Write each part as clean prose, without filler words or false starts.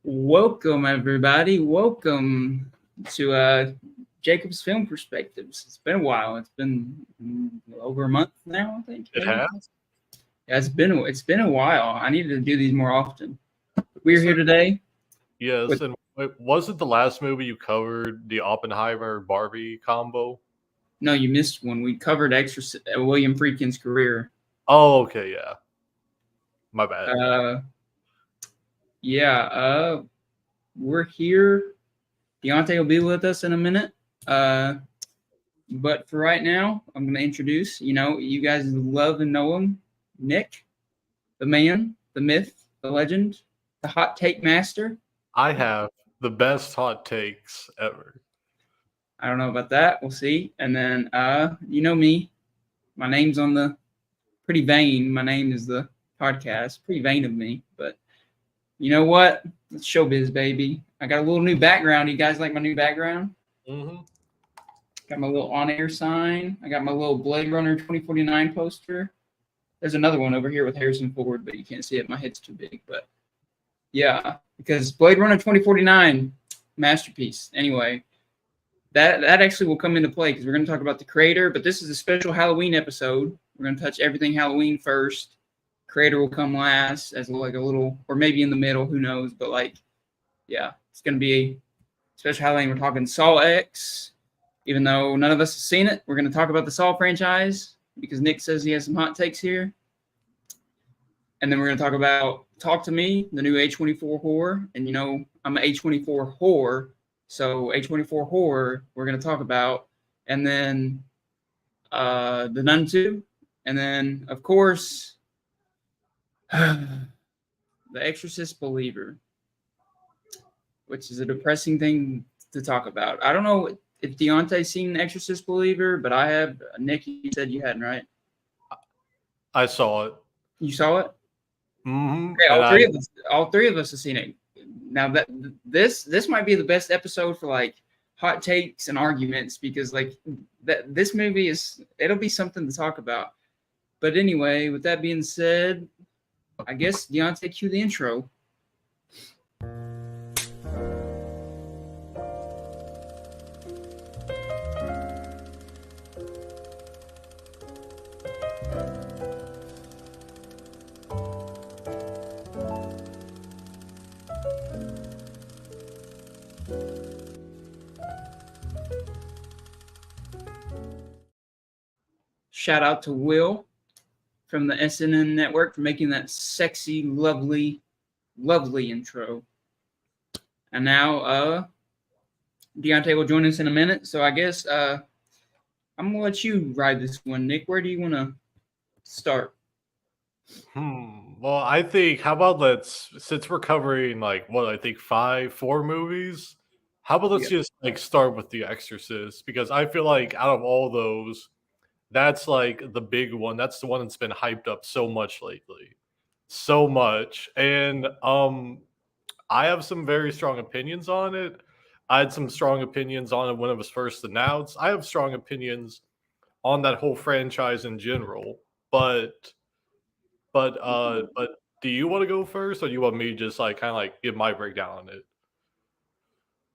Welcome, everybody. Welcome to Jacob's Film Perspectives. It's been a while. It's been over a month now, I think. It Maybe. has? Yeah, it's been a while. I needed to do these more often. We're So, here today yes, with and wasn't the last movie you covered the Oppenheimer Barbie combo? no, you missed one. We covered William Friedkin's career. Oh, okay, yeah. My bad. Uh, yeah, we're here. Deontay will be with us in a minute. But for right now, I'm going to introduce, you guys love and know him, Nick, the man, the myth, the legend, the hot take master. I have the best hot takes ever. I don't know about that. We'll see. And then, you know me. My name's on the pretty vain. My name is the podcast. Pretty vain of me. But you know what? It's showbiz, baby. I got a little new background. You guys like my new background? Mm-hmm. Got my little on-air sign. I got my little Blade Runner 2049 poster. There's another one over here with Harrison Ford, but you can't see it. My head's too big. But yeah, because Blade Runner 2049, masterpiece. Anyway, that actually will come into play because we're going to talk about the creator, but this is a special Halloween episode. We're going to touch everything Halloween first. Creator will come last as like a little, or maybe in the middle, who knows? But like, yeah, it's going to be a special Halloween. We're talking Saw X. Even though none of us have seen it, we're going to talk about the Saw franchise because Nick says he has some hot takes here. And then we're going to talk about Talk to Me, the new A24 horror. And, I'm an A24 horror. So A24 horror we're going to talk about. And then The Nun 2. And then, of course, The Exorcist Believer, which is a depressing thing to talk about. I don't know if Deontay's seen The Exorcist Believer, but I have. Nick, you said you hadn't, right? I saw it. You saw it? Mm-hmm. Okay, all three of us have seen it. Now that this might be the best episode for like hot takes and arguments because like this movie it'll be something to talk about. But anyway, with that being said, I guess Deontay, cue the intro. Shout out to Will from the SNN network for making that sexy, lovely, lovely intro. And now Deontay will join us in a minute. So I guess I'm gonna let you ride this one, Nick. Where do you want to start? Well, I think how about since we're covering like what I think four movies, how about let's just like start with The Exorcist because I feel like out of all those, that's like the big one. That's the one that's been hyped up so much lately. So much. And I have some very strong opinions on it. I had some strong opinions on it when it was first announced. I have strong opinions on that whole franchise in general. But do you want to go first or do you want me to just like kind of like give my breakdown on it?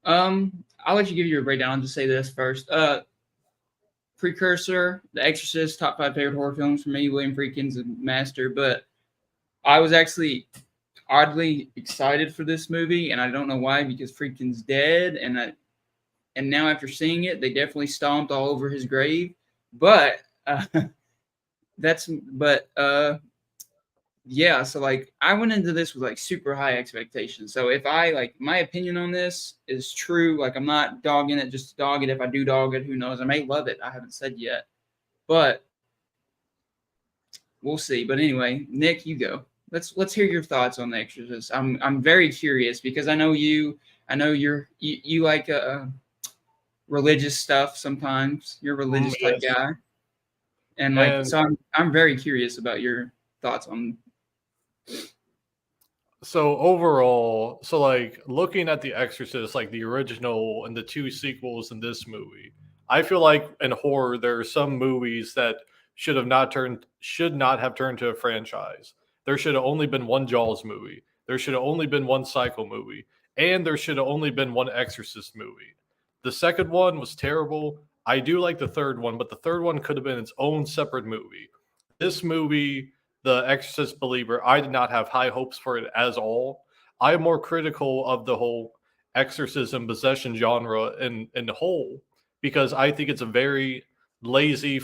I'll let you give your breakdown. I'll just say this first. Precursor, The Exorcist, top 5 favorite horror films for me. William Friedkin's a master, but I was actually oddly excited for this movie, and I don't know why because Friedkin's dead, and now after seeing it, they definitely stomped all over his grave. But yeah, so like I went into this with like super high expectations. So if I like my opinion on this is true, like I'm not dogging it just to dog it. If I do dog it, who knows? I may love it. I haven't said yet, but we'll see. But anyway, Nick, you go. Let's hear your thoughts on The Exorcist. I'm very curious because I know you like religious stuff sometimes. You're a religious type guy, and so I'm very curious about your thoughts on. So overall, so like looking at The Exorcist, like the original and the two sequels in this movie, I feel like in horror there are some movies that should not have turned to a franchise. There should have only been one Jaws movie. There should have only been one Psycho movie. and there should have only been one Exorcist movie. The second one was terrible. I do like the third one, but the third one could have been its own separate movie. This movie, The Exorcist Believer, I did not have high hopes for it as all. I am more critical of the whole exorcism possession genre in the whole because I think it's a very lazy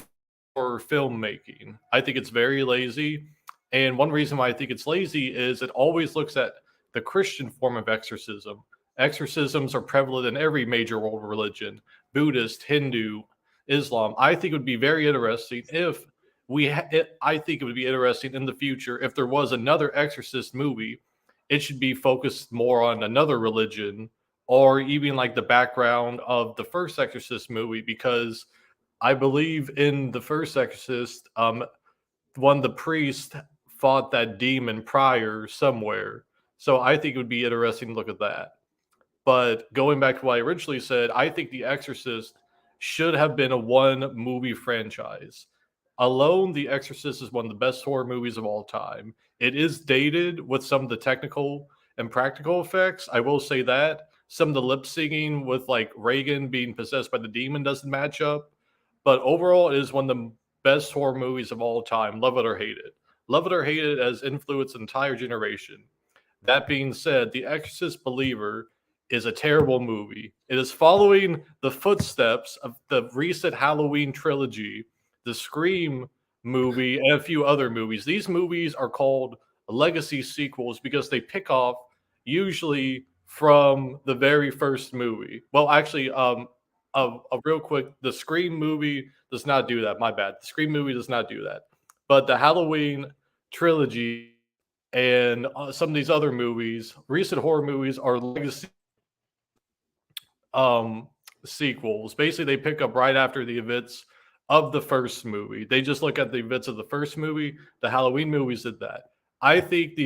for filmmaking. I think it's very lazy. And one reason why I think it's lazy is it always looks at the Christian form of exorcism. Exorcisms are prevalent in every major world religion, Buddhist, Hindu, Islam. I think it would be very interesting if I think it would be interesting in the future if there was another Exorcist movie. It should be focused more on another religion or even like the background of the first Exorcist movie, because I believe in the first Exorcist, one the priest fought that demon prior somewhere. So I think it would be interesting to look at that. But going back to what I originally said, I think The Exorcist should have been a one movie franchise. Alone, The Exorcist is one of the best horror movies of all time. It is dated with some of the technical and practical effects. I will say that. Some of the lip singing with like Reagan being possessed by the demon doesn't match up. But overall, it is one of the best horror movies of all time. Love it or hate it. Love it or hate it has influenced an entire generation. That being said, The Exorcist Believer is a terrible movie. It is following the footsteps of the recent Halloween trilogy, the Scream movie, and a few other movies. These movies are called legacy sequels because they pick off usually from the very first movie. Well, actually, a real quick, the Scream movie does not do that. My bad. The Scream movie does not do that. But the Halloween trilogy and some of these other movies, recent horror movies, are legacy sequels. Basically, they pick up right after the events of the first movie. They just look at the events of the first movie. The Halloween movies did that. I think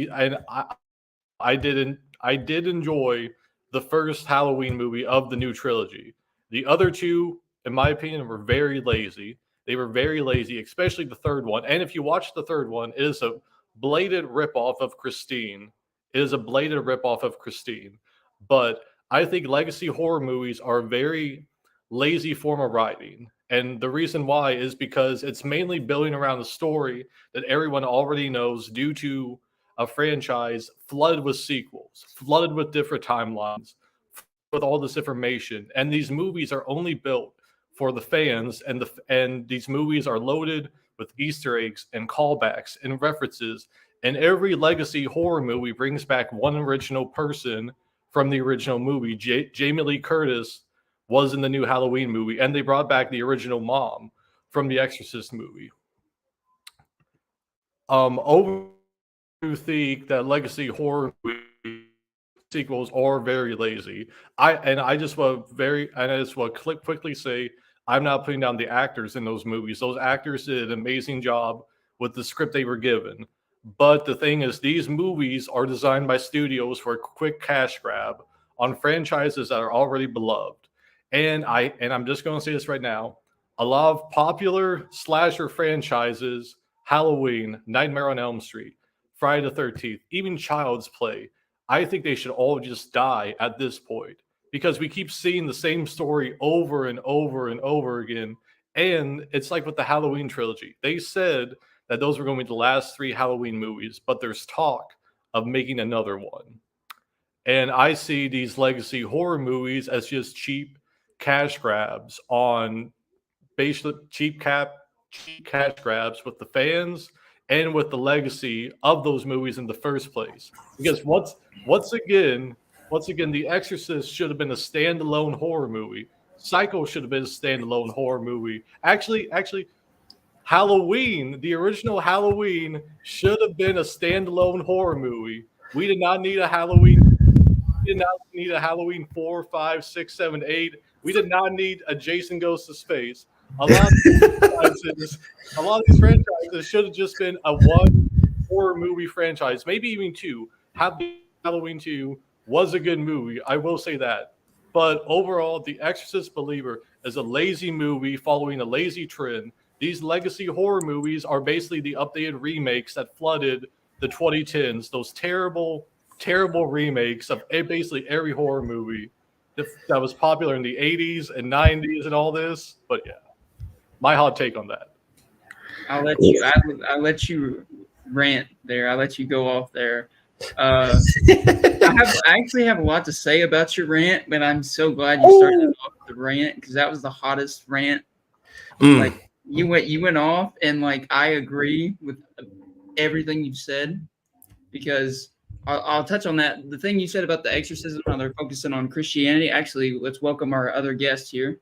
I did enjoy the first Halloween movie of the new trilogy. The other two, in my opinion, were very lazy. They were very lazy, especially the third one. And if you watch the third one, it is a blatant ripoff of Christine. It is a blatant ripoff of Christine. But I think legacy horror movies are a very lazy form of writing. And the reason why is because it's mainly building around a story that everyone already knows due to a franchise flooded with sequels, flooded with different timelines, with all this information. And these movies are only built for the fans, and these movies are loaded with Easter eggs and callbacks and references. And every legacy horror movie brings back one original person from the original movie. Jamie Lee Curtis was in the new Halloween movie, and they brought back the original mom from the Exorcist movie. Over to think that legacy horror movie sequels are very lazy. I just want to quickly say I'm not putting down the actors in those movies. Those actors did an amazing job with the script they were given. But the thing is, these movies are designed by studios for a quick cash grab on franchises that are already beloved. And I'm just going to say this right now. A lot of popular slasher franchises, Halloween, Nightmare on Elm Street, Friday the 13th, even Child's Play, I think they should all just die at this point because we keep seeing the same story over and over and over again. And it's like with the Halloween trilogy. They said that those were going to be the last 3 Halloween movies, but there's talk of making another one. And I see these legacy horror movies as just cheap cash grabs on basically cheap cash grabs with the fans and with the legacy of those movies in the first place. Because once again, The Exorcist should have been a standalone horror movie. Psycho should have been a standalone horror movie. Actually, Halloween, the original Halloween, should have been a standalone horror movie. We did not need a Halloween. We did not need a Halloween 4, 5, 6, 7, 8. We did not need a Jason Goes to Space. A lot of these franchises should have just been a one horror movie franchise, maybe even 2. Halloween 2 was a good movie. I will say that. But overall, The Exorcist Believer is a lazy movie following a lazy trend. These legacy horror movies are basically the updated remakes that flooded the 2010s, those terrible terrible remakes of basically every horror movie that was popular in the 80s and 90s and all this. But yeah, my hot take on that. I'll let you rant there. I'll let you go off there. I actually have a lot to say about your rant, but I'm so glad you started off the rant because that was the hottest rant. Like you went off, and like I agree with everything you've said because I'll touch on that. The thing you said about the exorcism, how they're focusing on Christianity. Actually, let's welcome our other guest here.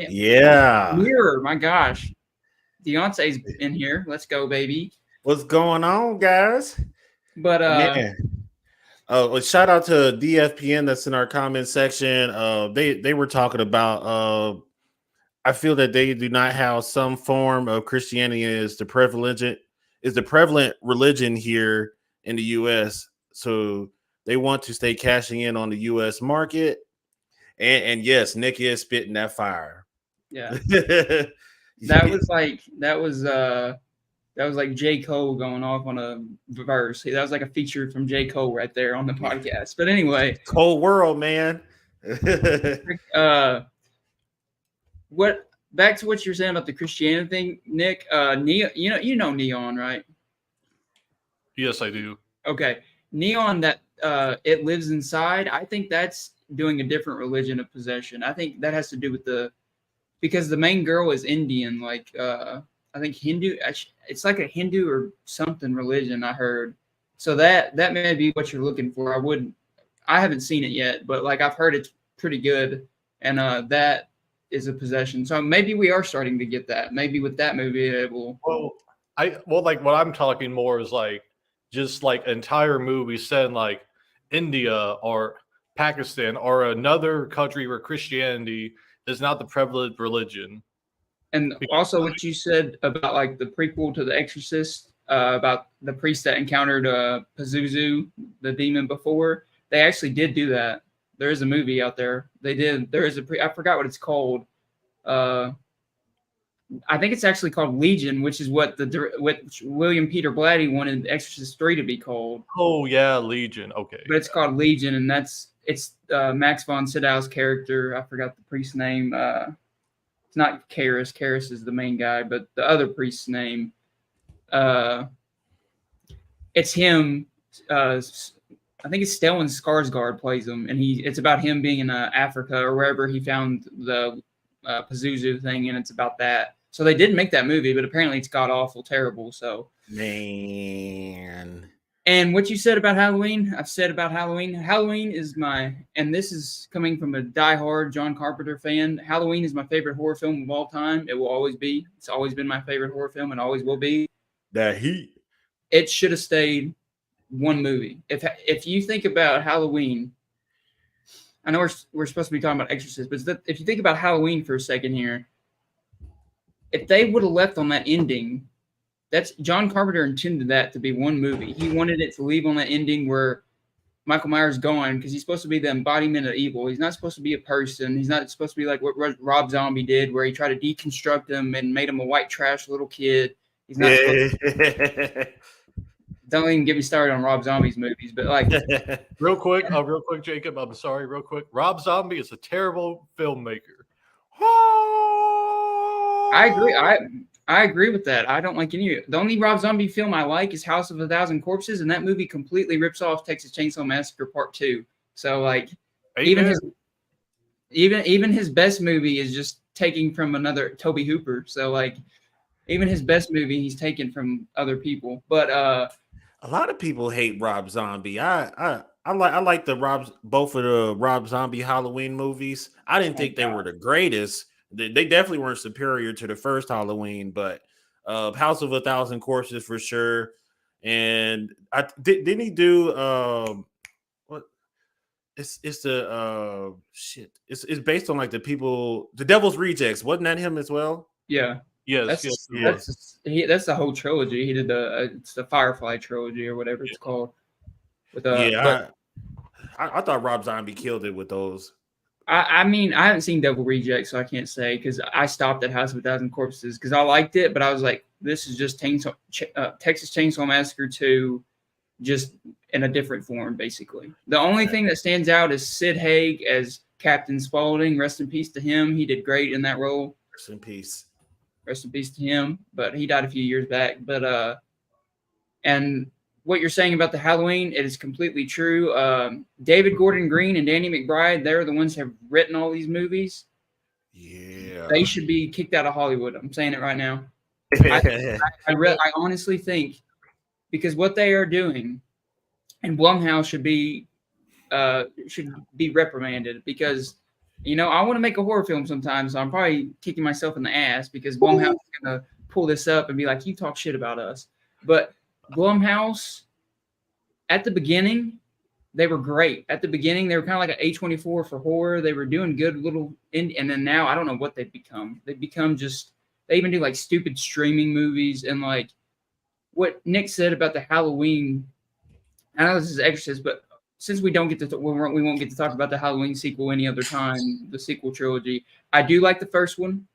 Mirror, my gosh. Beyonce's in here. Let's go, baby. What's going on, guys? But man. Shout out to DFPN that's in our comment section. They were talking about I feel that they do not have some form of Christianity is the prevalent religion here in the US. So they want to stay cashing in on the US market. And yes, Nick is spitting that fire. Yeah. That was like J. Cole going off on a verse. That was like a feature from J. Cole right there on the podcast. But anyway, cold world, man. Back to what you're saying about the Christianity thing, Nick. You know Neon, right? Yes, I do. Okay, Neon. That it lives inside. I think that's doing a different religion of possession. I think that has to do with because the main girl is Indian, like I think Hindu. It's like a Hindu or something religion. I heard. So that may be what you're looking for. I haven't seen it yet, but like I've heard it's pretty good, and that is a possession. So maybe we are starting to get that. Maybe with that movie, it will. Like what I'm talking more is like just like entire movie set in like India or Pakistan or another country where Christianity is not the prevalent religion. And also what you said about like the prequel to The Exorcist, about the priest that encountered Pazuzu, the demon before, they actually did do that. There is a movie out there. They did. There is I forgot what it's called. I think it's actually called Legion, which is what William Peter Blatty wanted Exorcist 3 to be called. Oh yeah, Legion. Okay. But it's called Legion, and it's Max von Sydow's character. I forgot the priest's name. It's not Karras. Karras is the main guy, but the other priest's name. It's him. I think it's Stellan Skarsgård plays him, and it's about him being in Africa or wherever he found the Pazuzu thing, and it's about that. So they did make that movie, but apparently it's god awful, terrible. So man. And what you said about Halloween, I've said about Halloween. Halloween is and this is coming from a diehard John Carpenter fan. Halloween is my favorite horror film of all time. It will always be. It's always been my favorite horror film and always will be. That heat. It should have stayed one movie. If you think about Halloween, I know we're supposed to be talking about Exorcist, but if you think about Halloween for a second here, if they would have left on that ending, that's John Carpenter intended that to be one movie. He wanted it to leave on that ending where Michael Myers gone because he's supposed to be the embodiment of evil. He's not supposed to be a person. He's not supposed to be like what Rob Zombie did, where he tried to deconstruct him and made him a white trash little kid. He's not. Don't even get me started on Rob Zombie's movies, but like real quick, Jacob. I'm sorry, real quick. Rob Zombie is a terrible filmmaker. I agree. I agree with that. I don't like any of it. The only Rob Zombie film I like is House of a Thousand Corpses, and that movie completely rips off Texas Chainsaw Massacre Part 2. So like even his best movie is just taking from another Tobe Hooper. So like even his best movie he's taken from other people. But a lot of people hate Rob Zombie. I like both of the Rob Zombie Halloween movies. I didn't think they were the greatest. They definitely weren't superior to the first Halloween, but House of a Thousand Corpses for sure. And didn't he do what? It's the It's based on like the Devil's Rejects. Wasn't that him as well? Yeah. Yes. That's the whole trilogy. He did it's the Firefly trilogy or whatever it's called. I thought Rob Zombie killed it with those. I mean, I haven't seen Devil Rejects, so I can't say because I stopped at House of a Thousand Corpses because I liked it, but I was like, this is just Texas Chainsaw Massacre 2, just in a different form, basically. The only thing that stands out is Sid Haig as Captain Spaulding. Rest in peace to him. He did great in that role. Rest in peace. Rest in peace to him. But he died a few years back. But and what you're saying about the Halloween, it is completely true. David Gordon Green and Danny McBride, they're the ones who have written all these movies. Yeah. They should be kicked out of Hollywood. I'm saying it right now. I honestly think, because what they are doing, and Blumhouse should be reprimanded, because I want to make a horror film sometimes, so I'm probably kicking myself in the ass because Blumhouse is gonna pull this up and be like, you talk shit about us. But Blumhouse, at the beginning, they were great. At the beginning, they were kind of like an A24 for horror. They were doing good little, and then now I don't know what they've become. They've become just, they even do like stupid streaming movies, and like what Nick said about the Halloween. I know this is Exorcist, but since we don't get to, we won't get to talk about the Halloween sequel any other time, the sequel trilogy. I do like the first one,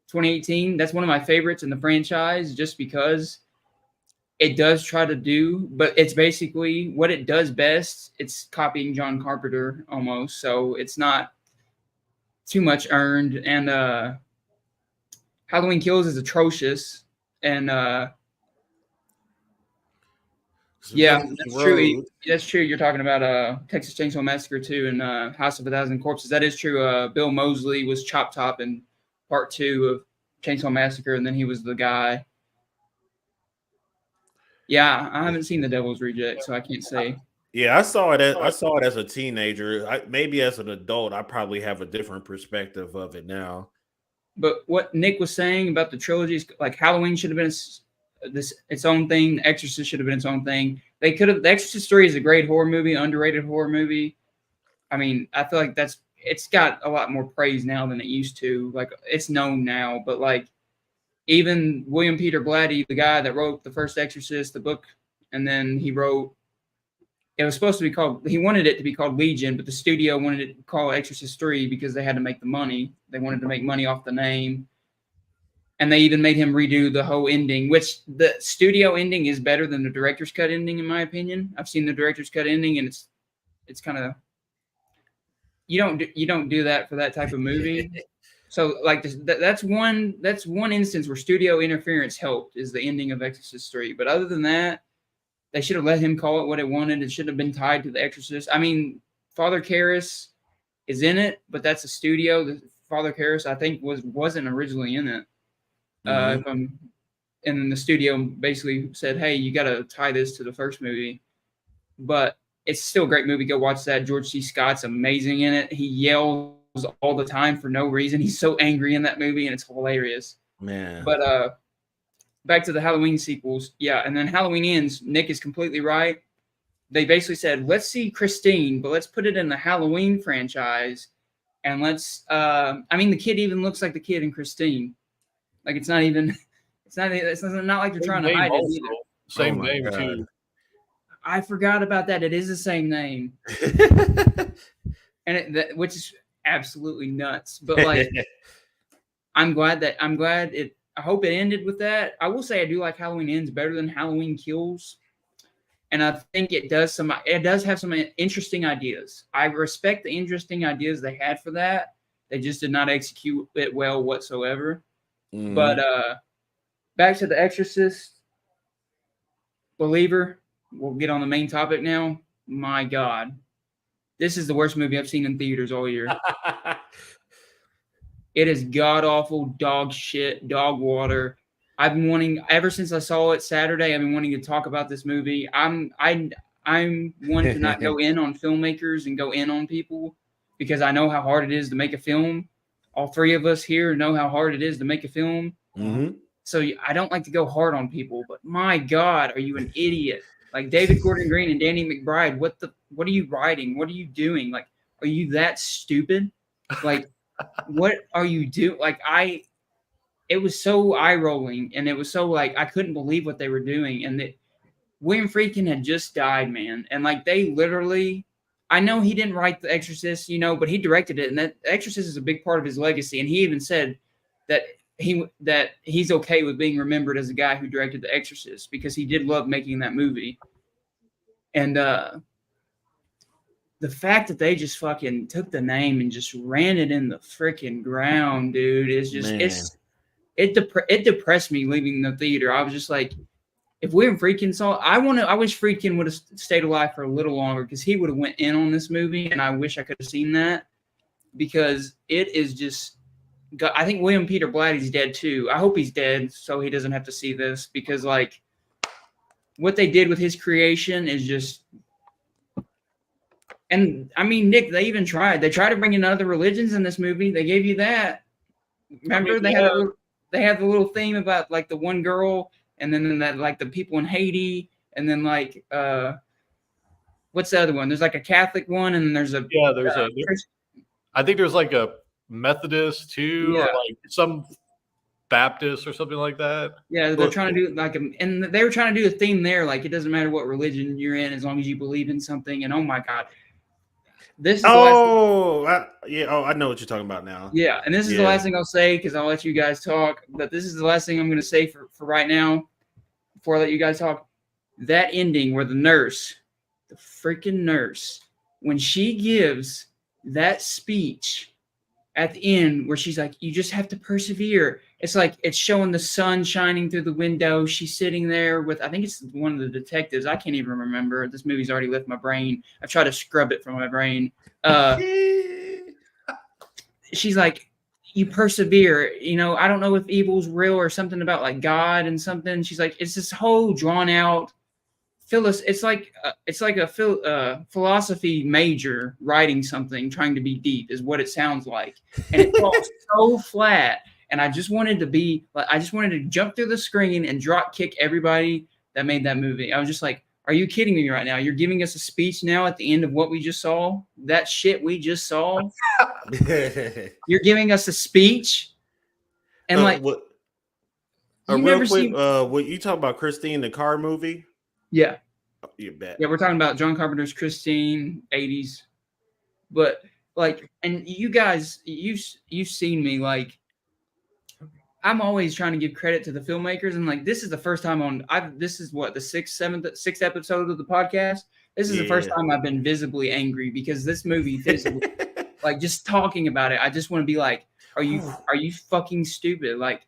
2018. That's one of my favorites in the franchise, just because it does try to do, but it's basically what it does best. It's copying John Carpenter almost, so it's not too much earned. And Halloween Kills is atrocious, and yeah, that's true. That's true. You're talking about Texas Chainsaw Massacre 2 and House of a Thousand Corpses. That is true. Bill Moseley was Chop Top in part 2 of Chainsaw Massacre, and then he was the guy. Yeah, I haven't seen The Devil's Reject, so I can't say. Yeah, I saw it as a teenager. Maybe as an adult, I probably have a different perspective of it now. But what Nick was saying about the trilogies, like Halloween should have been its own thing. The Exorcist should have been its own thing. They could have. The Exorcist 3 is a great horror movie, underrated horror movie. I mean, I feel like it's got a lot more praise now than it used to. Like, it's known now, but like even William Peter Blatty, the guy that wrote the first Exorcist, the book, and then he wrote. It was supposed to be called. He wanted it to be called Legion, but the studio wanted it to call Exorcist 3 because they had to make the money. They wanted to make money off the name. And they even made him redo the whole ending, which the studio ending is better than the director's cut ending, in my opinion. I've seen the director's cut ending, and it's kind of you don't do that for that type of movie. So like that's one instance where studio interference helped, is the ending of Exorcist 3. But other than that, they should have let him call it what it wanted. It should have been tied to the Exorcist. I mean, Father Karras is in it, but that's a studio. Father Karras, I think, wasn't originally in it. And then the studio basically said, "Hey, you got to tie this to the first movie." But it's still a great movie. Go watch that. George C. Scott's amazing in it. He yells all the time for no reason. He's so angry in that movie, and it's hilarious. Man. But back to the Halloween sequels. Yeah, and then Halloween Ends. Nick is completely right. They basically said, let's see Christine, but let's put it in the Halloween franchise. And let's, I mean, the kid even looks like the kid in Christine. Like, it's not like they're trying to hide it either. Same name, too. I forgot about that. It is the same name. And which is absolutely nuts. But, like, I hope it ended with that. I will say I do like Halloween Ends better than Halloween Kills. And I think it does have some interesting ideas. I respect the interesting ideas they had for that. They just did not execute it well whatsoever. Mm-hmm. But back to The Exorcist, Believer. We'll get on the main topic now. My God. This is the worst movie I've seen in theaters all year. It is god-awful, dog shit, dog water. I've been wanting, ever since I saw it Saturday, I've been wanting to talk about this movie. I'm one to not go in on filmmakers and go in on people because I know how hard it is to make a film. All three of us here know how hard it is to make a film. Mm-hmm. So I don't like to go hard on people, but my God, are you an idiot? Like David Gordon Green and Danny McBride, what are you writing? What are you doing? Like, are you that stupid? Like, what are you doing? Like, it was so eye-rolling, and it was so, like, I couldn't believe what they were doing, and that William Friedkin had just died, man, and, like, they literally, I know he didn't write The Exorcist, but he directed it, and that Exorcist is a big part of his legacy, and he even said that he's okay with being remembered as a guy who directed The Exorcist, because he did love making that movie. And the fact that they just fucking took the name and just ran it in the freaking ground, dude, is just it depressed me leaving the theater. I was just like, if William Friedkin saw, I wish Friedkin would have stayed alive for a little longer because he would have went in on this movie, and I wish I could have seen that because it is just. I think William Peter Blatty's dead too. I hope he's dead so he doesn't have to see this because like what they did with his creation is just. And I mean, Nick, they even tried. They tried to bring in other religions in this movie. They gave you that. Remember, they had the little theme about like the one girl, and then that like the people in Haiti, and then like what's the other one? There's like a Catholic one, and then there's a I think there's like a Methodist too, or like some Baptist or something like that. Yeah, they're trying to do like and they were trying to do a theme there, like it doesn't matter what religion you're in as long as you believe in something. And oh my god. This is I know what you're talking about now. Yeah, and this is the last thing I'll say because I'll let you guys talk. But this is the last thing I'm going to say for right now before I let you guys talk. That ending where the freaking nurse, when she gives that speech at the end where she's like, you just have to persevere. It's like it's showing the sun shining through the window. She's sitting there with, I think it's one of the detectives. I can't even remember. This movie's already left my brain. I've tried to scrub it from my brain. She's like, you persevere. You know, I don't know if evil's real or something about like God and something. She's like, it's this whole drawn out it's like a philosophy major writing something, trying to be deep is what it sounds like. And it falls so flat. And I just wanted to jump through the screen and drop kick everybody that made that movie. I was just like, are you kidding me right now? You're giving us a speech now at the end of what we just saw? That shit we just saw? You're giving us a speech? And real quick, what you talking about, Christine, the car movie? Yeah. You bet. Yeah, we're talking about John Carpenter's Christine, 80s. But like, and you guys, you've seen me, like, I'm always trying to give credit to the filmmakers, and like this is the first time this is what the sixth episode of the podcast. This is the first time I've been visibly angry because this movie visibly like just talking about it, I just want to be like, are you fucking stupid? Like,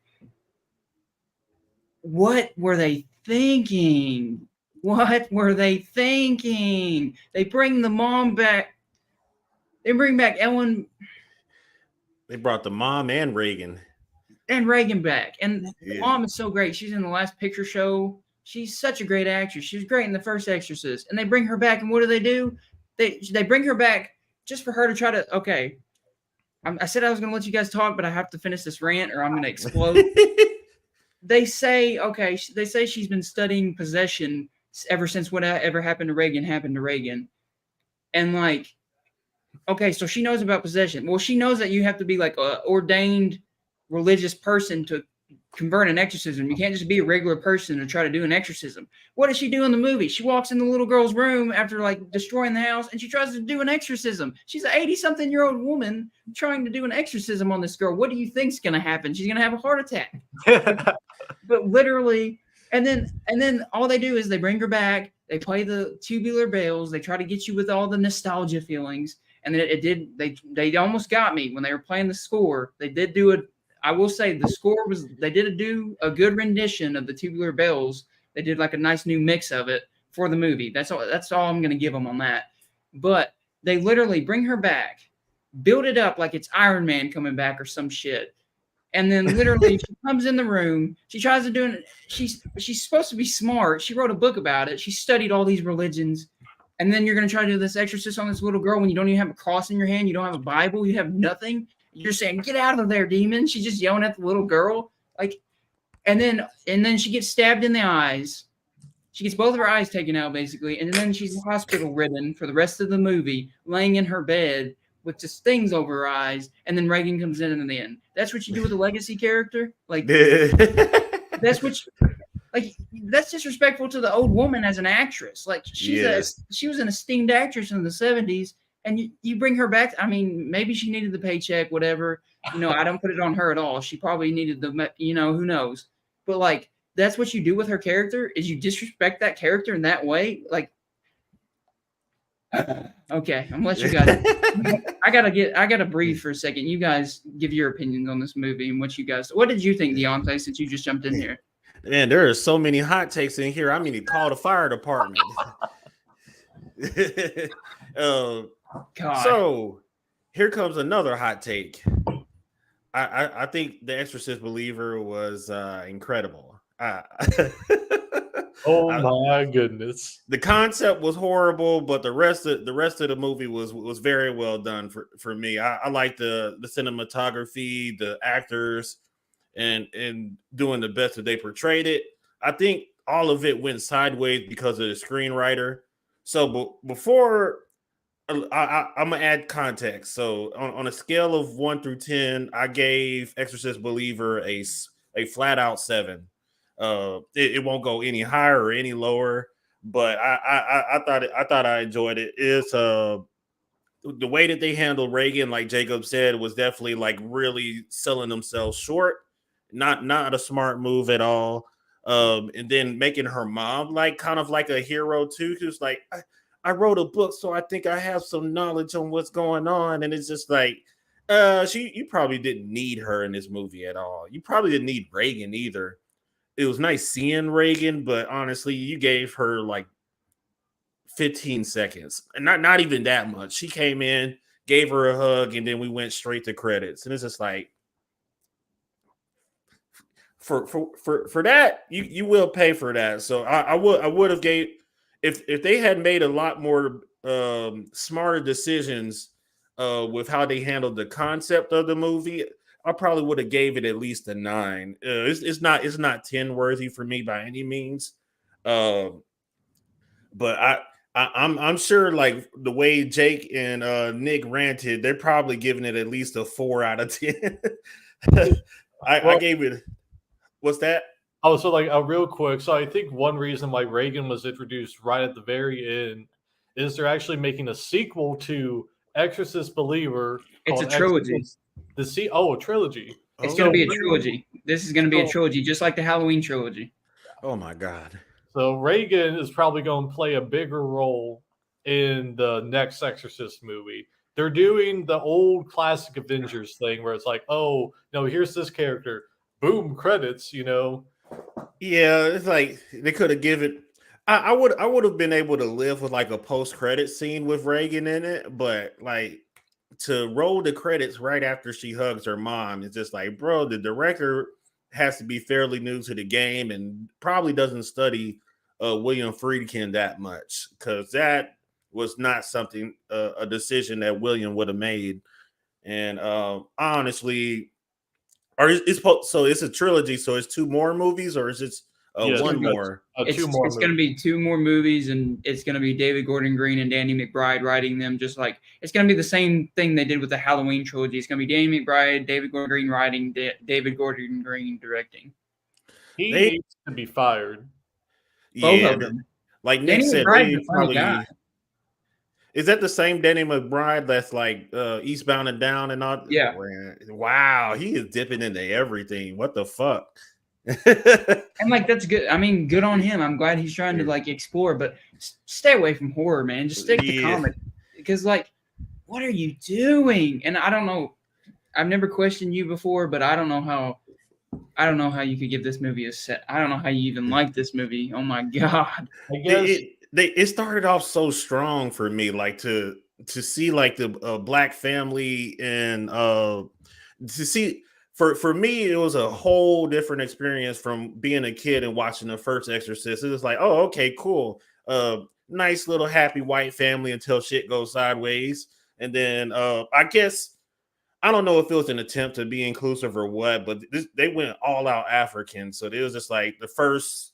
what were they thinking? What were they thinking? They bring the mom back. They bring back Ellen. They brought the mom and Reagan. And Reagan back. And the mom is so great. She's in the Last Picture Show. She's such a great actress. She was great in The First Exorcist. And they bring her back. And what do? They bring her back just for her to try to, okay. I said I was going to let you guys talk, but I have to finish this rant or I'm going to explode. They say she's been studying possession ever since whatever happened to Reagan. And like, okay, so she knows about possession. Well, she knows that you have to be like a ordained religious person to convert an exorcism. You can't just be a regular person and try to do an exorcism. What does she do in the movie? She walks in the little girl's room after like destroying the house and she tries to do an exorcism. She's an 80-something-year-old woman trying to do an exorcism on this girl. What do you think's going to happen? She's going to have a heart attack. But literally, and then all they do is they bring her back. They play the Tubular Bells. They try to get you with all the nostalgia feelings. And then they almost got me when they were playing the score. They did do it. I will say the score they did do a good rendition of the Tubular Bells. They did like a nice new mix of it for the movie. That's all I'm going to give them on that. But they literally bring her back, build it up like it's Iron Man coming back or some shit. And then literally she comes in the room. She tries to do it. She's supposed to be smart. She wrote a book about it. She studied all these religions. And then you're going to try to do this exorcist on this little girl when you don't even have a cross in your hand. You don't have a Bible. You have nothing. You're saying, get out of there, demon. She's just yelling at the little girl. Like, and then she gets stabbed in the eyes. She gets both of her eyes taken out, basically. And then she's hospital ridden for the rest of the movie, laying in her bed with just things over her eyes. And then Reagan comes in the end. That's what you do with a legacy character? Like, that's disrespectful to the old woman as an actress. Like, she was an esteemed actress in the 70s. And you bring her back. I mean, maybe she needed the paycheck, whatever. I don't put it on her at all. She probably needed who knows. But, like, that's what you do with her character is you disrespect that character in that way. Like, Okay, I'm gonna let you guys. I gotta breathe for a second. You guys give your opinions on this movie and what you guys. What did you think, Deontay? Since you just jumped in here. Man, there are so many hot takes in here. I mean, to call the fire department. Um, God, so here comes another hot take. I think The Exorcist Believer was incredible. Oh I, my goodness. the concept was horrible, but the rest of the movie was very well done for me. I like the cinematography, the actors, and doing the best that they portrayed it. I think all of it went sideways because of the screenwriter. So before I'm gonna add context. So on a scale of 1 through 10, I gave Exorcist Believer a flat out 7. It won't go any higher or any lower, but I thought I enjoyed it. It's the way that they handled Reagan, like Jacob said, was definitely like really selling themselves short. Not a smart move at all. And then making her mom like kind of like a hero too. She was like, I wrote a book, so I think I have some knowledge on what's going on. And it's just like, you probably didn't need her in this movie at all. You probably didn't need Reagan either. It was nice seeing Reagan, but honestly, you gave her like 15 seconds, and not even that much. She came in, gave her a hug, and then we went straight to credits. And it's just like, for that, you will pay for that. So I would have gave if they had made a lot more smarter decisions with how they handled the concept of the movie. I probably would have gave it at least a 9. It's not 10 worthy for me by any means. But I'm sure like the way Jake and Nick ranted, they're probably giving it at least a 4 out of 10. I gave it. What's that? Oh, so like real quick. So I think one reason why Reagan was introduced right at the very end is they're actually making a sequel to Exorcist Believer. it's a called trilogy. Exorcist, a trilogy. It's Oh. gonna be a trilogy. This is gonna be a trilogy, just like the Halloween trilogy. Oh my God. So Reagan is probably going to play a bigger role in the next Exorcist movie. They're doing the old classic Avengers thing where it's like, oh, no, here's this character. Boom, credits, Yeah, it's like they could have given. I would have been able to live with like a post credit scene with Reagan in it, but like to roll the credits right after she hugs her mom, it's just like, bro, the director has to be fairly new to the game and probably doesn't study William Friedkin that much, because that was not something a decision that William would have made. And honestly, so it's a trilogy, so it's 2 more movies, or is it Yes, one more? Two more. It's going to be 2 more movies, and it's going to be David Gordon Green and Danny McBride writing them. Just like it's going to be the same thing they did with the Halloween trilogy. It's going to be Danny McBride, David Gordon Green writing, David Gordon Green directing. He They- needs to be fired. Both Yeah, of them. like Nick Danny said, McBride's they a funny guy. probably. Is that the same Danny McBride that's like Eastbound and Down and all? Yeah. Wow, he is dipping into everything. What the fuck? And like that's good. I mean, good on him. I'm glad he's trying to like explore, but stay away from horror, man. Just stick to comedy. Because like, what are you doing? And I don't know. I've never questioned you before, but I don't know how you could give this movie a set. I don't know how you even like this movie. Oh my God. I guess It started off so strong for me, like to see like the black family and to see for me it was a whole different experience from being a kid and watching the first Exorcist. It was like, oh, okay, cool, nice little happy white family until shit goes sideways, and then I guess I don't know if it was an attempt to be inclusive or what, but they went all out African, so it was just like the first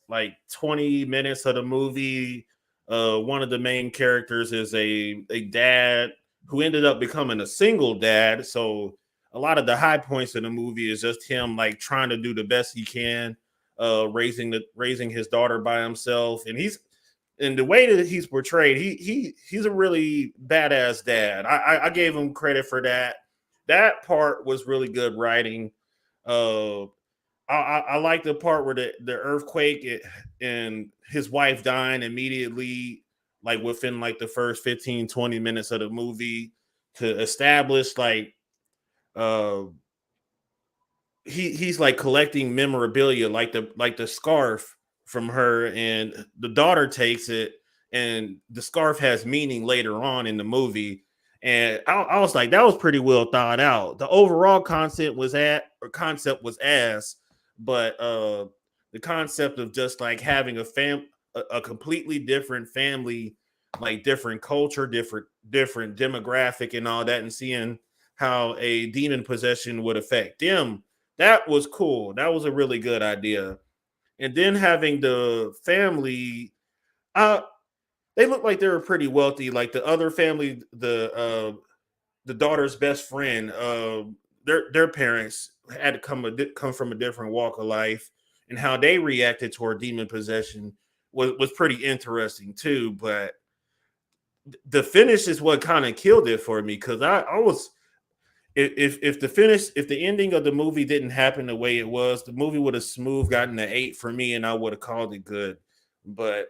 like 20 minutes of the movie. One of the main characters is a dad who ended up becoming a single dad. So a lot of the high points in the movie is just him like trying to do the best he can, raising his daughter by himself. And the way that he's portrayed, he's a really badass dad. I gave him credit for that. That part was really good writing. I like the part where the earthquake and his wife dying immediately like within like the first 15, 20 minutes of the movie to establish like uh he's like collecting memorabilia, like the scarf from her, and the daughter takes it, and the scarf has meaning later on in the movie. And I was like, that was pretty well thought out. The overall concept was ass, but the concept of just like having a completely different family, like different culture, different demographic and all that, and seeing how a demon possession would affect them, that was cool. That was a really good idea. And then having the family, they looked like they were pretty wealthy. Like the other family, the daughter's best friend, their parents had to come from a different walk of life, and how they reacted toward demon possession was pretty interesting too. But the finish is what kind of killed it for me, because I was, if the ending of the movie didn't happen the way it was, the movie would have smooth gotten an 8 for me, and I would have called it good. But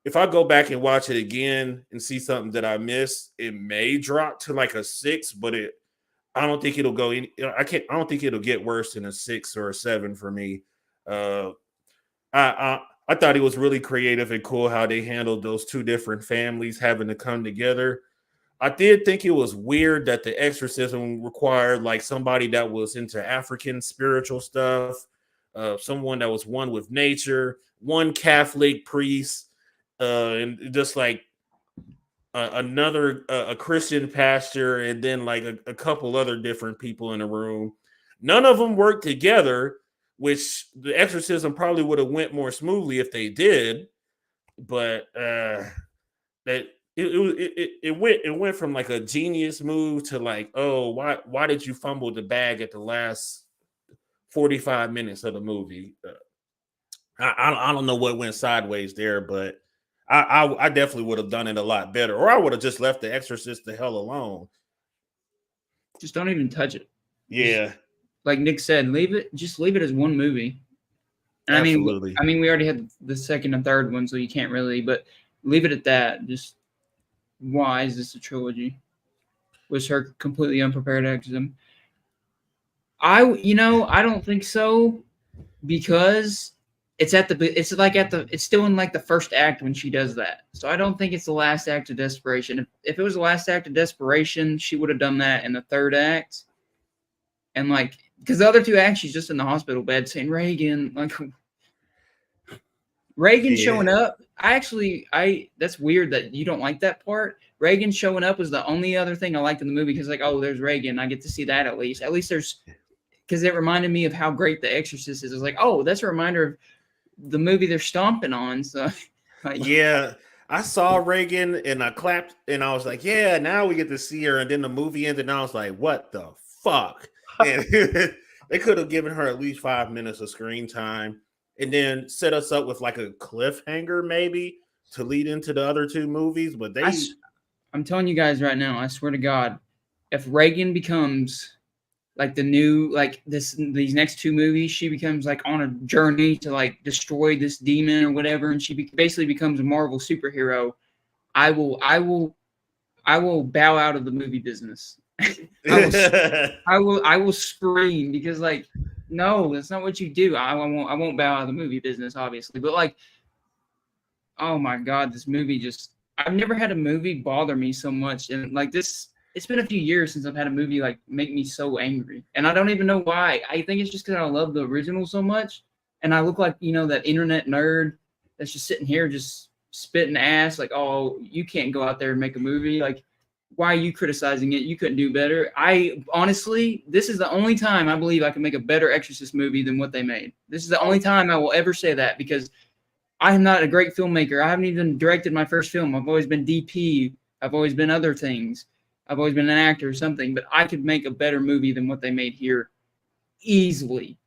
if I go back and watch it again and see something that I missed, it may drop to like a 6, but I don't think it'll go any. I don't think it'll get worse than a 6 or a 7 for me. I thought it was really creative and cool how they handled those two different families having to come together. I did think it was weird that the exorcism required like somebody that was into African spiritual stuff, someone that was one with nature, one Catholic priest, and just like another a Christian pastor, and then like a couple other different people in the room. None of them worked together, which the exorcism probably would have went more smoothly if they did. But that it went from like a genius move to like, oh, why did you fumble the bag at the last 45 minutes of the movie? I don't know what went sideways there, but I definitely would have done it a lot better, or I would have just left The Exorcist the hell alone. Just don't even touch it. Yeah, just, like Nick said, leave it as one movie. And absolutely. I mean, we already had the second and third one, so you can't really, but leave it at that. Just, why is this a trilogy? Was her completely unprepared exorcism? I don't think so, because it's still in like the first act when she does that. So I don't think it's the last act of desperation. If it was the last act of desperation, she would have done that in the third act. And like, because the other two acts, she's just in the hospital bed saying Reagan, like Reagan showing up. That's weird that you don't like that part. Reagan showing up was the only other thing I liked in the movie, because like, oh, there's Reagan. I get to see that at least. At least there's, because it reminded me of how great The Exorcist is. It was like, oh, that's a reminder of the movie they're stomping on. So like, yeah, I saw Reagan and I clapped and I was like, yeah, now we get to see her. And then the movie ended and I was like, what the fuck? And they could have given her at least 5 minutes of screen time and then set us up with like a cliffhanger maybe to lead into the other two movies. But I'm telling you guys right now, I swear to God, if Reagan becomes like the new, like these next two movies, she becomes like on a journey to like destroy this demon or whatever, and she basically becomes a Marvel superhero, I will bow out of the movie business. I will scream, because like, no, that's not what you do. I won't bow out of the movie business, obviously, but like, oh my God, this movie just, I've never had a movie bother me so much, and like this. It's been a few years since I've had a movie like make me so angry, and I don't even know why. I think it's just because I love the original so much, and I look like, that internet nerd that's just sitting here just spitting ass like, oh, you can't go out there and make a movie. Like, why are you criticizing it? You couldn't do better. I honestly, this is the only time I believe I can make a better Exorcist movie than what they made. This is the only time I will ever say that, because I am not a great filmmaker. I haven't even directed my first film. I've always been DP. I've always been other things. I've always been an actor or something, but I could make a better movie than what they made here easily.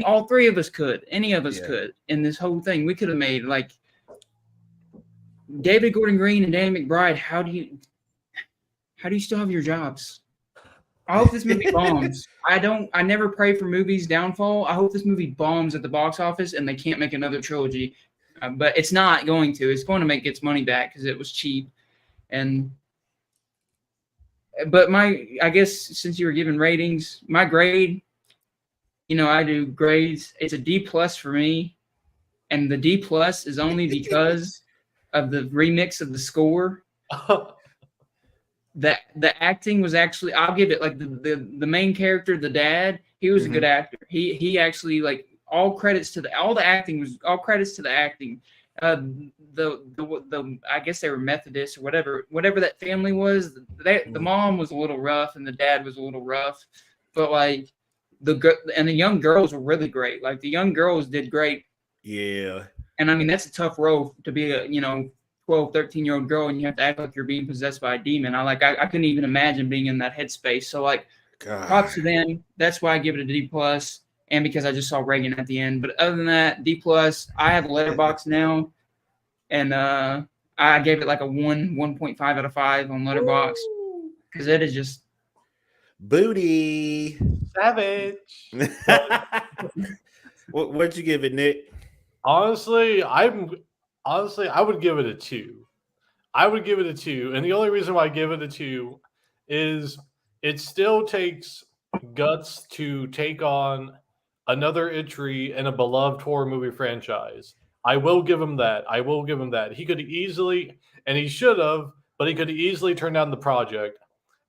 All three of us could. Any of us could. In this whole thing, we could have made like David Gordon Green and Danny McBride. How do you still have your jobs? I hope this movie bombs. I never pray for movies' downfall. I hope this movie bombs at the box office and they can't make another trilogy. but it's not going to. It's going to make its money back because it was cheap. But I guess since you were giving ratings, my grade, I do grades. It's a D plus for me, and the D plus is only because of the remix of the score. The acting was actually, I'll give it, like, the main character, the dad, he was a good actor. He actually, like, all credits to the acting. The I guess they were Methodist or whatever that family was. The mom was a little rough and the dad was a little rough, but like the young girls were really great. Like the young girls did great. Yeah. And I mean, that's a tough role to be a 12, 13-year-old girl, and you have to act like you're being possessed by a demon. I couldn't even imagine being in that headspace. So like, props to them. That's why I give it a D plus, and because I just saw Reagan at the end. But other than that, D plus. I have a letterbox now, and I gave it like a 1.5 out of 5 on letterbox because it is just booty savage. What'd you give it, Nick? Honestly, I would give it a 2. I would give it a 2, and the only reason why I give it a 2 is it still takes guts to take on another entry in a beloved horror movie franchise. I will give him that. He could easily, and he should have, but he could easily turn down the project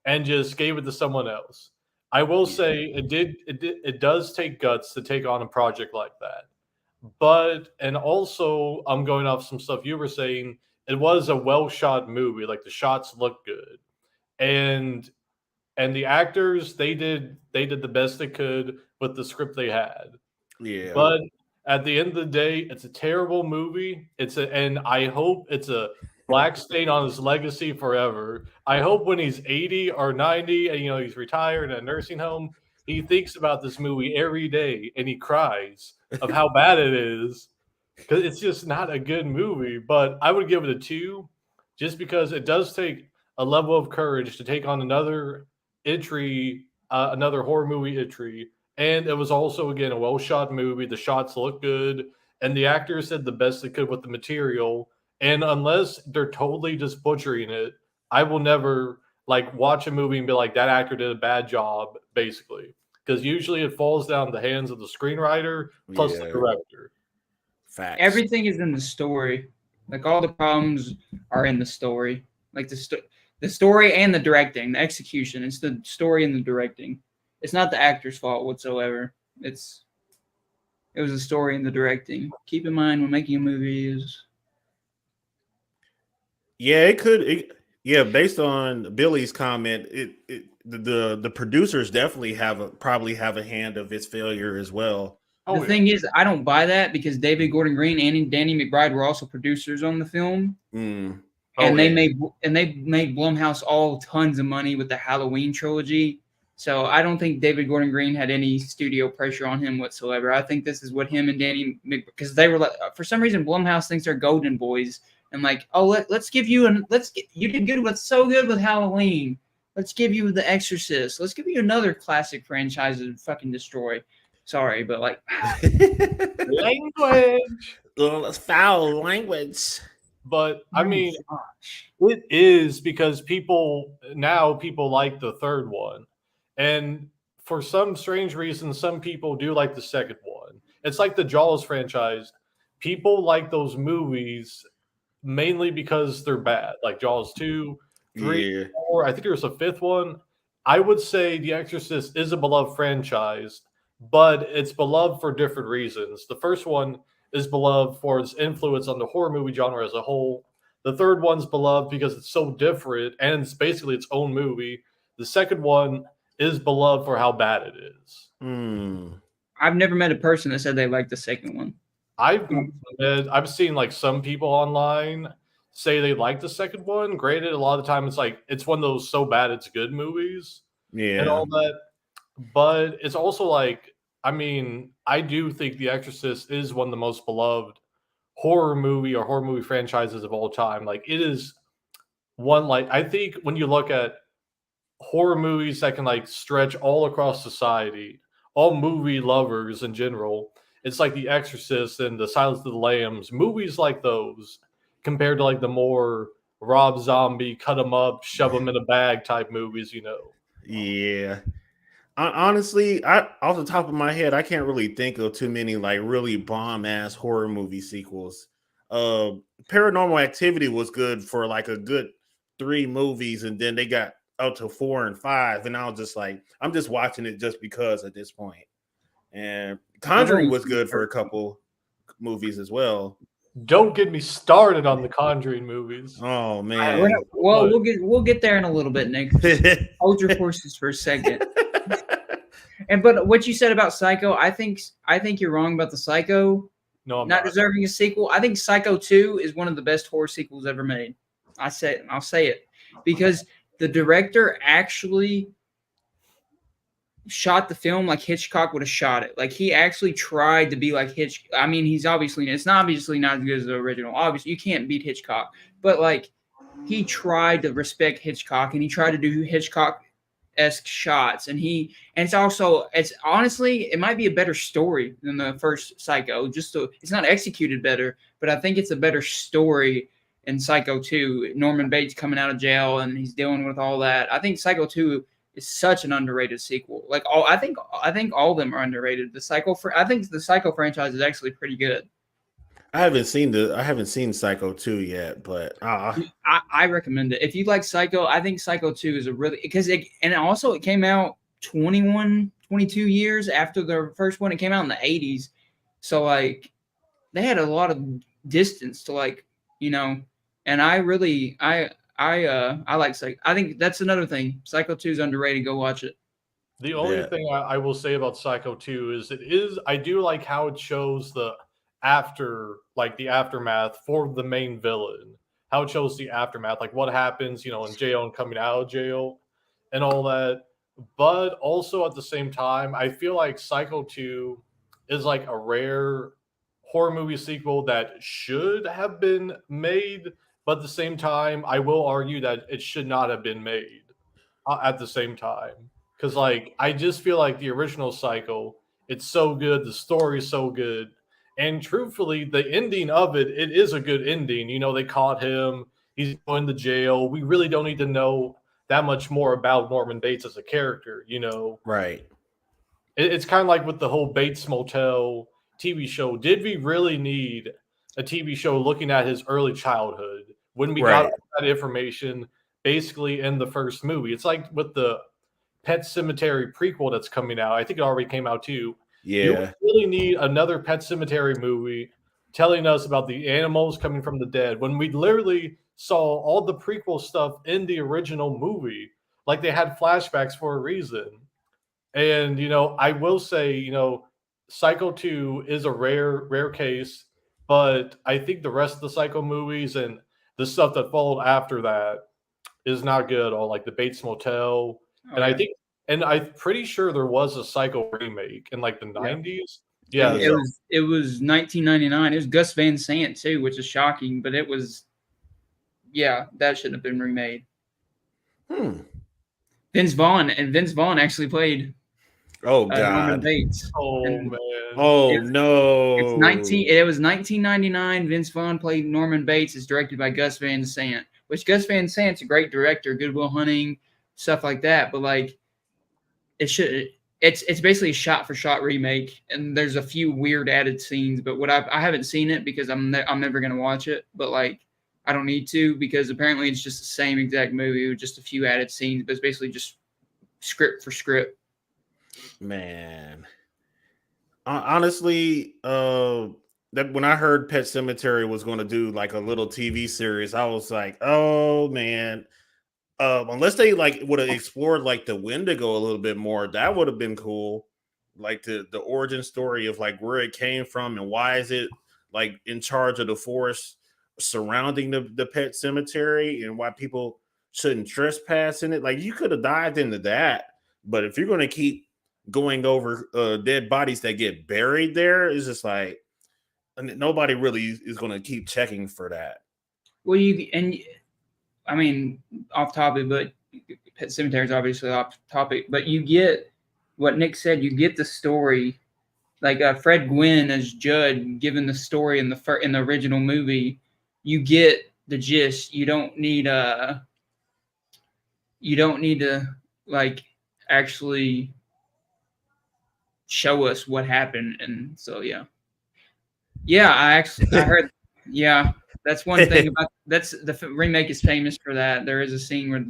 and just gave it to someone else. I will say it does take guts to take on a project like that. And also, I'm going off some stuff you were saying. It was a well-shot movie. Like the shots look good, and the actors they did the best they could with the script they had. Yeah. But at the end of the day, it's a terrible movie. And I hope it's a black stain on his legacy forever. I hope when he's 80 or 90 and he's retired in a nursing home, he thinks about this movie every day and he cries of how bad it is, because it's just not a good movie. But I would give it a 2 just because it does take a level of courage to take on another entry, another horror movie entry. And it was also, again, a well-shot movie. The shots look good, and the actors did the best they could with the material. And unless they're totally just butchering it, I will never watch a movie and be like, that actor did a bad job, basically. Because usually it falls down the hands of the screenwriter plus the director. Facts. Everything is in the story. Like, all the problems are in the story. Like the story and the directing, the execution. It's the story and the directing. It's not the actor's fault whatsoever. It was the story and the directing. Keep in mind when making a movie is. Yeah, it could. Based on Billy's comment, the producers definitely probably have a hand of its failure as well. The thing is, I don't buy that because David Gordon Green and Danny McBride were also producers on the film. And they made Blumhouse all tons of money with the Halloween trilogy. So I don't think David Gordon Green had any studio pressure on him whatsoever. I think this is what him and Danny, because they were like, for some reason, Blumhouse thinks they're golden boys and like, oh, let's give you you did good with so good with Halloween. Let's give you The Exorcist. Let's give you another classic franchise to fucking destroy. Sorry, but like language. Well, foul language. But I mean, it is because people like the third one. And for some strange reason, some people do like the second one. It's like the Jaws franchise. People like those movies mainly because they're bad. Like Jaws 2, 3, 4. I think there was a fifth one. I would say The Exorcist is a beloved franchise, but it's beloved for different reasons. The first one is beloved for its influence on the horror movie genre as a whole. The third one's beloved because it's so different and it's basically its own movie. The second one is beloved for how bad it is. I've never met a person that said they liked the second one. I've seen like some people online say they like the second one. Granted, a lot of the time it's one of those so bad it's good movies, and all that. But it's also like, I mean, I do think The Exorcist is one of the most beloved horror movie franchises of all time. Like, it is one, like, I think when you look at horror movies that can like stretch all across society, all movie lovers in general, it's like The Exorcist and The Silence of the Lambs, movies like those, compared to like the more Rob Zombie, cut them up, shove them in a bag type movies, you know. Yeah. Honestly, I off the top of my head, I can't really think of too many like really bomb ass horror movie sequels. Uh, Paranormal Activity was good for like a good 3 movies, and then they got up to 4 and 5, and I was just like, I'm just watching it just because at this point. And I've Conjuring only was seen good the for a first one. couple movies as well. Don't get me started on the Conjuring movies. Oh We're man. not- well, we'll get there in a little bit, Nick. Just hold your horses for a second. But what you said about Psycho, I think you're wrong about the Psycho No, I'm not not. deserving a sequel. I think Psycho 2 is one of the best horror sequels ever made. I'll say it because the director actually shot the film like Hitchcock would have shot it. Like he actually tried to be like Hitch. I mean, it's not obviously not as good as the original. Obviously, you can't beat Hitchcock, but like he tried to respect Hitchcock and he tried to do Hitchcock-esque shots. And it's honestly, it might be a better story than the first Psycho. It's not executed better, but I think it's a better story in Psycho 2. Norman Bates coming out of jail and he's dealing with all that. I think Psycho 2 is such an underrated sequel. Like I think all of them are underrated. I think the Psycho franchise is actually pretty good. I haven't seen Psycho 2 yet, but I recommend it. If you like Psycho, I think Psycho 2 is it came out 22 years after the first one. It came out in the 80s. So like they had a lot of distance to and I like Psycho. I think that's another thing. Psycho 2 is underrated. Go watch it. The only yeah. thing I will say about Psycho 2 is I do like how it shows the aftermath for the main villain. How it shows the aftermath, like what happens, in jail and coming out of jail and all that. But also at the same time, I feel like Psycho 2 is like a rare horror movie sequel that should have been made, but at the same time, I will argue that it should not have been made at the same time. Because, like, I just feel like the original Psycho, it's so good, the story is so good. And truthfully, the ending of it is a good ending. They caught him, he's going to jail. We really don't need to know that much more about Norman Bates as a character. Right. It's kind of like with the whole Bates Motel TV show. Did we really need a TV show looking at his early childhood when we got Right. that information basically in the first movie? It's like with the Pet Cemetery prequel that's coming out. I think it already came out too. You Yeah. really need another Pet Cemetery movie telling us about the animals coming from the dead when we literally saw all the prequel stuff in the original movie. Like they had flashbacks for a reason. And I will say, Psycho 2 is a rare case, but I think the rest of the Psycho movies and the stuff that followed after that is not good at all. Like the Bates Motel, and I'm pretty sure there was a Psycho remake in like the 90s. Yeah, It was 1999. It was Gus Van Sant too, which is shocking, but it was that shouldn't have been remade. Vince Vaughn actually played Oh Norman God. Bates. Oh And man. Oh no. It was 1999. Vince Vaughn played Norman Bates. It's directed by Gus Van Sant, which Gus Van Sant's a great director, Good Will Hunting, stuff like that. But like, it's basically a shot for shot remake, and there's a few weird added scenes. But I haven't seen it because I'm never gonna watch it. But like, I don't need to because apparently it's just the same exact movie with just a few added scenes. But it's basically just script for script. Man. Honestly, that when I heard Pet Cemetery was going to do like a little TV series, I was like, oh man. Unless they like would have explored like the Wendigo a little bit more, that would have been cool. Like the origin story of like where it came from and why is it like in charge of the forest surrounding the pet cemetery and why people shouldn't trespass in it. Like you could have dived into that, but if you're going to keep going over dead bodies that get buried there, it's just like nobody really is going to keep checking for that. Well, I mean, off topic, but Pet Cemetery is obviously off topic. But you get what Nick said. You get the story like Fred Gwynn as Judd, given the story in the original movie, you get the gist. You don't need to like actually show us what happened. And so yeah, I heard, yeah, that's one thing about the remake is famous for that. There is a scene where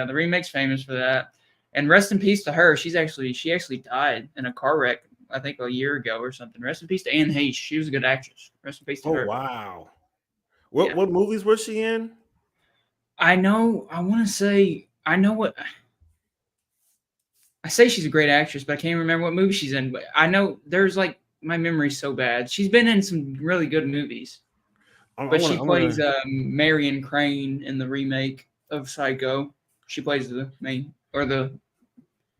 the remake's famous for that. And rest in peace to her. She actually died in a car wreck, I think a year ago or something. Rest in peace to Anne Heche. She was a good actress. Rest in peace to Oh her. wow. What movies was she in? I know. I want to say I know what. I say she's a great actress, but I can't remember what movie she's in. But I know there's like my memory's so bad. She's been in some really good movies, but she plays Marion Crane in the remake of Psycho. She plays the main or the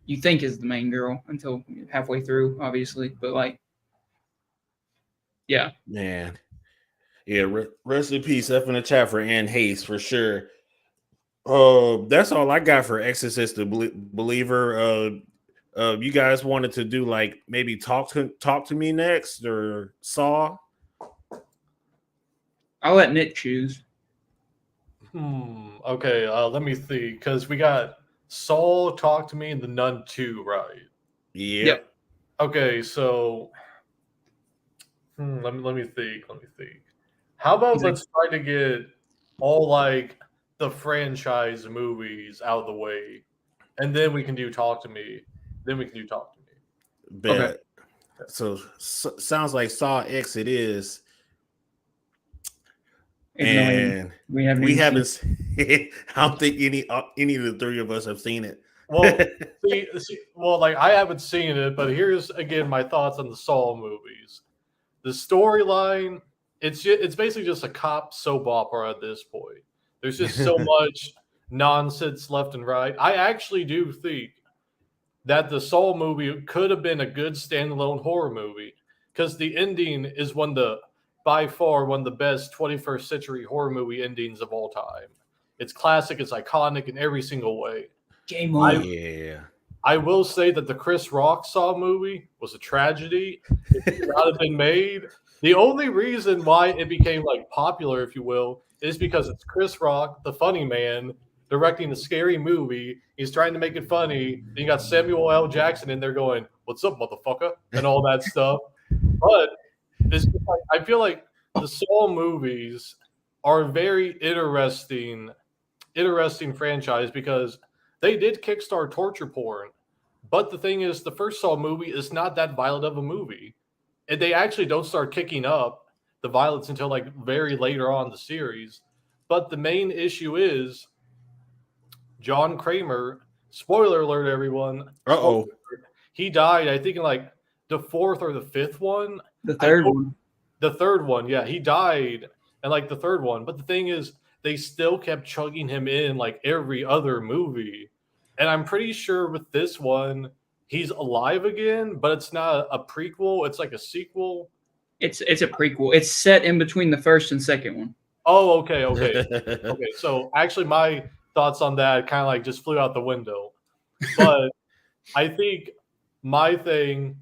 you think is the main girl until halfway through, obviously. But like, yeah, man, yeah. Rest in peace. Up in the chat for Anne Hayes for sure. That's all I got for Exorcist the Believer. You guys wanted to do like maybe talk to me next or Saw? I'll let Nick choose. Okay, let me see, because we got Saw, Talk to Me, and The Nun 2, right? Yep. Okay, so let me think. How about let's try to get all like the franchise movies out of the way, and then we can do Talk to Me. Bet. Okay. So sounds like Saw X it is. And we haven't seen I don't think any of the three of us have seen it. Well, well, like I haven't seen it, but here's again my thoughts on the Saw movies. The storyline, it's basically just a cop soap opera at this point. There's just so much nonsense left and right. I actually do think that the Saw movie could have been a good standalone horror movie because the ending is by far one of the best 21st century horror movie endings of all time. It's classic, it's iconic in every single way. Game on. Yeah. I will say that the Chris Rock Saw movie was a tragedy. It should not have been made. The only reason why it became like popular, if you will, is because it's Chris Rock, the funny man, directing a scary movie. He's trying to make it funny. And you got Samuel L. Jackson in there going, "What's up, motherfucker?" and all that stuff. But it's just like, I feel like the Saw movies are a very interesting franchise because they did kickstart torture porn. But the thing is, the first Saw movie is not that violent of a movie. And they actually don't start kicking up the violence until like very later on in the series. But the main issue is John Kramer, spoiler alert, everyone. He died, I think, in like the fourth or the fifth one. The third one. The third one, yeah. He died in like the third one. But the thing is, they still kept chugging him in like every other movie. And I'm pretty sure with this one, he's alive again, but it's not a prequel. It's like a sequel. It's a prequel. It's set in between the first and second one. Oh, okay. So actually, my thoughts on that kind of like just flew out the window. But I think my thing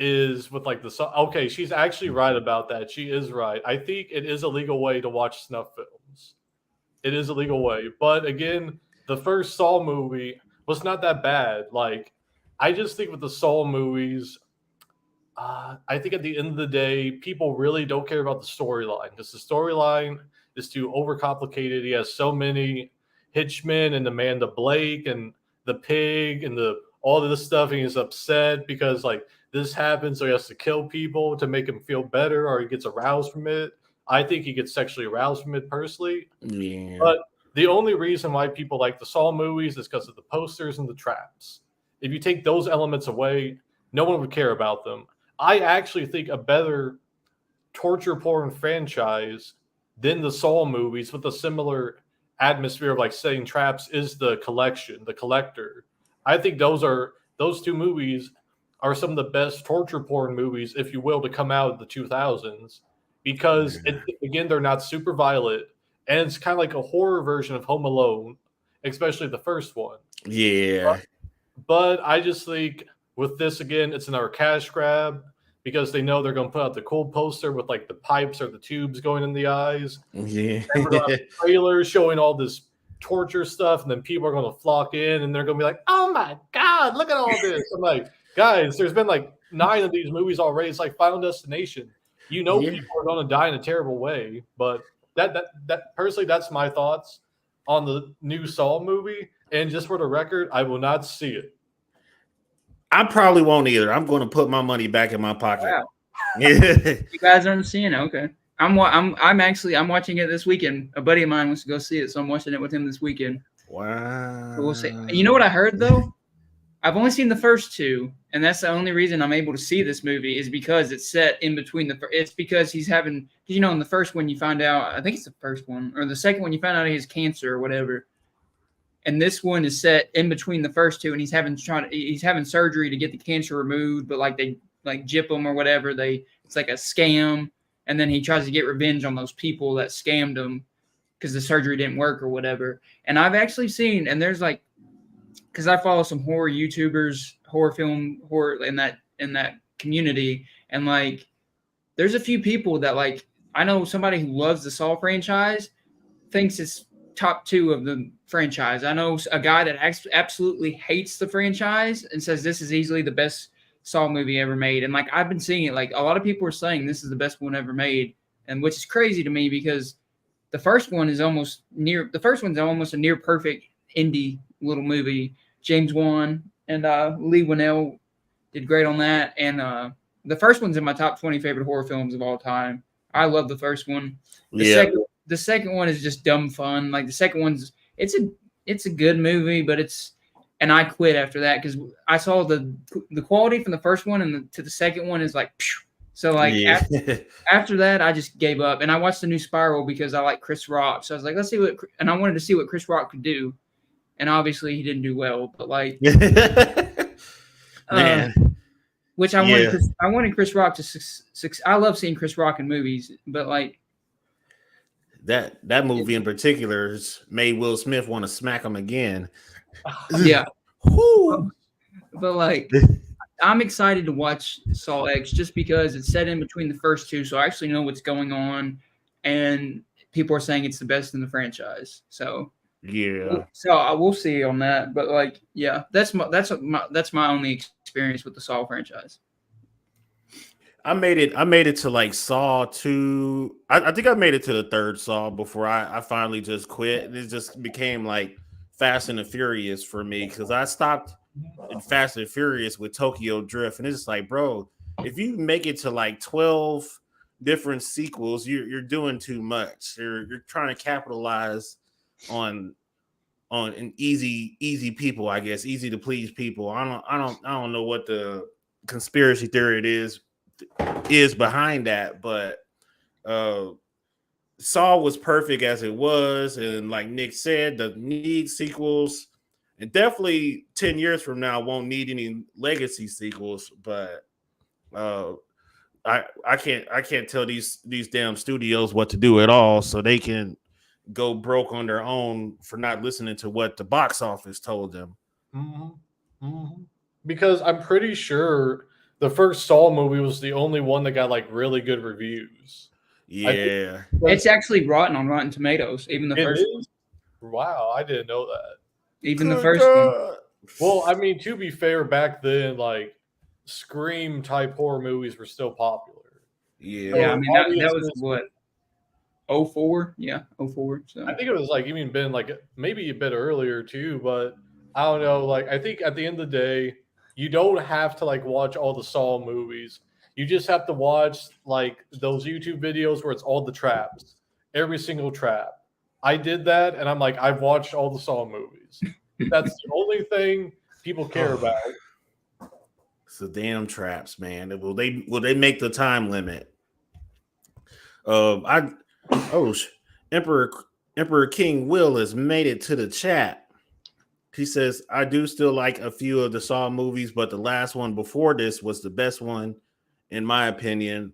is with like okay, she's actually right about that. She is right. I think it is a legal way to watch snuff films. It is a legal way. But again, the first Saw movie was not that bad. Like, I just think with the Saw movies, I think at the end of the day, people really don't care about the storyline because the storyline is too overcomplicated. He has so many hitchmen and Amanda Blake and the pig and all of this stuff, and he's upset because like this happens, so he has to kill people to make him feel better, or he gets aroused from it. I think he gets sexually aroused from it personally. Yeah. But the only reason why people like the Saw movies is because of the posters and the traps. If you take those elements away, no one would care about them. I actually think a better torture porn franchise than the Saw movies with a similar atmosphere of like setting traps is The Collection, The Collector. I think those two movies are some of the best torture porn movies, if you will, to come out of the 2000s because again, they're not super violent and it's kind of like a horror version of Home Alone, especially the first one. Yeah. But I just think with this, again, it's another cash grab because they know they're going to put out the cool poster with like the pipes or the tubes going in the eyes. Yeah. And we're going to have trailers showing all this torture stuff, and then people are going to flock in and they're going to be like, oh my God, look at all this. I'm like, guys, there's been like 9 of these movies already. It's like Final Destination. You know, Yeah. people are going to die in a terrible way, but that personally, that's my thoughts on the new Saw movie. And just for the record, I will not see it. I probably won't either. I'm going to put my money back in my pocket. Wow. Yeah. You guys aren't seeing it, okay? I'm watching it this weekend. A buddy of mine wants to go see it, so I'm watching it with him this weekend. Wow. So we'll see. You know what I heard though? I've only seen the first 2, and that's the only reason I'm able to see this movie is because it's set in between it's because he's having, you know, in the first one you find out, I think it's the first one or the second one, you find out he has cancer or whatever. And this one is set in between the first 2, and he's having surgery to get the cancer removed, but like they like gyp him or whatever. It's like a scam, and then he tries to get revenge on those people that scammed him because the surgery didn't work or whatever. And I've actually seen, and there's like, because I follow some horror YouTubers, horror in that community, and like, there's a few people that like, I know somebody who loves the Saw franchise, thinks it's top 2 of the franchise. I know a guy that absolutely hates the franchise and says this is easily the best Saw movie ever made. And like, I've been seeing it, like a lot of people are saying this is the best one ever made, and which is crazy to me because the first one's almost a near perfect indie little movie. James Wan and Lee Winnell did great on that, and the first one's in my top 20 favorite horror films of all time. I love the first one. The second one is just dumb fun. Like the second one's it's a good movie, but and I quit after that because I saw the quality from the first one and to the second one is like, phew. So like after that I just gave up, and I watched the new Spiral because I like Chris Rock. So I was like, let's see and I wanted to see what Chris Rock could do, and obviously he didn't do well. But like, man, which I wanted Chris Rock to. I love seeing Chris Rock in movies, but like. That movie in particular has made Will Smith want to smack him again. Yeah. But like, I'm excited to watch Saw X just because it's set in between the first 2, so I actually know what's going on, and people are saying it's the best in the franchise. So yeah. So we'll see on that. But like, yeah, that's my only experience with the Saw franchise. I made it to like Saw 2. I think I made it to the 3rd Saw before I finally just quit. And it just became like Fast and the Furious for me because I stopped in Fast and Furious with Tokyo Drift. And it's just like, bro, if you make it to like 12 different sequels, you're doing too much. You're trying to capitalize on an easy people, I guess, easy to please people. I don't know what the conspiracy theory it is behind that, but Saw was perfect as it was, and like Nick said, the need sequels, and definitely 10 years from now won't need any legacy sequels. But I can't tell these damn studios what to do at all, so they can go broke on their own for not listening to what the box office told them. Mm-hmm. Mm-hmm. Because I'm pretty sure the first Saw movie was the only one that got like really good reviews. Yeah, it's actually rotten on Rotten Tomatoes. Even the first one. Wow, I didn't know that. Even the first one. Well, I mean, to be fair, back then, like Scream type horror movies were still popular. Yeah. So Yeah, I mean that was what 04? Yeah, 04. So I think it was like even been like maybe a bit earlier too, but I don't know. Like I think at the end of the day, you don't have to like watch all the Saw movies. You just have to watch like those YouTube videos where it's all the traps, every single trap. I did that, and I'm like, I've watched all the Saw movies. That's the only thing people care about. It's the damn traps, man. Will they make the time limit? Emperor King Will has made it to the chat. He says, I do still like a few of the Saw movies, but the last one before this was the best one, in my opinion.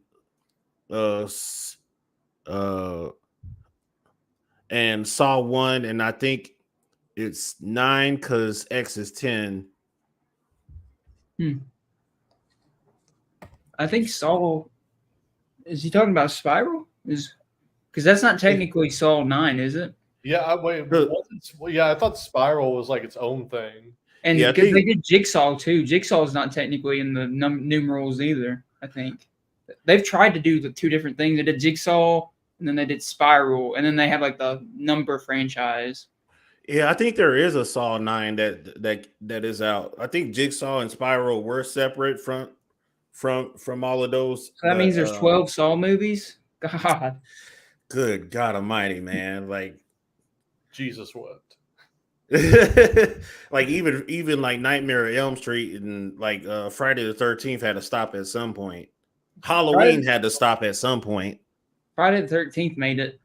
And Saw 1, and I think it's 9 because X is 10. I think Saw. Is he talking about Spiral? Is because that's not technically Saw 9, is it? Yeah, wait. Yeah, I thought Spiral was like its own thing. And Yeah, I because they think- did Jigsaw too. Jigsaw is not technically in the numerals either. I think they've tried to do the two different things. They did Jigsaw, and then they did Spiral, and then they have like the number franchise. Yeah, I think there is a Saw 9 that is out. I think Jigsaw and Spiral were separate from all of those. So that means there's 12 Saw movies. God, Good God Almighty, man! Like, Jesus wept. like even like Nightmare on Elm Street and like Friday the 13th had to stop at some point. Halloween had to stop at some point. Friday the 13th made it.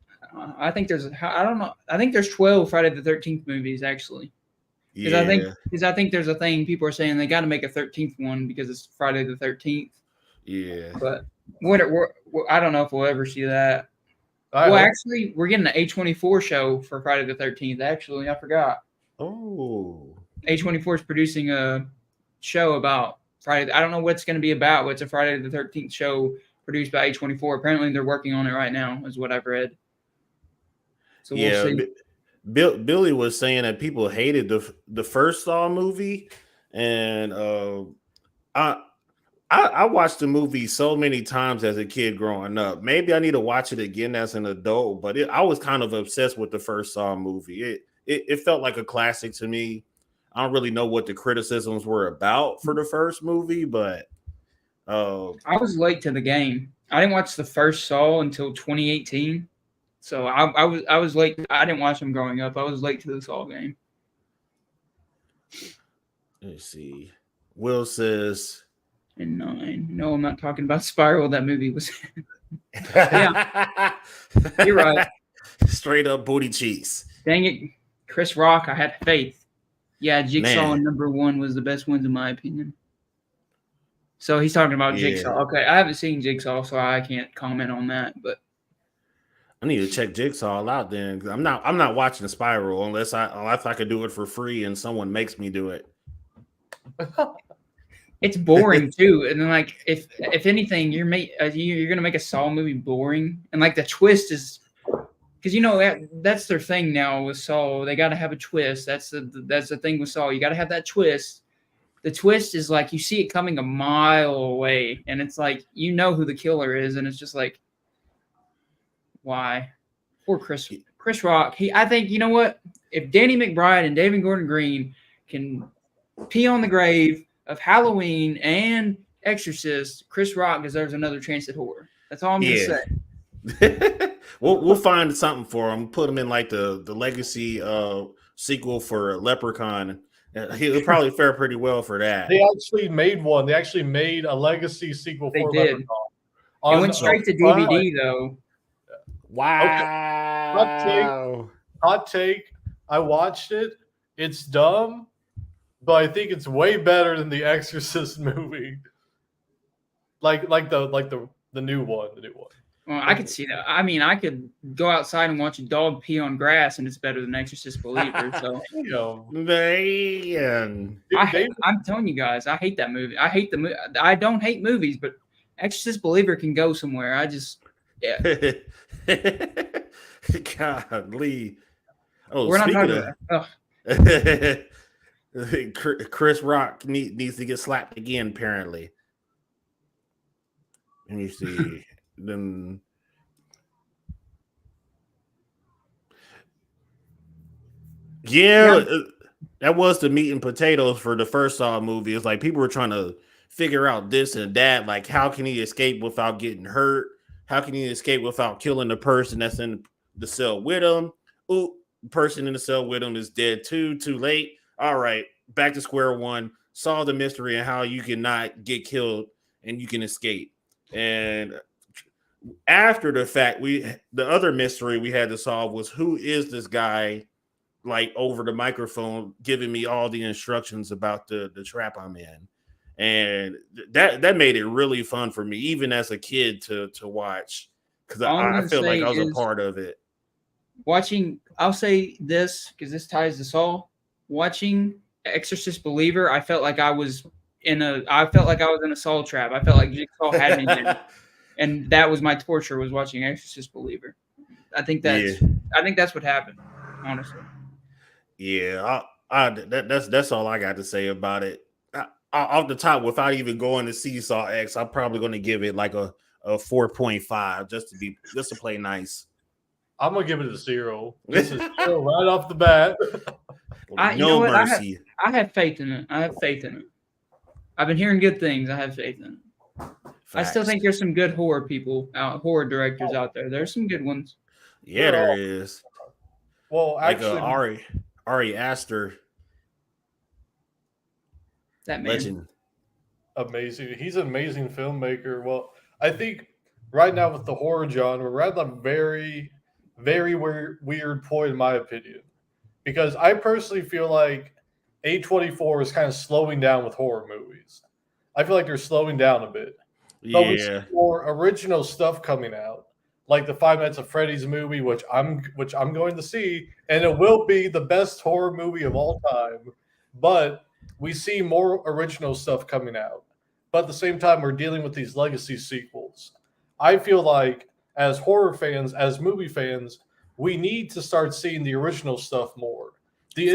I think there's. I don't know. I think there's 12 Friday the 13th movies actually. Because I think there's a thing people are saying they got to make a 13th one because it's Friday the 13th. Yeah. But I don't know if we'll ever see that. Actually, we're getting an A24 show for Friday the 13th. Actually, I forgot. Oh. A24 is producing a show about Friday. I don't know what it's going to be about, but it's a Friday the 13th show produced by A24. Apparently, they're working on it right now, is what I've read. So we'll see. Billy was saying that people hated the first Saw movie, and I watched the movie so many times as a kid growing up. Maybe I need to watch it again as an adult, but I was kind of obsessed with the first Saw movie. It felt like a classic to me. I don't really know what the criticisms were about for the first movie, but I was late to the game. I didn't watch the first Saw until 2018. So I was late. I didn't watch them growing up. I was late to the Saw game. Let's see. Will says in 9. No, I'm not talking about Spiral. That movie was. Yeah, you're right. Straight up booty cheeks. Dang it, Chris Rock. I had faith. Yeah, Jigsaw number 1 was the best ones in my opinion. So he's talking about Jigsaw. Okay, I haven't seen Jigsaw, so I can't comment on that. But I need to check Jigsaw out then. I'm not watching Spiral unless I could do it for free and someone makes me do it. It's boring too, and then like if anything, you're gonna make a Saw movie boring, and like the twist is because that's their thing now with Saw. They got to have a twist. That's the thing with Saw. You got to have that twist. The twist is like you see it coming a mile away, and it's like who the killer is, and it's just like, why? Poor Chris Rock. I think what? If Danny McBride and David Gordon Green can pee on the grave of Halloween and Exorcist, Chris Rock deserves another chance at horror. That's all I'm gonna say. We'll find something for him. Put him in like the legacy sequel for Leprechaun. He'll probably fare pretty well for that. They actually made one. They actually made a legacy sequel for Leprechaun. It went straight to DVD though. Wow. Okay. Hot take. I watched it. It's dumb, but I think it's way better than the Exorcist movie. Like the new one. Well, I could see that. I mean, I could go outside and watch a dog pee on grass, and it's better than Exorcist Believer. So, man, I'm telling you guys, I hate that movie. I don't hate movies, but Exorcist Believer can go somewhere. Golly. Oh, we're not talking about that. Chris Rock needs to get slapped again, apparently. Let me see. Then that was the meat and potatoes for the first Saw movie. It's like people were trying to figure out this and that, like how can he escape without getting hurt? How can he escape without killing the person that's in the cell with him? Ooh, the person in the cell with him is dead too late. All right, back to square one. Solve the mystery and how you cannot get killed and you can escape. And after the fact, the other mystery we had to solve was who is this guy, like over the microphone, giving me all the instructions about the trap I'm in, and that made it really fun for me, even as a kid, to watch, because I feel like I was a part of it. I'll say this because this ties to Saw. Watching Exorcist Believer, I felt like I was I felt like I was in a soul trap. I felt like Jigsaw had me there, and that was my torture, was watching Exorcist Believer. I think Yeah. that's what happened, honestly. Yeah, that's all I got to say about it. Off the top, without even going to Seesaw X, I'm probably going to give it like a 4.5 just to play nice. I'm gonna give it a 0. Just a 0 right off the bat. You know what? Mercy. I have faith in it. I have faith in it. I've been hearing good things. I have faith in it. Facts. I still think there's some good horror horror directors out there. There's some good ones. Yeah, there is. Well, like actually, Ari Aster. That man. Legend. Amazing. He's an amazing filmmaker. Well, I think right now with the horror genre, we're at a very, very weird point, in my opinion. Because I personally feel like A24 is kind of slowing down with horror movies. I feel like they're slowing down a bit. But we see more original stuff coming out, like the Five Nights at Freddy's movie, which I'm going to see, and it will be the best horror movie of all time. But we see more original stuff coming out. But at the same time, we're dealing with these legacy sequels. I feel like as horror fans, as movie fans, we need to start seeing the original stuff more. The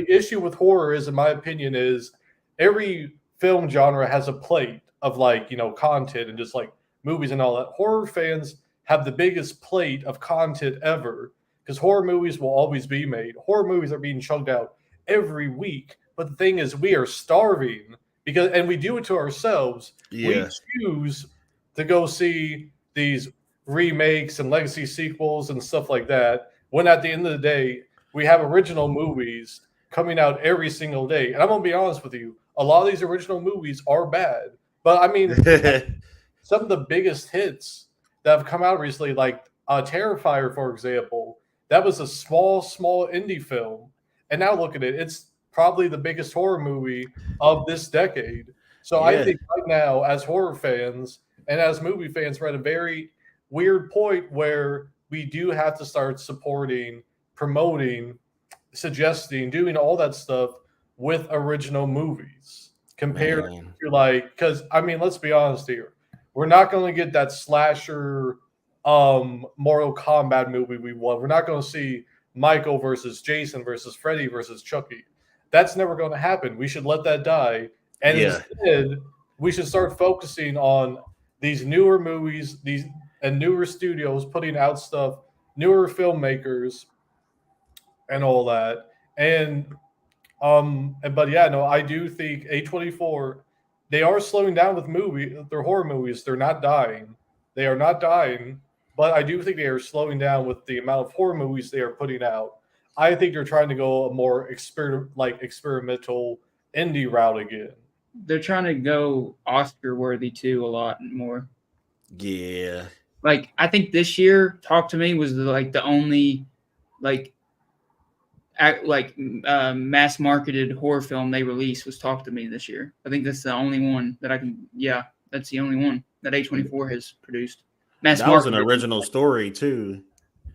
issue with horror is, in my opinion, is every film genre has a plate of content and just like movies and all that. Horror fans have the biggest plate of content ever because horror movies will always be made. Horror movies are being chugged out every week. But the thing is, we are starving and we do it to ourselves. Yeah. We choose to go see these remakes and legacy sequels and stuff like that, when at the end of the day, we have original movies coming out every single day. And I'm going to be honest with you, a lot of these original movies are bad. But I mean, some of the biggest hits that have come out recently, like Terrifier, for example, that was a small indie film. And now look at it. It's probably the biggest horror movie of this decade. So I think right now, as horror fans and as movie fans, we're at a very weird point where we do have to start supporting, promoting, suggesting, doing all that stuff with original movies compared to because I mean, let's be honest here. We're not going to get that slasher Mortal Kombat movie we want. We're not going to see Michael versus Jason versus Freddy versus Chucky. That's never going to happen. We should let that die. And instead, we should start focusing on these newer movies, and newer studios putting out stuff, newer filmmakers, and all that. I do think A24, they are slowing down with their horror movies. They're not dying. They are not dying, but I do think they are slowing down with the amount of horror movies they are putting out. I think they're trying to go a more experimental indie route again. They're trying to go Oscar worthy too a lot more. Yeah. Like I think this year, Talk to Me was the only mass marketed horror film they released was Talk to Me this year. I think that's the only one that that's the only one that A24 has produced. That was an original story too.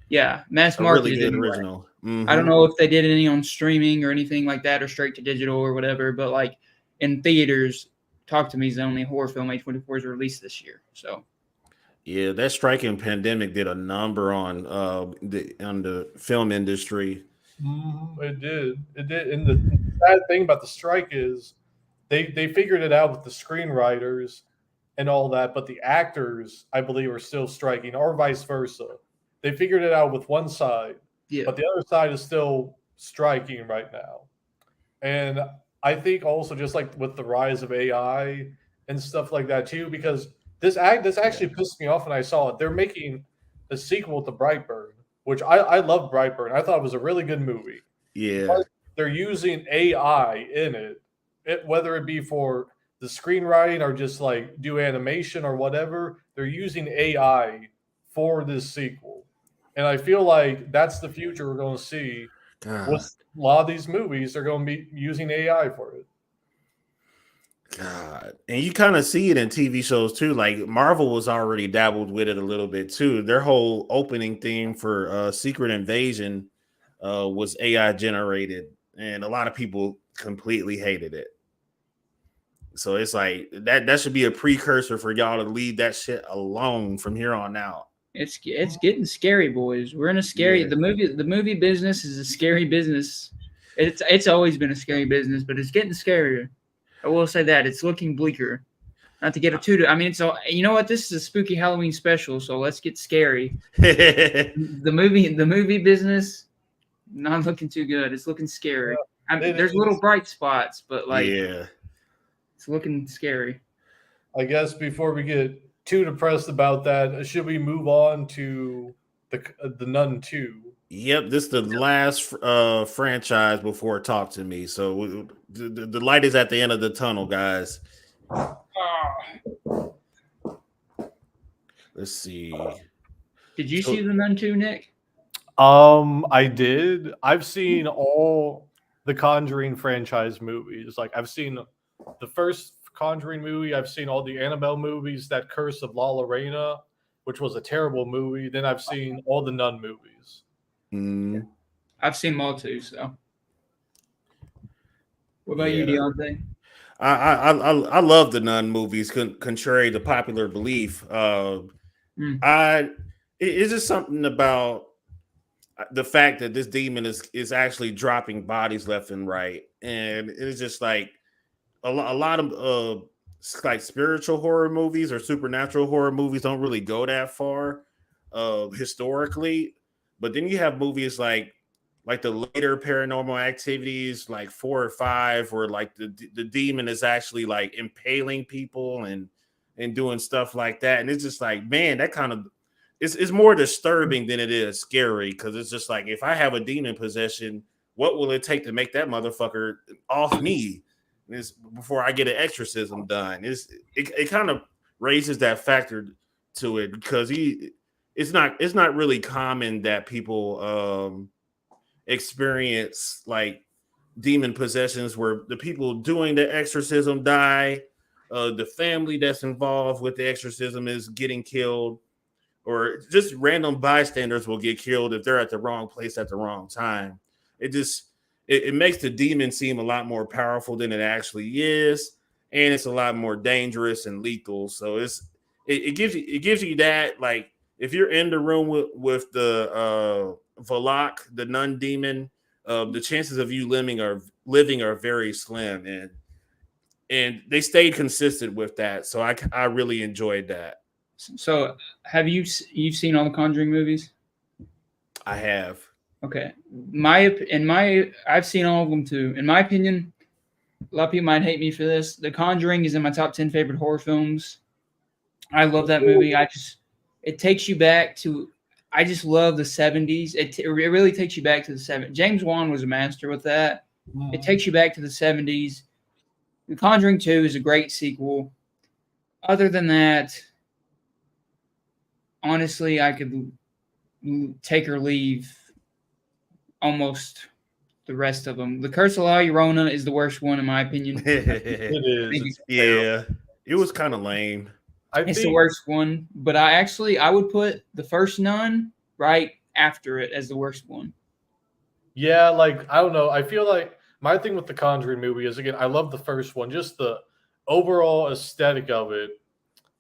Yeah, mass marketed. Really good original. I don't know if they did any on streaming or anything like that, or straight to digital or whatever. But like in theaters, Talk to Me is the only horror film A24 has released this year. So. Yeah, that striking pandemic did a number on the film industry. It did. And the sad thing about the strike is they figured it out with the screenwriters and all that, but the actors, I believe, are still striking, or vice versa. They figured it out with one side, but the other side is still striking right now. And I think also just like with the rise of AI and stuff like that too, because this actually pissed me off when I saw it. They're making a sequel to Brightburn, which I love Brightburn. I thought it was a really good movie. Yeah. But they're using AI in it, whether it be for the screenwriting or just like do animation or whatever. They're using AI for this sequel. And I feel like that's the future we're going to see. With a lot of these movies, they're going to be using AI for it. God, and you kind of see it in TV shows too. Like Marvel was already dabbled with it a little bit too. Their whole opening theme for Secret Invasion was AI generated, and a lot of people completely hated it. So it's like that should be a precursor for y'all to leave that shit alone from here on out. It's getting scary, boys. We're in a scary. Yeah. The movie business is a scary business. It's always been a scary business, but it's getting scarier. I will say that it's looking bleaker. Not to get it too. I mean, so you know what? This is a spooky Halloween special, so let's get scary. The movie business, not looking too good. It's looking scary. I mean, there's little bright spots, but like, it's looking scary. I guess before we get too depressed about that, should we move on to the Nun 2? Yep, this is the last franchise before Talk to Me. So the light is at the end of the tunnel, guys. Let's see. Did you see the Nun 2, Nick? I did. I've seen all the Conjuring franchise movies. Like I've seen the first Conjuring movie. I've seen all the Annabelle movies. That Curse of La Llorona, which was a terrible movie. Then I've seen all the Nun movies. I've seen them all too. So, what about you, Deontay? I love the Nun movies, contrary to popular belief. It's just something about the fact that this demon is actually dropping bodies left and right, and it's just like a lot of like spiritual horror movies or supernatural horror movies don't really go that far historically, but then you have movies like the later Paranormal Activities, like 4 or 5, where like the demon is actually like impaling people and doing stuff like that, and it's just like, man, that kind of it's more disturbing than it is scary, because it's just like, if I have a demon possession, what will it take to make that motherfucker off me before I get an exorcism done? It kind of raises that factor to it, because it's not really common that people experience like demon possessions where the people doing the exorcism die, the family that's involved with the exorcism is getting killed, or just random bystanders will get killed if they're at the wrong place at the wrong time. It makes the demon seem a lot more powerful than it actually is, and it's a lot more dangerous and lethal. So it gives you that, like, if you're in the room with the Volok, the nun demon, the chances of you living are very slim, and they stayed consistent with that. So I really enjoyed that. So, you've seen all the Conjuring movies? I have. Okay. I've seen all of them too. In my opinion, a lot of people might hate me for this. The Conjuring is in my top 10 favorite horror films. I love that movie. It takes you back to, I just love the 70s. It really takes you back to the 70s. James Wan was a master with that. It takes you back to the 70s. The Conjuring 2 is a great sequel. Other than that, honestly, I could take or leave almost the rest of them. The Curse of La Llorona is the worst one, in my opinion. It is. It was kind of lame. It's the worst one, but I would put the first Nun right after it as the worst one. Yeah, like, I don't know. I feel like my thing with the Conjuring movie is, again, I love the first one. Just the overall aesthetic of it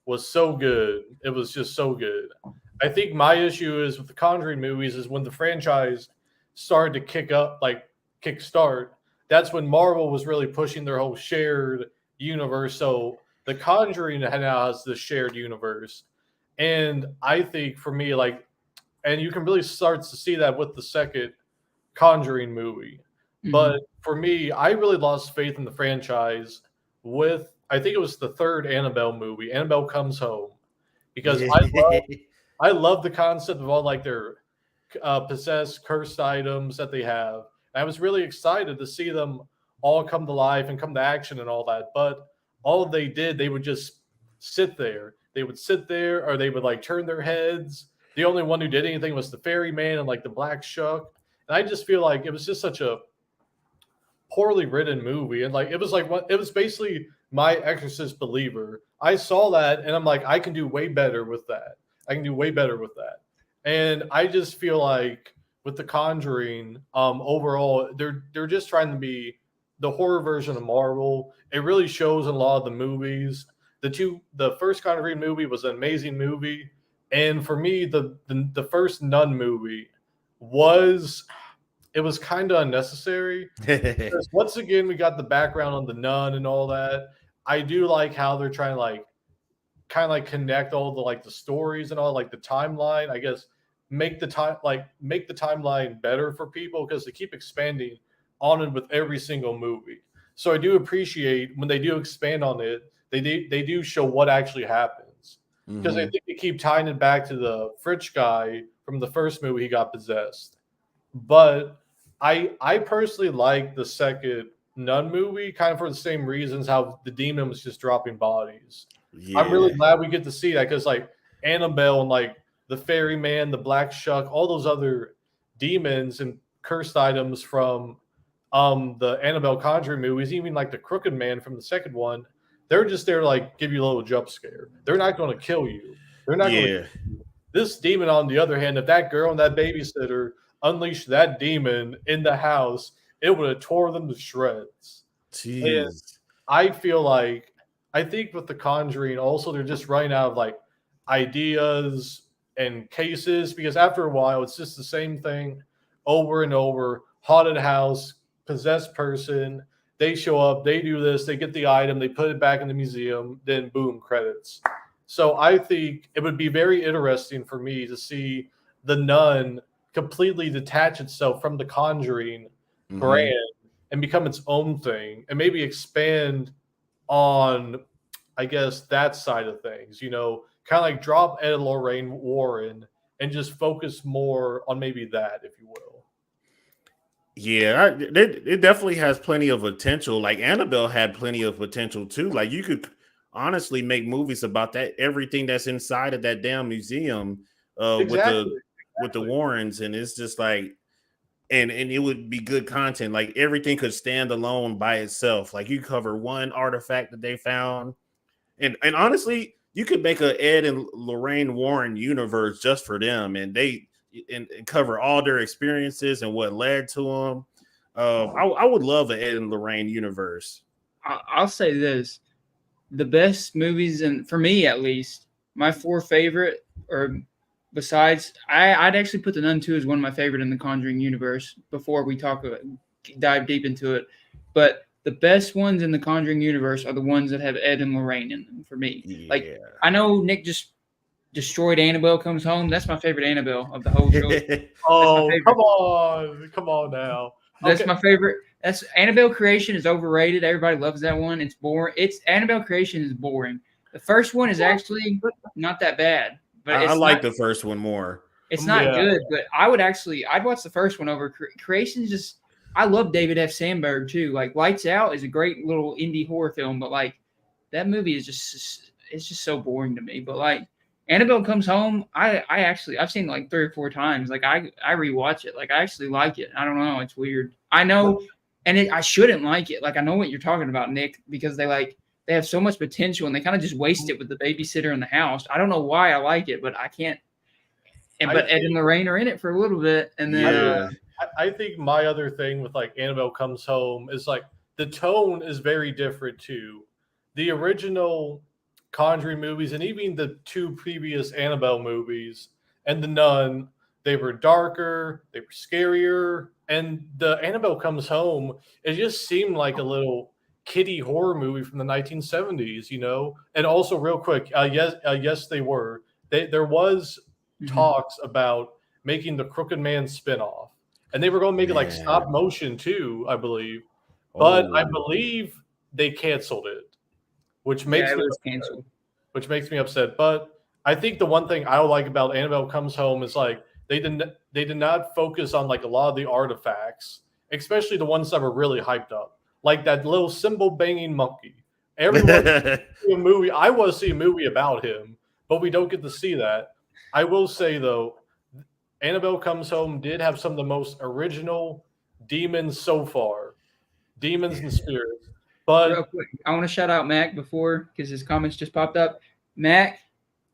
was so good. It was just so good. I think my issue is with the Conjuring movies is when the franchise started to kickstart, that's when Marvel was really pushing their whole shared universe. So the Conjuring now has this shared universe. And I think for me, and you can really start to see that with the second Conjuring movie. Mm-hmm. But for me, I really lost faith in the franchise with, I think it was the third Annabelle movie, Annabelle Comes Home, because I love the concept of all like their possessed, cursed items that they have. And I was really excited to see them all come to life and come to action and all that. But all they did, they would just sit there. They would sit there, or they would like turn their heads. The only one who did anything was the ferryman and like the black shuck. And I just feel like it was just such a poorly written movie. And like it was basically My Exorcist Believer. I saw that and I'm like, I can do way better with that. And I just feel like with The Conjuring, overall, they're just trying to be the horror version of Marvel. It really shows in a lot of the movies. The first Conjuring movie was an amazing movie, and for me, the first Nun movie was it was kind of unnecessary. Because once again, we got the background on the nun and all that. I do like how they're trying to kind of connect all the the stories and all like the timeline. I guess make the timeline better for people because they keep expanding on it with every single movie. So I do appreciate when they do expand on it, they do show what actually happens because I think they keep tying it back to the Fritch guy from the first movie. He got possessed, but I personally like the second Nun movie kind of for the same reasons how the demon was just dropping bodies. Yeah. I'm really glad we get to see that because Annabelle and the Ferryman, the Black Shuck, all those other demons and cursed items from the Annabelle Conjuring movies, even the Crooked Man from the second one, they're just there to give you a little jump scare. They're not going to kill you. They're not going to. This demon, on the other hand, if that girl and that babysitter unleashed that demon in the house, it would have tore them to shreds. Jeez. And I think with the Conjuring, also they're just running out of ideas and cases because after a while it's just the same thing over and over. Haunted house, possessed person, they show up, they do this, they get the item, they put it back in the museum, then boom, credits. So I think it would be very interesting for me to see the Nun completely detach itself from the Conjuring brand and become its own thing and maybe expand on, I guess, that side of things, kind of drop Ed and Lorraine Warren and just focus more on maybe that, if you will. Yeah, it definitely has plenty of potential. Annabelle had plenty of potential too. You could honestly make movies about that, everything that's inside of that damn museum with the Warrens, and it's just and it would be good content. Everything could stand alone by itself. You cover one artifact that they found, and honestly, you could make a Ed and Lorraine Warren universe just for them, and cover all their experiences and what led to them. I would love an Ed and Lorraine universe. I'll say this: the best movies, and for me at least, my four favorite, or besides, I'd actually put The Nun 2 as one of my favorite in the Conjuring universe. Before we dive deep into it, but the best ones in the Conjuring universe are the ones that have Ed and Lorraine in them. For me, I know Nick just destroyed Annabelle Comes Home. That's my favorite Annabelle of the whole show. Oh, come on now. That's my favorite. That's Annabelle Creation is overrated. Everybody loves that one. It's boring. Annabelle Creation is boring. The first one is actually not that bad. But I like the first one more. It's not good, but I'd watch the first one over Creation. I love David F. Sandberg too. Lights Out is a great little indie horror film, but that movie is it's just so boring to me. But Annabelle Comes Home, I've seen 3 or 4 times. I rewatch it. I actually like it. I don't know. It's weird. I know, and I shouldn't like it. I know what you're talking about, Nick, because they have so much potential and they kind of just waste it with the babysitter in the house. I don't know why I like it, but I can't. But Ed and Lorraine are in it for a little bit, and then I think my other thing with Annabelle Comes Home is the tone is very different too. The original Conjuring movies and even the 2 previous Annabelle movies and the Nun, they were darker, they were scarier, and the Annabelle Comes Home, it just seemed like a little kiddie horror movie from the 1970s, And also, real quick, yes, they were. There was talks about making the Crooked Man spinoff, and they were going to make it stop motion too, I believe. But I believe they canceled it. Which makes me upset. But I think the one thing I like about Annabelle Comes Home is they did not focus on a lot of the artifacts, especially the ones that were really hyped up, like that little cymbal banging monkey. Everyone see a movie. I want to see a movie about him, but we don't get to see that. I will say though, Annabelle Comes Home did have some of the most original demons so far, demons and spirits. But real quick, I want to shout out Mac because his comments just popped up. Mac,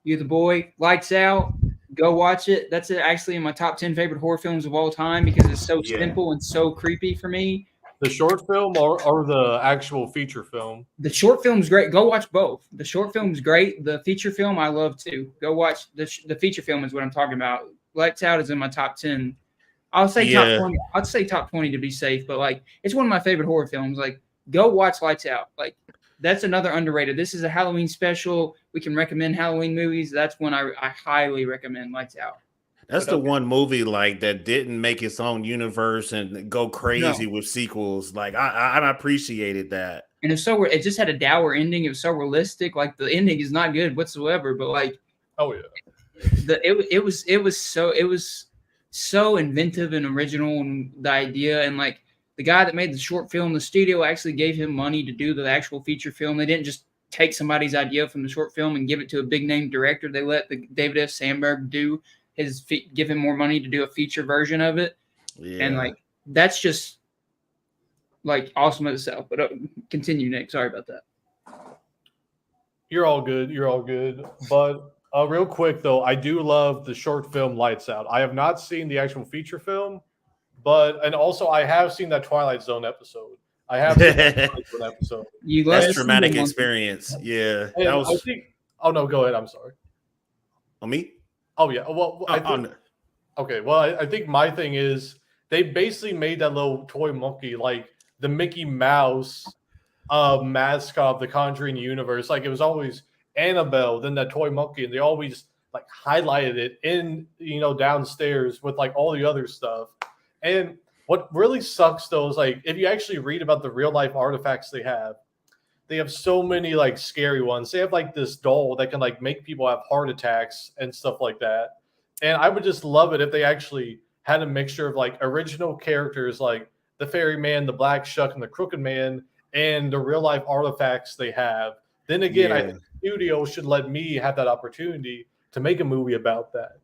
you're the boy. Lights Out. Go watch it. That's actually in my top 10 favorite horror films of all time because it's so simple and so creepy for me. The short film or the actual feature film? The short film's great. Go watch both. The short film's great. The feature film I love too. Go watch the feature film is what I'm talking about. Lights Out is in my top 10. I'll say top 20. I'd say top 20 to be safe, but like it's one of my favorite horror films. Like go watch Lights Out. Like that's another underrated. This is a Halloween special. We can recommend Halloween movies. That's one I highly recommend. Lights Out. That's the one movie like that didn't make its own universe and go crazy with sequels. Like I appreciated that. And it just had a dour ending. It was so realistic. Like the ending is not good whatsoever. But like, oh yeah, it was so inventive and original, and the idea, and like the guy that made the short film, the studio actually gave him money to do the actual feature film. They didn't just take somebody's idea from the short film and give it to a big name director. They let David F. Sandberg give him more money to do a feature version of it. Yeah. And like that's just like awesome in itself. But continue, Nick. Sorry about that. You're all good. But real quick though, I do love the short film Lights Out. I have not seen the actual feature film, and also I have seen that Twilight Zone episode. I have seen that Twilight Zone episode. That's traumatic experience. Yeah. That was... oh no, go ahead. I'm sorry. On me? Oh yeah. Well, okay. Well, I think my thing is they basically made that little toy monkey like the Mickey Mouse mascot of the Conjuring universe. Like it was always Annabelle, then that toy monkey, and they always like highlighted it in downstairs with like all the other stuff. And what really sucks though is like if you actually read about the real life artifacts they have so many like scary ones. They have like this doll that can like make people have heart attacks and stuff like that. And I would just love it if they actually had a mixture of like original characters like the Fairy Man, the Black Shuck, and the Crooked Man, and the real life artifacts they have. Then again, I think the studio should let me have that opportunity to make a movie about that.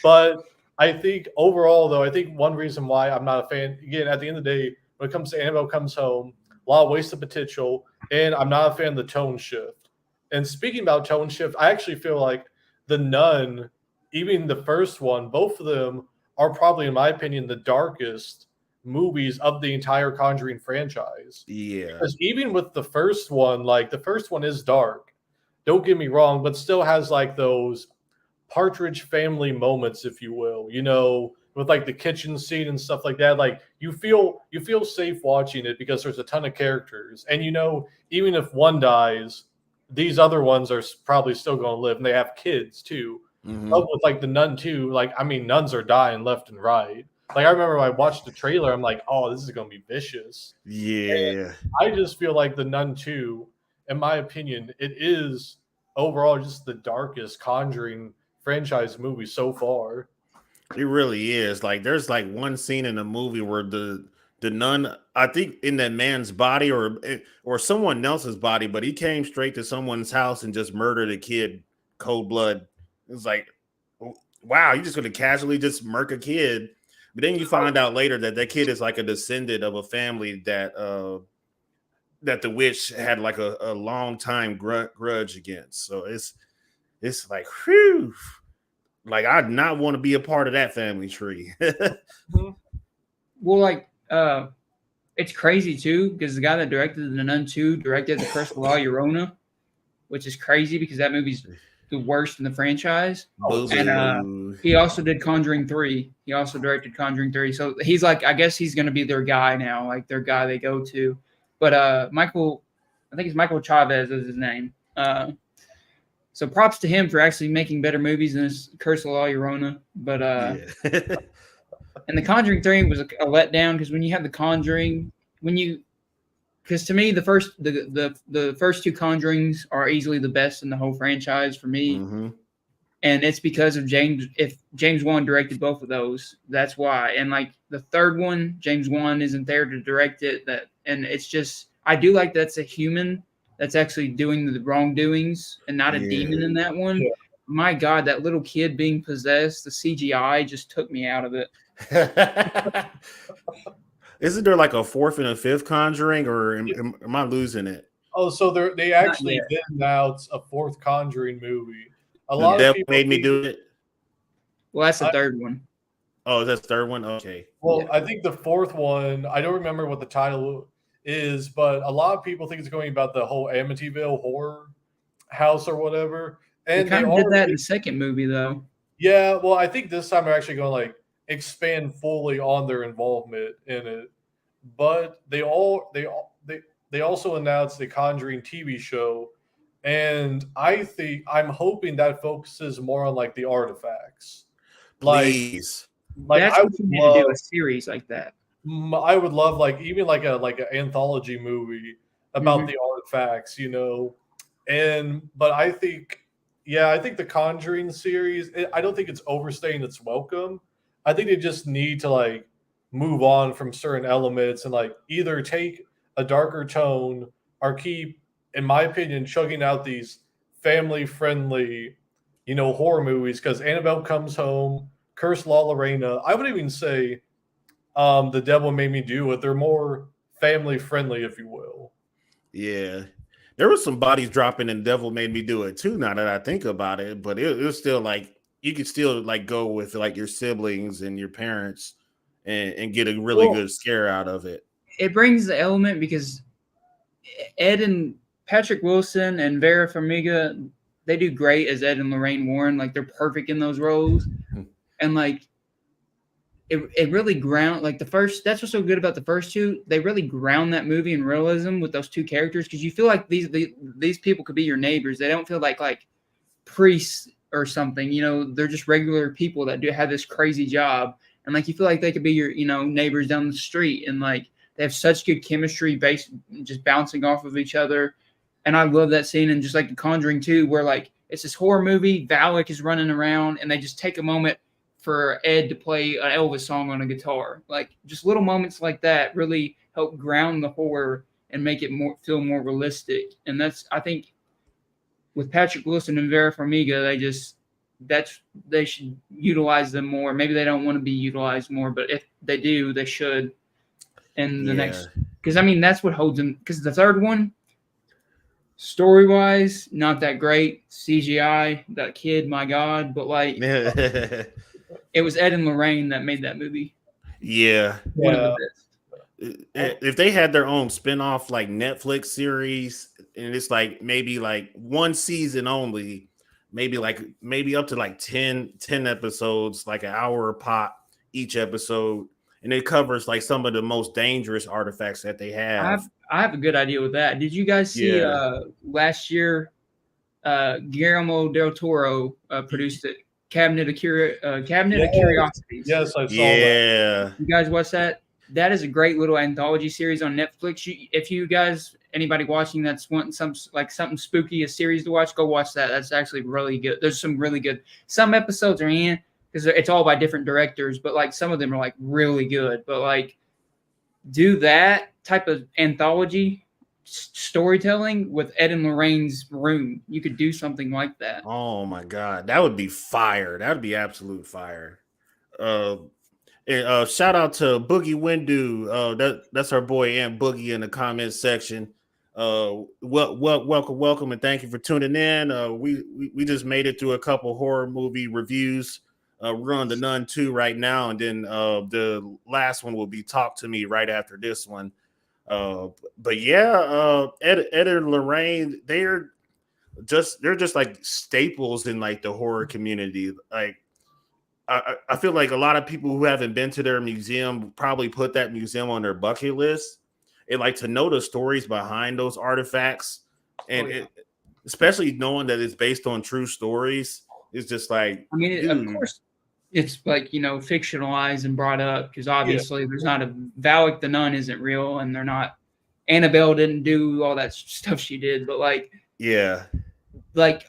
But I think overall, though, I think one reason why I'm not a fan, again, at the end of the day, when it comes to Annabelle Comes Home, a lot of wasted potential, and I'm not a fan of the tone shift. And speaking about tone shift, I actually feel like The Nun, even the first one, both of them are probably, in my opinion, the darkest movies of the entire Conjuring franchise. Yeah. Because even with the first one, like the first one is dark, don't get me wrong, but still has like those Partridge Family moments, if you will, with like the kitchen scene and stuff like that. Like you feel safe watching it because there's a ton of characters, and even if one dies, these other ones are probably still going to live, and they have kids too. Mm-hmm. But with like the Nun too, like I mean, nuns are dying left and right. Like I remember when I watched the trailer, I'm like, oh, this is going to be vicious. Yeah. And I just feel like the Nun 2, in my opinion, it is overall just the darkest Conjuring franchise movie so far. It really is. Like there's like one scene in the movie where the nun, I think in that man's body or someone else's body, but he came straight to someone's house and just murdered a kid cold blood. It's like, wow, you're just going to casually just murk a kid. But then you find out later that kid is like a descendant of a family that the witch had like a long time grudge against. So it's like, whew. Like I'd not want to be a part of that family tree. Well, like it's crazy too because the guy that directed The Nun 2 directed The Curse of La Llorona, which is crazy because that movie's the worst in the franchise. And he also did Conjuring 3. He also directed Conjuring 3. So he's like, I guess he's going to be their guy now, like their guy they go to. But I think it's Michael Chavez is his name. So props to him for actually making better movies than this Curse of La Llorona. But and The Conjuring 3 was a letdown because when you have The Conjuring, because to me the first two Conjurings are easily the best in the whole franchise for me. Mm-hmm. And it's because of James Wan directed both of those. That's why. And like the third one, James Wan isn't there to direct it. And it's just, I do like that's a human that's actually doing the wrongdoings and not a demon in that one. Yeah. My God, that little kid being possessed, the CGI just took me out of it. Isn't there like a fourth and a fifth Conjuring, or am I losing it? Oh, so they actually did announce a fourth Conjuring movie. A lot of people made me do it. Well, that's the third one. Oh, that's the third one. Okay. Well, Yeah. I think the fourth one, I don't remember what the title is, but a lot of people think it's going about the whole Amityville horror house or whatever. They And they kind of did are, that in the second movie, though. yeah. Well, I think this time they're actually going to like expand fully on their involvement in it. But they also announced the Conjuring TV show, and I'm hoping that focuses more on like the artifacts. Like Please. That's I what would you need to do, love a series like that. I would love like even like an anthology movie about Mhm. the artifacts, And but I think yeah, I think the Conjuring series, I don't think it's overstaying its welcome. I think they just need to like move on from certain elements and like either take a darker tone or keep, in my opinion, chugging out these family friendly, horror movies because Annabelle Comes Home, Curse La Lorena. I would even say The Devil Made Me Do It. They're more family friendly, if you will. Yeah. There was some bodies dropping and Devil Made Me Do It too, now that I think about it. But it was still like you could still like go with like your siblings and your parents and get a really Well, good scare out of it. it brings the element because Ed and Patrick Wilson and Vera Farmiga, they do great as Ed and Lorraine Warren. Like they're perfect in those roles, and like it really ground like the first. That's what's so good about the first two. They really ground that movie in realism with those two characters because you feel like these people could be your neighbors. They don't feel like priests or something. They're just regular people that do have this crazy job, and like you feel like they could be your neighbors down the street, and like they have such good chemistry based just bouncing off of each other. And I love that scene, and just like The Conjuring 2, where like it's this horror movie, Valak is running around, and they just take a moment for Ed to play an Elvis song on a guitar. Like just little moments like that really help ground the horror and make it feel more realistic. And that's, I think, with Patrick Wilson and Vera Farmiga, they should utilize them more. Maybe they don't want to be utilized more, but if they do, they should. In the next, because I mean that's what holds them. Because the third one, story wise, not that great. CGI, that kid, my God, but like it was Ed and Lorraine that made that movie. Yeah. One of the best. If they had their own spin-off like Netflix series and it's like maybe like one season only, maybe up to like 10 episodes, like an hour a pop each episode, and it covers like some of the most dangerous artifacts that they have. I have a good idea with that. Did you guys see last year Guillermo del Toro produced it, Cabinet of Curiosities? Yes, I saw that. You guys watch that? That is a great little anthology series on Netflix. If you guys, anybody watching that's wanting something spooky, a series to watch, go watch that. That's actually really good. There's some really good. Some episodes are in because it's all by different directors, but like some of them are like really good. But like do that type of anthology storytelling with Ed and Lorraine's Room. You could do something like that. Oh my God, that would be fire. That would be absolute fire. Shout out to Boogie Windu. That's our boy Aunt Boogie in the comments section. Welcome, and thank you for tuning in. We just made it through a couple horror movie reviews. We're on the Nun 2 right now, and then the last one will be Talk to Me right after this one. But yeah, Ed and Lorraine, they're just like staples in like the horror community. Like I feel like a lot of people who haven't been to their museum probably put that museum on their bucket list. And like to know the stories behind those artifacts, and especially knowing that it's based on true stories, it's just like, I mean, of course, it's like fictionalized and brought up because obviously there's not a Valak the Nun isn't real, and they're not. Annabelle didn't do all that stuff she did, but like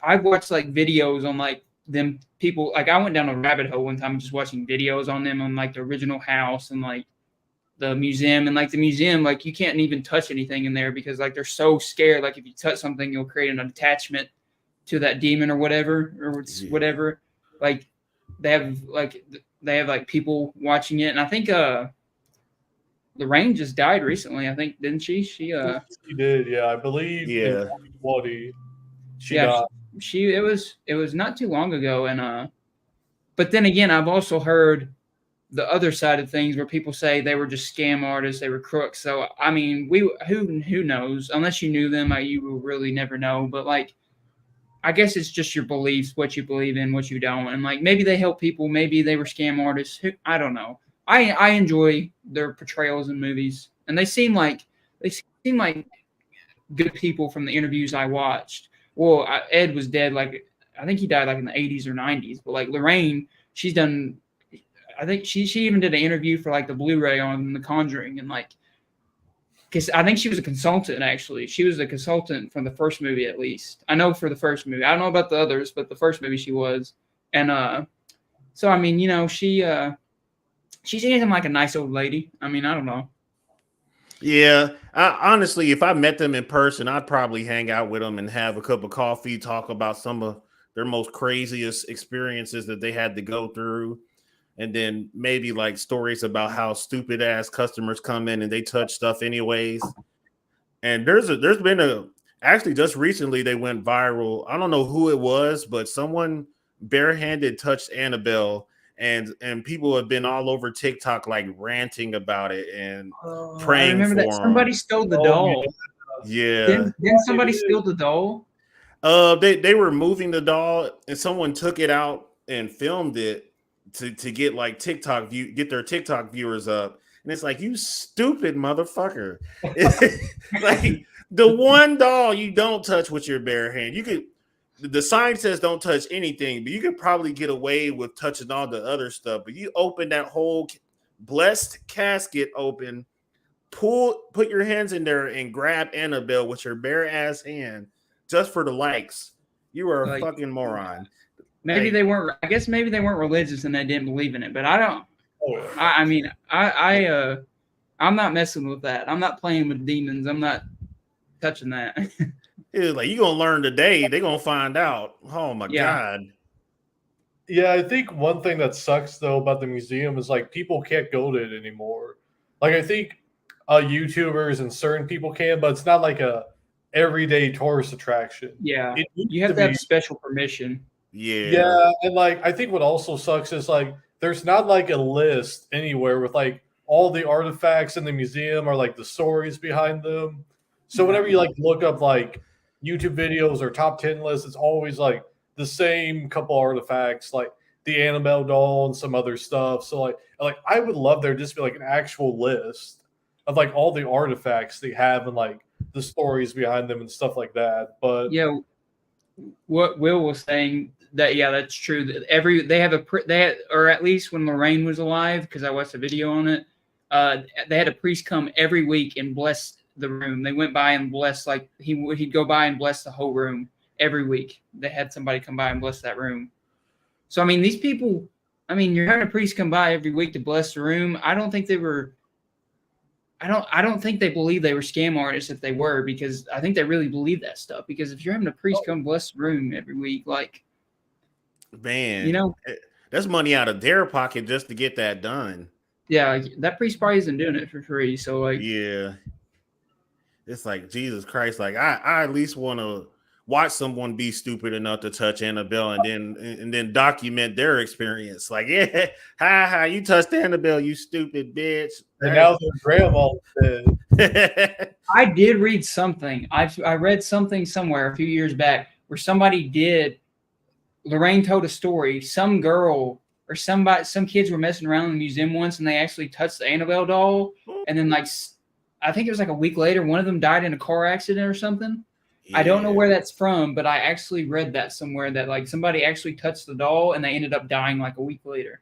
I've watched like videos on like them people. Like I went down a rabbit hole one time just watching videos on them on like the original house and like the museum, and like the museum, like you can't even touch anything in there because like they're so scared. Like if you touch something, you'll create an attachment to that demon or whatever whatever. Like they have like people watching it, and I think Lorraine just died recently. I think, didn't she? She did, yeah. I believe in 2020 she died. It was not too long ago, and but then again, I've also heard the other side of things where people say they were just scam artists, they were crooks. So I mean, who knows? Unless you knew them, you will really never know. But like, I guess it's just your beliefs, what you believe in, what you don't, and like maybe they help people, maybe they were scam artists. I don't know. I enjoy their portrayals in movies, and they seem like good people from the interviews I watched. Well, Ed was dead. Like I think he died like in the 80s or 90s. But like Lorraine, she's done. I think she even did an interview for like the Blu-ray on The Conjuring, and like, because I think she was a consultant actually. She was a consultant from the first movie at least. I know for the first movie. I don't know about the others, but the first movie she was. And so I mean, she seems like a nice old lady. I mean, I don't know. Yeah, honestly, if I met them in person, I'd probably hang out with them and have a cup of coffee, talk about some of their most craziest experiences that they had to go through, and then maybe like stories about how stupid ass customers come in and they touch stuff anyways. And there's been actually just recently they went viral. I don't know who it was, but someone barehanded touched Annabelle, and people have been all over TikTok like ranting about it and I praying remember that for somebody them. stole the doll. Yeah. Didn't somebody steal the doll? They were moving the doll and someone took it out and filmed it to get like get their TikTok viewers up. And it's like, you stupid motherfucker. Like the one doll you don't touch with your bare hand. The sign says don't touch anything, but you could probably get away with touching all the other stuff. But you open that whole blessed casket open, put your hands in there and grab Annabelle with your bare ass hand just for the likes. You are a fucking moron. Maybe they weren't. I guess maybe they weren't religious and they didn't believe in it. But I don't. I mean, I'm not messing with that. I'm not playing with demons. I'm not touching that. It's like, you gonna learn today. They gonna find out. Oh my god. Yeah, I think one thing that sucks though about the museum is like people can't go to it anymore. Like I think YouTubers and certain people can, but it's not like a everyday tourist attraction. Yeah, you have to have special permission. Yeah, and like I think what also sucks is like there's not like a list anywhere with like all the artifacts in the museum or like the stories behind them. So whenever you like look up like YouTube videos or top 10 lists, it's always like the same couple artifacts, like the Annabelle doll and some other stuff. So like I would love there just be like an actual list of like all the artifacts they have and like the stories behind them and stuff like that. But yeah, what Will was saying, that that's true. That they had, or at least when Lorraine was alive, because I watched a video on it, they had a priest come every week and bless the room. They went by and blessed, like he'd go by and bless the whole room every week. They had somebody come by and bless that room. So I mean, these people, I mean, you're having a priest come by every week to bless the room. I don't think they were. I don't think they believe they were scam artists if they were, because I think they really believe that stuff. Because if you're having a priest come bless the room every week, like, man, that's money out of their pocket just to get that done. Yeah, that priest probably isn't doing it for free. So like, yeah, it's like, Jesus Christ. Like I at least want to watch someone be stupid enough to touch Annabelle and then document their experience. Like, yeah, ha, you touched Annabelle, you stupid bitch. And now their grandma's dead. I did read something. I read something somewhere a few years back where somebody did. Lorraine told a story. Some girl or some kids were messing around in the museum once, and they actually touched the Annabelle doll. And then, like, I think it was like a week later, one of them died in a car accident or something. Yeah. I don't know where that's from, but I actually read that somewhere that like somebody actually touched the doll and they ended up dying like a week later.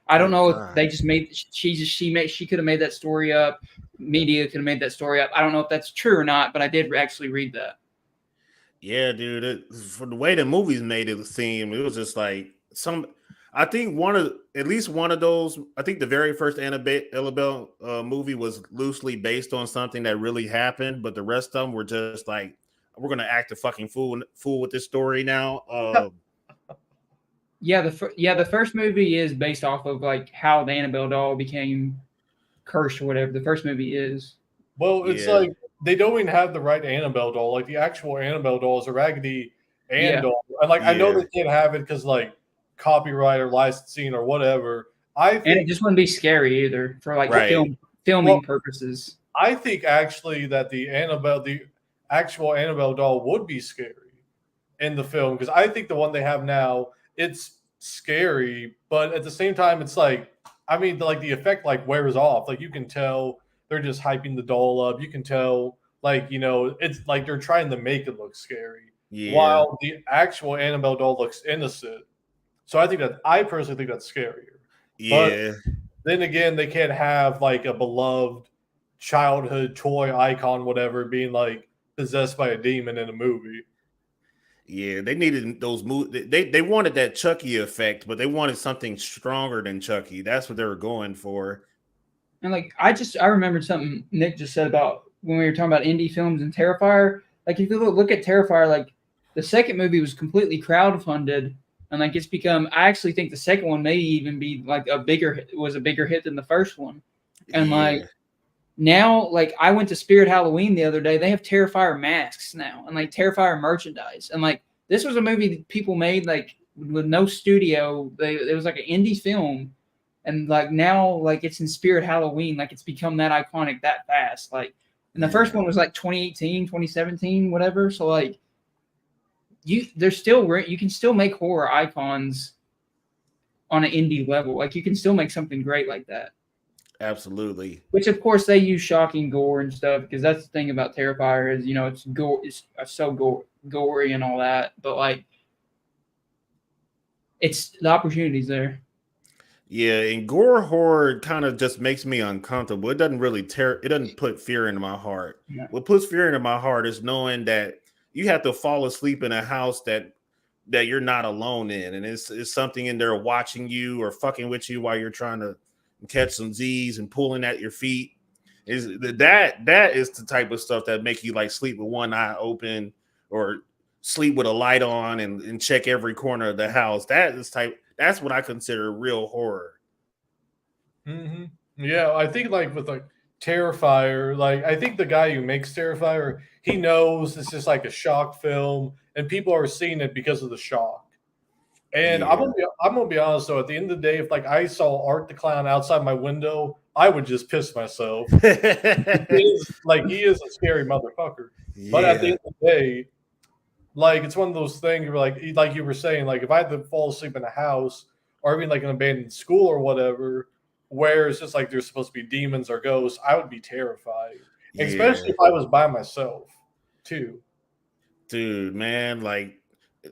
I don't know if they just made she could have made that story up. Media could have made that story up. I don't know if that's true or not, but I did actually read that. Yeah, dude. For the way the movies made it seem, it was just like I think at least one of those. I think the very first Annabelle movie was loosely based on something that really happened, but the rest of them were just like, we're gonna act a fucking fool with this story now. The first movie is based off of like how the Annabelle doll became cursed or whatever. The first movie is. Well, it's like they don't even have the right Annabelle doll. Like the actual Annabelle doll is a Raggedy Ann doll, and like I know they can't have it because like copyright or licensing or whatever. I And it think just wouldn't be scary either for like Right. filming Well, purposes. I think actually that the actual Annabelle doll would be scary in the film because I think the one they have now, it's scary, but at the same time, it's like, I mean, like the effect like wears off. Like you can tell they're just hyping the doll up. You can tell, like, it's like they're trying to make it look scary, Yeah. while the actual Annabelle doll looks innocent. So I personally think that's scarier. But Yeah. then again, they can't have like a beloved childhood toy icon, whatever, being like possessed by a demon in a movie. Yeah, they needed those movies. They wanted that Chucky effect, but they wanted something stronger than Chucky. That's what they were going for. And like I remembered something Nick just said about when we were talking about indie films and Terrifier. Like if you look at Terrifier, like the second movie was completely crowdfunded, and like it's become. I actually think the second one may even be like a bigger hit than the first one. And like Yeah. now, like I went to Spirit Halloween the other day. They have Terrifier masks now and like Terrifier merchandise. And like this was a movie that people made like with no studio. It was like an indie film, and like now like it's in Spirit Halloween. Like it's become that iconic that fast. Like and the first Yeah. one was like 2018, 2017, whatever. So like there's still you can still make horror icons on an indie level. Like you can still make something great like that. Absolutely. Which of course they use shocking gore and stuff because that's the thing about Terrifier is it's gore, it's so gory and all that, but like it's the opportunities there. Yeah, and gore horror kind of just makes me uncomfortable. It doesn't really it doesn't put fear into my heart. Yeah. What puts fear into my heart is knowing that you have to fall asleep in a house that you're not alone in, and it's something in there watching you or fucking with you while you're trying to catch some Z's and pulling at your feet. That is the type of stuff that make you like sleep with one eye open or sleep with a light on and check every corner of the house. That's what I consider real horror. Mm-hmm. Yeah, I think like with like Terrifier, like I think the guy who makes Terrifier, he knows it's just like a shock film, and people are seeing it because of the shock. And Yeah. I'm gonna be honest though, at the end of the day, if like I saw Art the Clown outside my window, I would just piss myself. He is a scary motherfucker. But at the Yeah. end of the day, like it's one of those things where like you were saying, like if I had to fall asleep in a house or even like an abandoned school or whatever, where it's just like there's supposed to be demons or ghosts, I would be terrified. Especially Yeah. if I was by myself too. Dude, man, like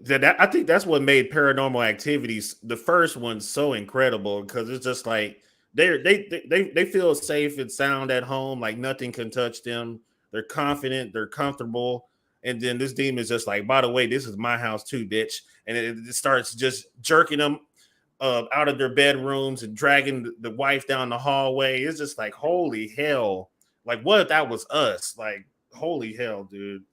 that I think that's what made Paranormal Activities, the first one, so incredible because it's just like they feel safe and sound at home, like nothing can touch them. They're confident, they're comfortable, and then this demon is just like, by the way, this is my house too, bitch, and it starts just jerking them out of their bedrooms and dragging the wife down the hallway. It's just like, holy hell, like what if that was us? Like, holy hell, dude.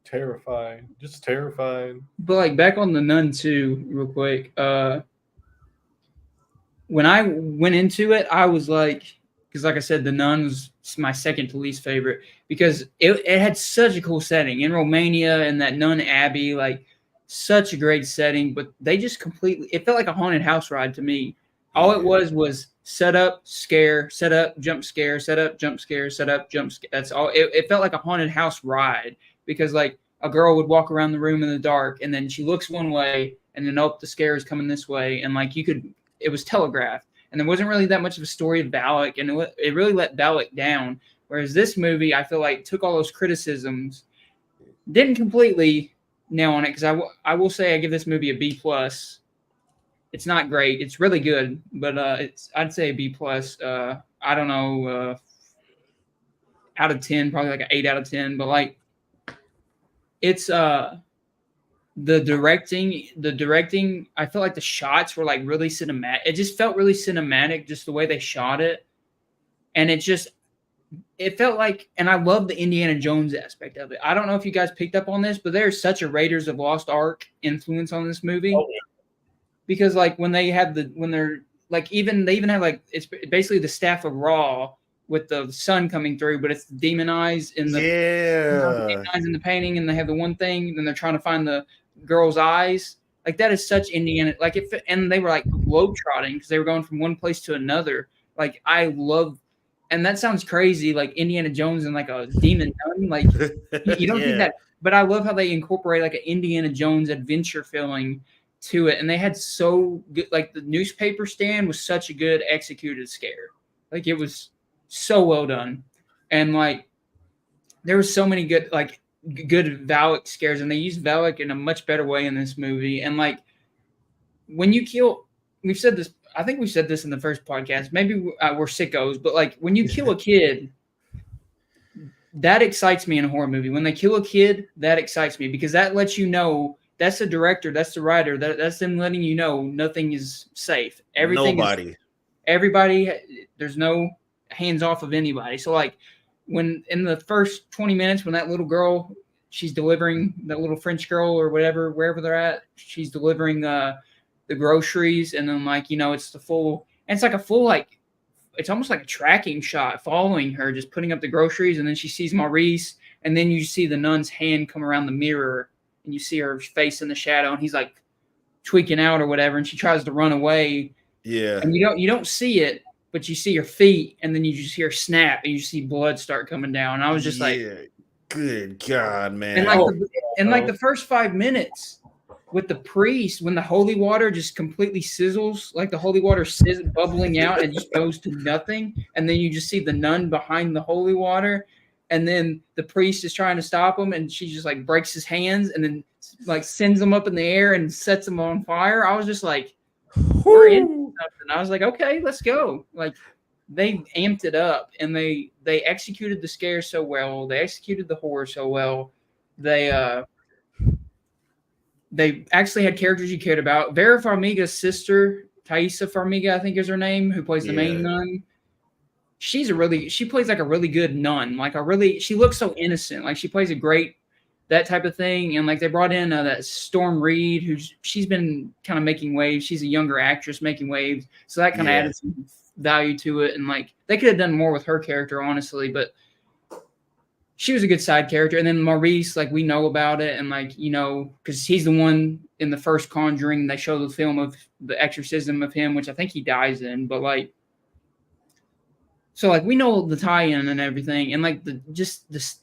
Terrifying. Just terrifying. But like back on the Nun 2, real quick. When I went into it, I was like, because like I said, the Nun was my second to least favorite because it had such a cool setting in Romania and that Nun Abbey, like such a great setting. But they just completely, it felt like a haunted house ride to me. All it was set up, scare, set up, jump scare, set up, jump scare, set up, jump scare. That's all. It felt like a haunted house ride because like a girl would walk around the room in the dark and then she looks one way and then nope, the scare is coming this way. And like it was telegraphed. And there wasn't really that much of a story of Balak, and it really let Balak down. Whereas this movie, I feel like, took all those criticisms, didn't completely nail on it, because I will say I give this movie a B+. It's not great. It's really good, but I'd say a B+. I don't know, out of 10, probably like an 8 out of 10. But like, it's the directing, I felt like the shots were like really cinematic. It just felt really cinematic, just the way they shot it. And it felt like, and I love the Indiana Jones aspect of it. I don't know if you guys picked up on this, but there's such a Raiders of Lost Ark influence on this movie. Oh, yeah. Because like when they have when they're like, they even have like, it's basically the staff of Ra with the sun coming through, but it's the demon eyes in the demon eyes in the painting, and they have the one thing, then they're trying to find the girl's eyes. Like that is such Indiana, like and they were like, globetrotting because they were going from one place to another. Like I love, and that sounds crazy, like Indiana Jones and like a demon nun. Like you don't think that, but I love how they incorporate like an Indiana Jones adventure feeling to it, and they had so good. Like the newspaper stand was such a good executed scare. Like it was so well done, and like there was so many good good Valak scares, and they used Valak in a much better way in this movie. And like when you kill, we've said this. I think we said this in the first podcast. Maybe we're sickos, but like when you kill a kid, that excites me in a horror movie. When they kill a kid, that excites me because that lets you know that's the director, that's the writer, that's them letting you know nothing is safe. Everybody, there's no hands off of anybody. So like when in the first 20 minutes, when that little girl, she's delivering, that little French girl or whatever, wherever they're at, she's delivering the groceries, and then like, you know, it's the full, and it's like a full, like, it's almost like a tracking shot following her, just putting up the groceries, and then she sees Maurice, and then you see the nun's hand come around the mirror, and you see her face in the shadow, and he's like tweaking out or whatever, and she tries to run away. Yeah. And you don't see it, but you see her feet, and then you just hear snap, and you see blood start coming down. And I was just like, good God, man. And like the first 5 minutes with the priest, when the holy water just completely sizzles, like the holy water bubbling out and just goes to nothing. And then you just see the nun behind the holy water. And then the priest is trying to stop him, and she just like breaks his hands and then like sends him up in the air and sets him on fire. I was just like, we're in something. I was like, okay, let's go. Like they amped it up, and they executed the scare so well. They executed the horror so well. They actually had characters you cared about. Vera Farmiga's sister, Thaisa Farmiga, I think is her name, who plays the main nun. She plays like a really good nun. Like she looks so innocent. Like she plays a great, that type of thing. And like they brought in that Storm Reed, she's been kind of making waves. She's a younger actress making waves. So that kind of added some value to it. And like they could have done more with her character, honestly, but she was a good side character. And then Maurice, like we know about it. And like, you know, because he's the one in the first Conjuring, they show the film of the exorcism of him, which I think he dies in, but like, so like we know the tie-in and everything, and like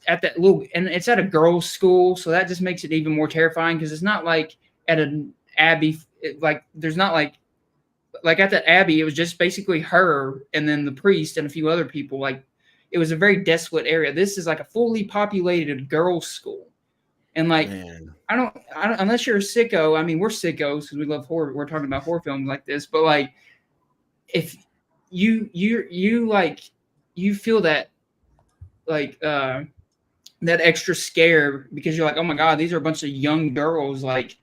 at that little, and it's at a girls' school, so that just makes it even more terrifying because it's not like at an abbey, like there's not like at that abbey, it was just basically her and then the priest and a few other people. Like it was a very desolate area. This is like a fully populated girls' school, and like I don't unless you're a sicko. I mean, we're sickos because we love horror. We're talking about horror films like this, but like if you feel that like that extra scare because you're like, oh my God, these are a bunch of young girls, like,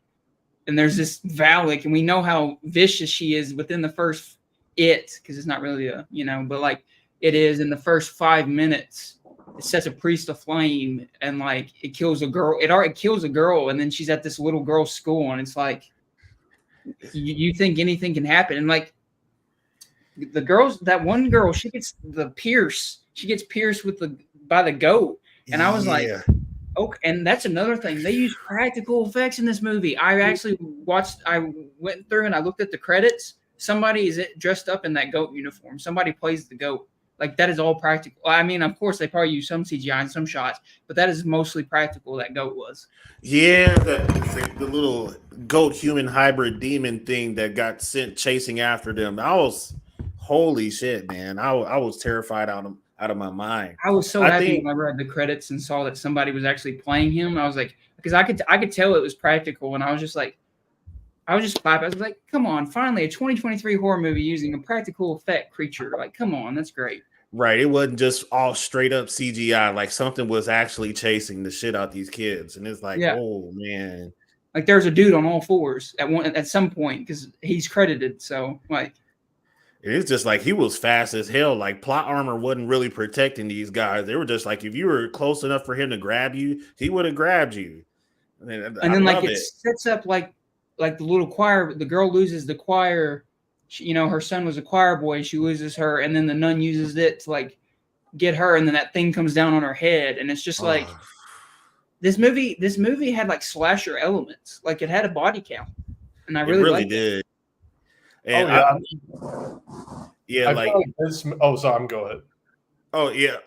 and there's this Valak, and we know how vicious she is within the first because it's not really a, you know, but like it is in the first 5 minutes. It sets a priest aflame, and like it kills a girl. It kills a girl, and then she's at this little girl's school, and it's like you think anything can happen, and like the girls, that one girl, she gets pierced by the goat, and I was like, okay. And that's another thing, they use practical effects in this movie. I went through and I looked at the credits. Somebody is dressed up in that goat uniform. Somebody plays the goat. Like that is all practical. I mean, of course they probably use some CGI in some shots, but that is mostly practical. That goat was. Yeah, the little goat human hybrid demon thing that got sent chasing after them. Holy shit, man! I was terrified out of my mind. I was so happy when I read the credits and saw that somebody was actually playing him. I was like, because I could tell it was practical, and I was just clapping. I was like, come on, finally a 2023 horror movie using a practical effect creature. Like, come on, that's great. Right, it wasn't just all straight up CGI. Like something was actually chasing the shit out these kids, and it's like, oh man, like there's a dude on all fours at some point because he's credited. So like. It's just like he was fast as hell. Like plot armor wasn't really protecting these guys. They were just like, if you were close enough for him to grab you, he would have grabbed you. And then like it sets up like the little choir. The girl loses the choir. You know, her son was a choir boy. She loses her, and then the nun uses it to like get her, and then that thing comes down on her head, and it's just like this movie had like slasher elements. Like it had a body count, and I really did. And yeah. yeah, I like feel like this. Oh, sorry. I'm go ahead. oh yeah.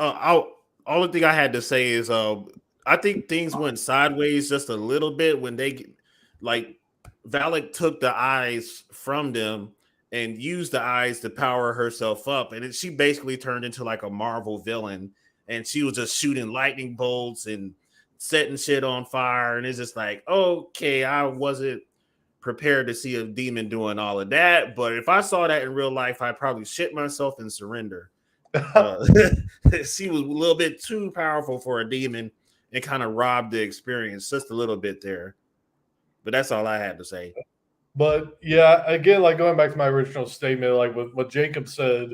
Only thing I had to say is I think things went sideways just a little bit when like Valak took the eyes from them and used the eyes to power herself up, and she basically turned into like a Marvel villain, and she was just shooting lightning bolts and setting shit on fire, and it's just like, okay, I wasn't prepared to see a demon doing all of that, but if I saw that in real life, I'd probably shit myself and surrender. Uh, she was a little bit too powerful for a demon and kind of robbed the experience just a little bit there. But that's all I had to say. But yeah, again, like going back to my original statement, like with what Jacob said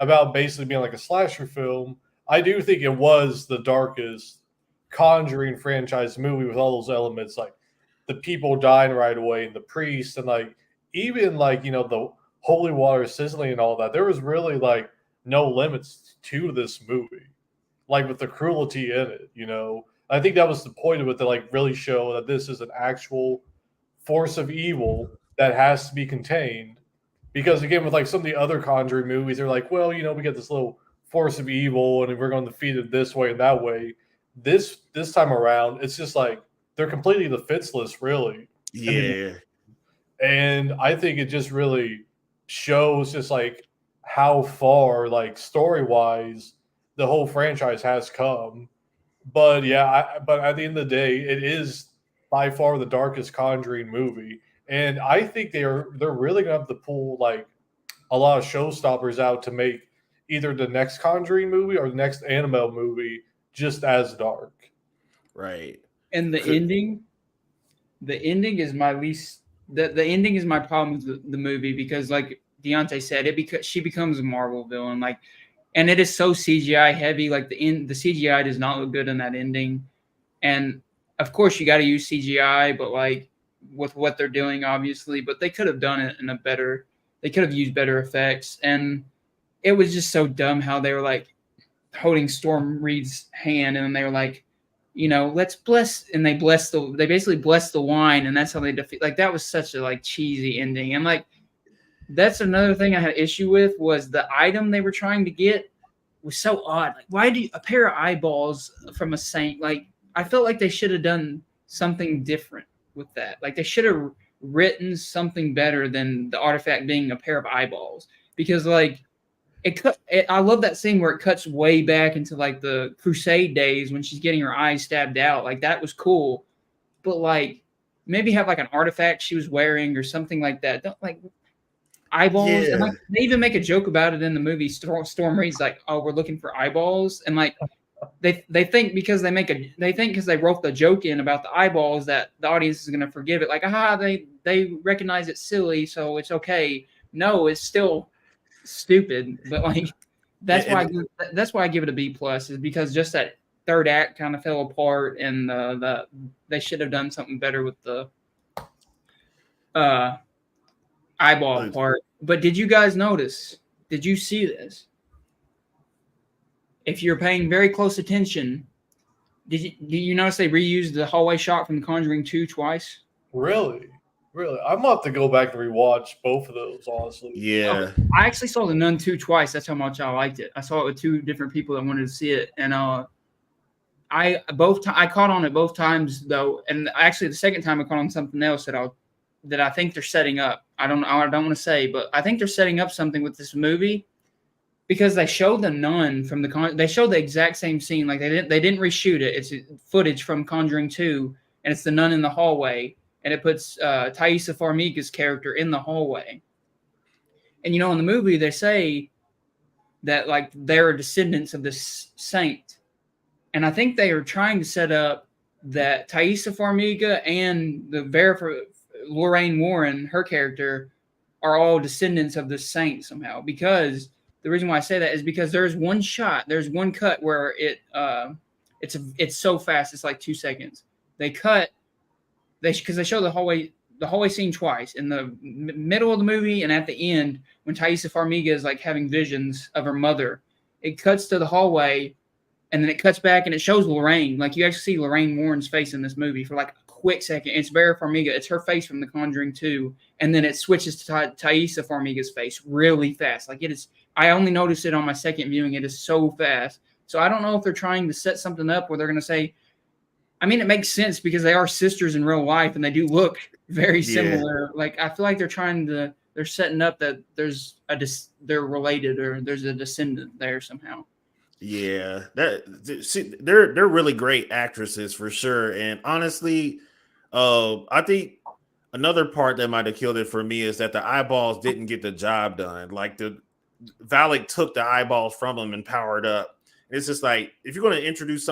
about basically being like a slasher film, I do think it was the darkest Conjuring franchise movie with all those elements, like the people dying right away and the priest, and like even like the holy water sizzling and all that. There was really like no limits to this movie, like with the cruelty in it. I think that was the point of it, to like really show that this is an actual force of evil that has to be contained. Because again, with like some of the other Conjuring movies, they're like, well, we get this little force of evil, and we're going to defeat it this way and that way. This time around, it's just like they're completely defenseless, really. Yeah. And I think it just really shows just like how far, like story wise, the whole franchise has come. But yeah, but at the end of the day, it is by far the darkest Conjuring movie, and I think they're really gonna have to pull like a lot of showstoppers out to make either the next Conjuring movie or the next Annabelle movie just as dark. Right. And the ending is my least. The ending is my problem with the movie, because, like Deontay said, she becomes a Marvel villain, like, and it is so CGI heavy. Like the CGI does not look good in that ending, and of course you got to use CGI, but like with what they're doing, obviously, but they could have done it in a better. They could have used better effects, and it was just so dumb how they were like holding Storm Reed's hand, and then they were like, let's bless, and they basically blessed the wine, and that's how they defeat. Like that was such a like cheesy ending, and like that's another thing I had issue with, was the item they were trying to get was so odd. Like, why do a pair of eyeballs from a saint? Like, I felt like they should have done something different with that. Like, they should have written something better than the artifact being a pair of eyeballs, because like I love that scene where it cuts way back into like the Crusade days when she's getting her eyes stabbed out. Like that was cool, but like maybe have like an artifact she was wearing or something like that. Don't like eyeballs. Yeah. And like they even make a joke about it in the movie. Storm Reed's like, "Oh, we're looking for eyeballs," and like they think because because they wrote the joke in about the eyeballs that the audience is gonna forgive it. Like, they recognize it's silly, so it's okay. No, it's still stupid, but like that's why I give it a B plus, is because just that third act kind of fell apart, and they should have done something better with the eyeball part. But did you guys notice? Did you see this? If you're paying very close attention, did you notice they reused the hallway shot from The Conjuring 2 twice? Really? I'm gonna have to go back and rewatch both of those, honestly. Yeah. I actually saw The Nun 2 twice. That's how much I liked it. I saw it with two different people that wanted to see it, and I caught on it both times though. And actually, the second time I caught on something else that I think they're setting up. I don't want to say, but I think they're setting up something with this movie, because they showed the nun from they showed the exact same scene. Like they didn't reshoot it. It's footage from Conjuring 2, and it's the nun in the hallway. And it puts Thaisa Farmiga's character in the hallway. And in the movie they say that like they're descendants of this saint, and I think they are trying to set up that Thaisa Farmiga and the Lorraine Warren, her character, are all descendants of this saint somehow. Because the reason why I say that is because there's one cut where it's so fast, it's like 2 seconds. Because they show the hallway scene twice, in the middle of the movie and at the end, when Thaisa Farmiga is like having visions of her mother. It cuts to the hallway, and then it cuts back and it shows Lorraine. Like you actually see Lorraine Warren's face in this movie for like a quick second. It's Vera Farmiga. It's her face from The Conjuring 2, and then it switches to Thaisa Farmiga's face really fast. Like it is. I only noticed it on my second viewing. It is so fast. So I don't know if they're trying to set something up where they're going to say. I mean, it makes sense because they are sisters in real life and they do look very similar. Like I feel like they're setting up that they're related or there's a descendant there somehow. Yeah, they're really great actresses for sure. And honestly, I think another part that might have killed it for me is that the eyeballs didn't get the job done. Like the Valak took the eyeballs from them and powered up. It's just like if you're going to introduce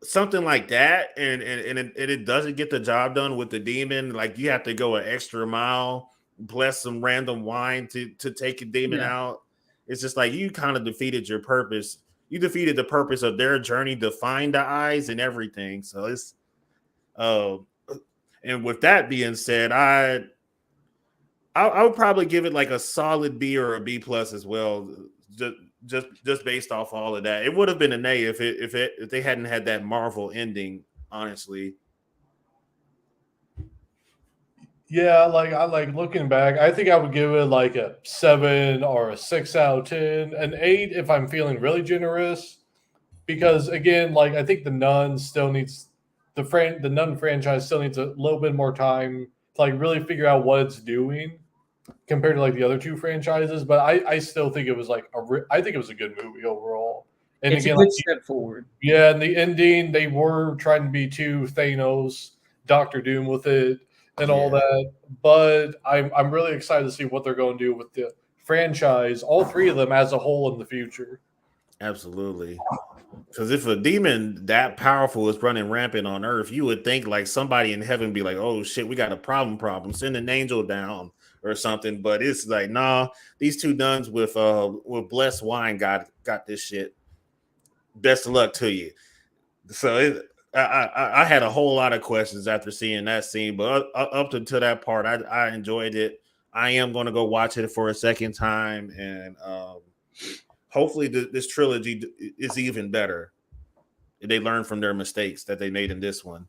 something like that, and it doesn't get the job done with the demon, like you have to go an extra mile, bless some random wine to take a demon out. It's just like you kind of defeated your purpose. You defeated the purpose of their journey to find the eyes and everything. So it's and with that being said, I would probably give it like a solid B or a B plus as well. Just based off all of that, it would have been an A if they hadn't had that Marvel ending. Honestly, Yeah, like I like looking back, I think I would give it like a 7 or a 6 out of 10, an 8 if I'm feeling really generous. Because again, like I think the Nun still needs the Nun franchise still needs a little bit more time to like really figure out what it's doing compared to like the other two franchises. But I still think it was like I think it was a good movie overall. And it's again, a good like, step forward. yeah, in the ending, they were trying to be too Thanos, Doctor Doom with it and all that. But I'm really excited to see what they're going to do with the franchise, all three of them as a whole in the future. absolutely. Because if a demon that powerful is running rampant on Earth, you would think like somebody in heaven be like, "Oh shit, we got a problem. Send an angel down or something." But it's like, nah, these two nuns with blessed wine got this shit. Best of luck to you. So I had a whole lot of questions after seeing that scene, but up to that part, I enjoyed it. I am going to go watch it for a second time, and hopefully this trilogy is even better. They learn from their mistakes that they made in this one.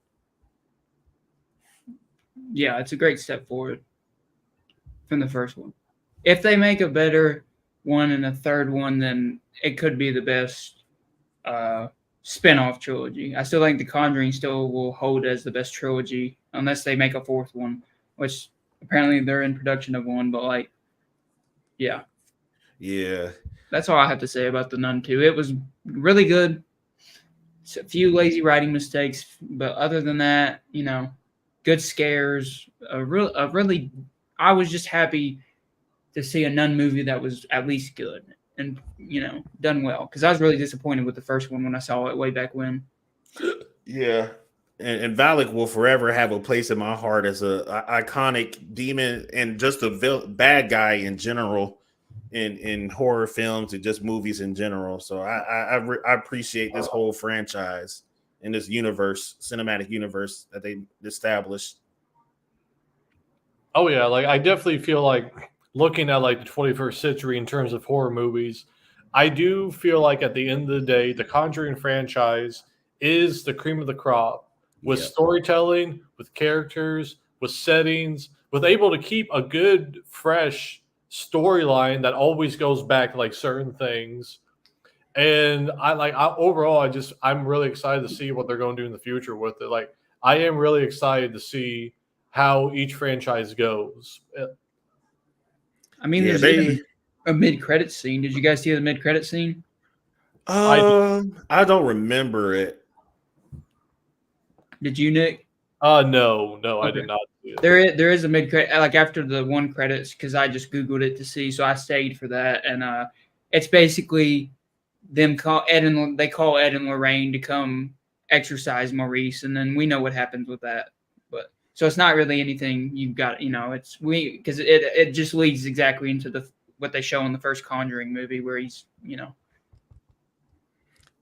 Yeah, it's a great step forward from the first one. If they make a better one and a third one, then it could be the best spin-off trilogy. I still think The Conjuring still will hold as the best trilogy unless they make a fourth one, which apparently they're in production of one, but like, yeah. That's all I have to say about The Nun 2. It was really good. A few lazy writing mistakes, but other than that, good scares. I was just happy to see a Nun movie that was at least good and done well, because I was really disappointed with the first one when I saw it way back when. Yeah, and Valak will forever have a place in my heart as a iconic demon and just a bad guy in general. In horror films and just movies in general. So I appreciate this whole franchise and this cinematic universe that they established. Oh yeah, like I definitely feel like looking at like the 21st century in terms of horror movies, I do feel like at the end of the day, the Conjuring franchise is the cream of the crop with storytelling, with characters, with settings, with able to keep a good, fresh storyline that always goes back to like certain things. And I'm really excited to see what they're going to do in the future with it. Like I am really excited to see how each franchise goes. I mean, there's even a mid-credit scene. Did you guys see the mid-credit scene? I don't remember it. Did you, Nick? No, Okay. I did not see it. There is a mid-credit, like after the one credits, because I just Googled it to see, so I stayed for that. And it's basically they call Ed and Lorraine to come exorcise Maurice, and then we know what happens with that. But so it's not really anything you've got, it's because it just leads exactly into what they show in the first Conjuring movie where he's,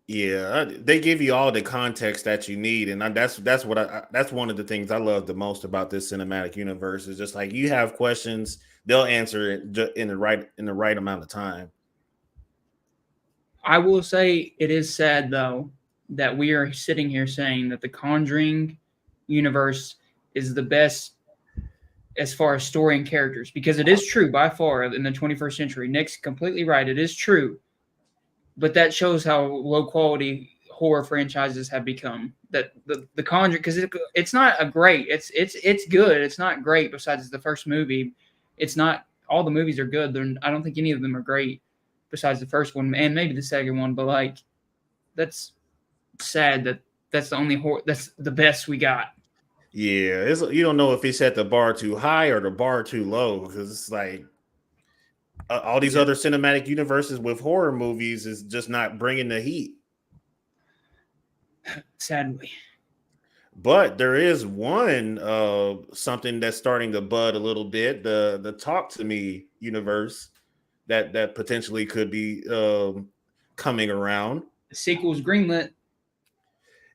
Yeah, they give you all the context that you need, and that's one of the things I love the most about this cinematic universe is just like you have questions, they'll answer it in the right amount of time. I will say it is sad though that we are sitting here saying that the Conjuring universe is the best as far as story and characters, because it is true by far in the 21st century. Nick's completely right. It is true, but that shows how low quality horror franchises have become. That the Conjuring, because it's not a great. It's good. It's not great. Besides the first movie, it's not. All the movies are good. I don't think any of them are great. Besides the first one and maybe the second one, but like that's sad that that's the only horror. That's the best we got. Yeah, you don't know if it's at the bar too high or the bar too low, because it's like all these other cinematic universes with horror movies is just not bringing the heat. Sadly. But there is one something that's starting to bud a little bit, the Talk to Me universe that potentially could be coming around. The sequel's greenlit.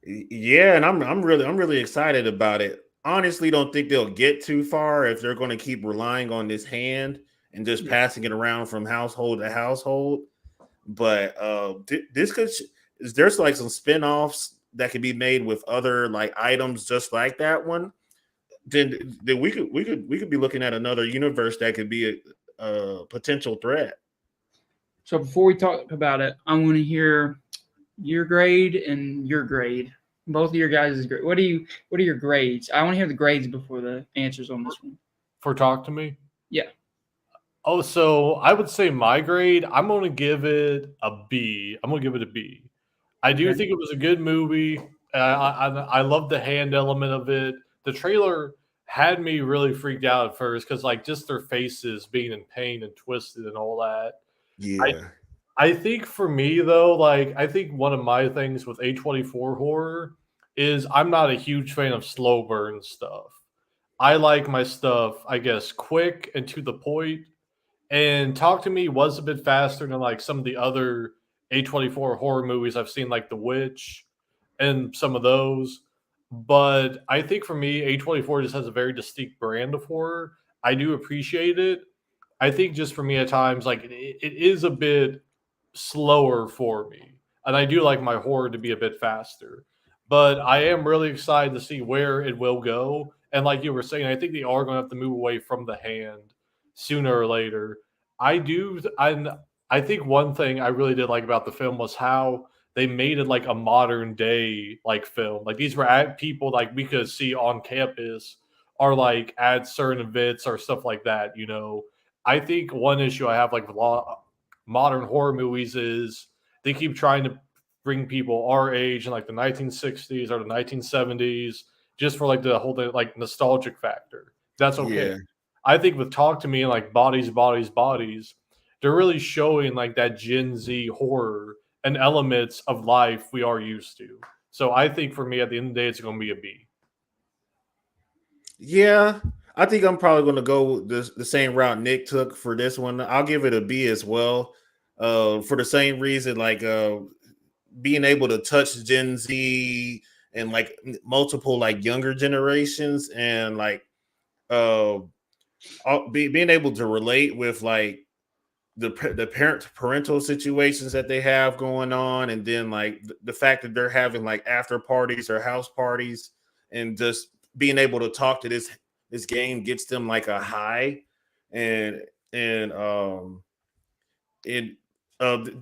Yeah, and I'm really excited about it. Honestly, don't think they'll get too far if they're going to keep relying on this hand and just passing it around from household to household. But this could there's like some spin-offs that could be made with other like items just like that one. Then we could be looking at another universe that could be a potential threat. So before we talk about it, I want to hear your grade and your grade. Both of your guys' grade. What are your grades? I want to hear the grades before the answers on this one. For Talk to Me? Yeah. Oh, so I would say my grade, I'm going to give it a B. I'm going to give it a B. I do think it was a good movie. I love the hand element of it. The trailer had me really freaked out at first because, like, just their faces being in pain and twisted and all that. Yeah. I think for me, though, like, I think one of my things with A24 horror is I'm not a huge fan of slow burn stuff. I like my stuff, I guess, quick and to the point. And Talk to Me was a bit faster than like some of the other A24 horror movies I've seen, like The Witch and some of those. But I think for me, A24 just has a very distinct brand of horror. I do appreciate it. I think just for me at times, like it is a bit slower for me. And I do like my horror to be a bit faster. But I am really excited to see where it will go. And like you were saying, I think they are going to have to move away from the hand sooner or later. I think one thing I really did like about the film was how they made it like a modern day like film. Like these were at people like we could see on campus or like at certain events or stuff like that, you know. I think one issue I have like with modern horror movies is they keep trying to bring people our age in like the 1960s or the 1970s just for like the whole like nostalgic factor. That's okay. Yeah. I think with Talk to Me and like Bodies, Bodies, Bodies, they're really showing like that Gen Z horror and elements of life we are used to. So I think for me, at the end of the day, it's going to be a B. Yeah, I think I'm probably going to go the same route Nick took for this one. I'll give it a B as well, for the same reason, like being able to touch Gen Z and like multiple like younger generations, and like uh, being able to relate with like the parental situations that they have going on, and then like the fact that they're having like after parties or house parties, and just being able to talk to this game gets them like a high, and and it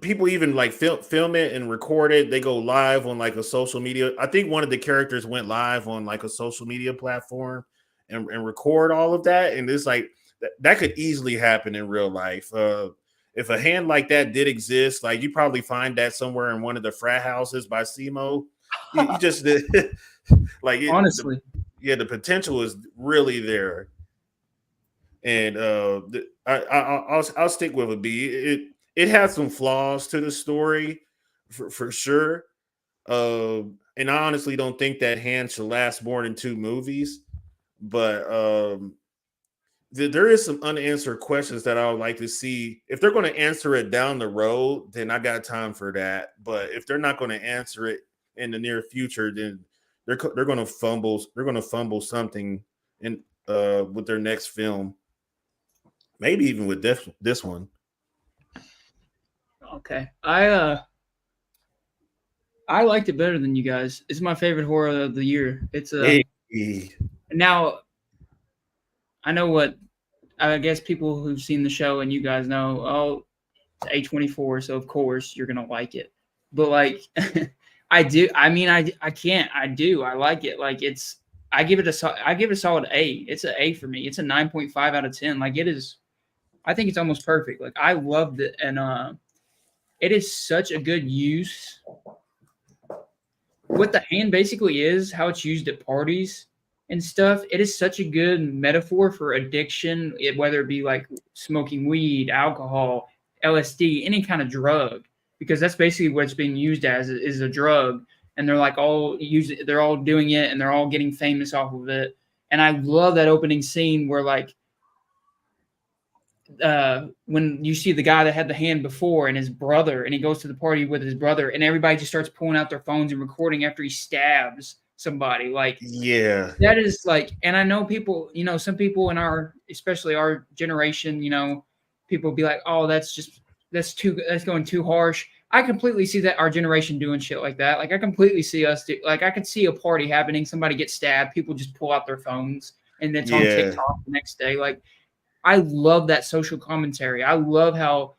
people even like film it and record it. They go live on like a social media. I think one of the characters went live on like a social media platform and record all of that, and it's like that could easily happen in real life. If a hand like that did exist, like you probably find that somewhere in one of the frat houses by SEMO. You just like honestly, the potential is really there, and I'll stick with a B. It has some flaws to the story, for sure. And I honestly don't think that hand should last more than 2 movies, but there is some unanswered questions that I would like to see. If they're going to answer it down the road, then I got time for that. But if they're not going to answer it in the near future, then they're going to fumble. They're going to fumble something in with their next film, maybe even with this one. okay. I I liked it better than you guys. It's my favorite horror of the year. It's Hey. now I know what I guess people who've seen the show and you guys know. Oh, it's A24, so of course you're gonna like it. But like, I do. I mean, I can't. I do. I like it. Like it's. I give it a solid A. It's an A for me. It's a 9.5 out of 10. Like it is. I think it's almost perfect. Like I loved it, and it is such a good use. What the hand basically is, how it's used at parties and stuff. It is such a good metaphor for addiction, whether it be like smoking weed, alcohol, LSD, any kind of drug, because that's basically what it's being used as is a drug. And they're like they're all doing it, and they're all getting famous off of it. And I love that opening scene where like when you see the guy that had the hand before and his brother, and he goes to the party with his brother, and everybody just starts pulling out their phones and recording after he stabs somebody. Like, Yeah. that is like, and I know people, some people in especially our generation, people be like, oh, that's going too harsh. I completely see that our generation doing shit like that. Like, I completely see us like, I could see a party happening, somebody gets stabbed, people just pull out their phones, and it's on Yeah. TikTok the next day. Like, I love that social commentary. I love how,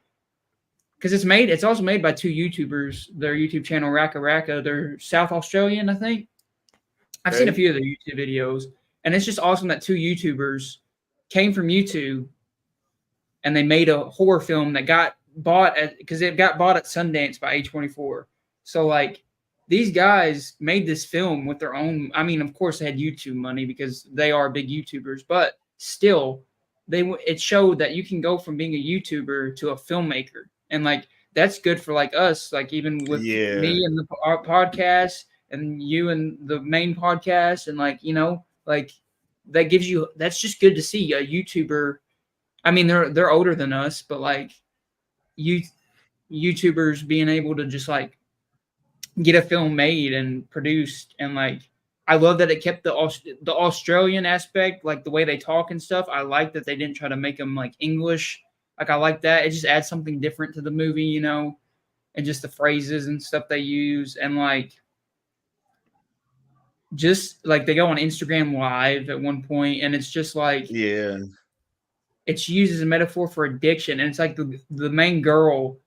because it's also made by two YouTubers. Their YouTube channel, Raka Raka. They're South Australian, I think. I've seen a few of their YouTube videos, and it's just awesome that two YouTubers came from YouTube, and they made a horror film that got bought because it got bought at Sundance by A24. So like, these guys made this film with their own. I mean, of course, they had YouTube money because they are big YouTubers, but still, it showed that you can go from being a YouTuber to a filmmaker, and like that's good for like us, like even with me and our podcast, and you and the main podcast, and like like that's just good to see a YouTuber. I mean, they're older than us, but like YouTubers being able to just like get a film made and produced, and like I love that it kept the Australian aspect, like the way they talk and stuff. I like that they didn't try to make them like English. Like I like that. It just adds something different to the movie, and just the phrases and stuff they use, and like just like they go on Instagram Live at one point, and it's just like it's used as a metaphor for addiction, and it's like the main girl,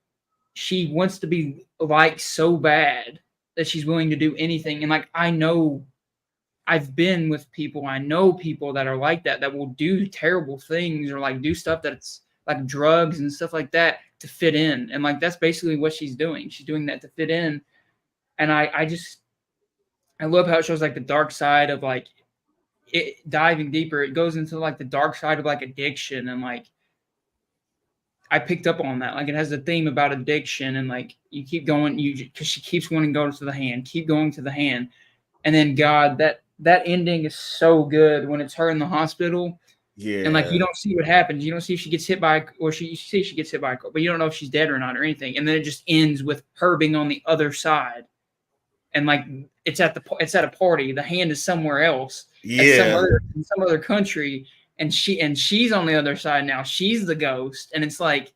she wants to be liked so bad that she's willing to do anything. And like, I've been with people, I know people that are like that will do terrible things or like do stuff that's like drugs and stuff like that to fit in. And like, that's basically what she's doing. She's doing that to fit in. And I love how it shows like the dark side of like it diving deeper. It goes into like the dark side of like addiction, and like, I picked up on that. Like, it has a theme about addiction, and like you keep going, because she keeps wanting to go to the hand, keep going to the hand, and then God, that ending is so good when it's her in the hospital, and like you don't see what happens. You don't see if she gets hit by, or you see she gets hit by a car, but you don't know if she's dead or not or anything. And then it just ends with her being on the other side, and like it's at a party. The hand is somewhere else, in some other country. And she's on the other side now. She's the ghost, and it's like,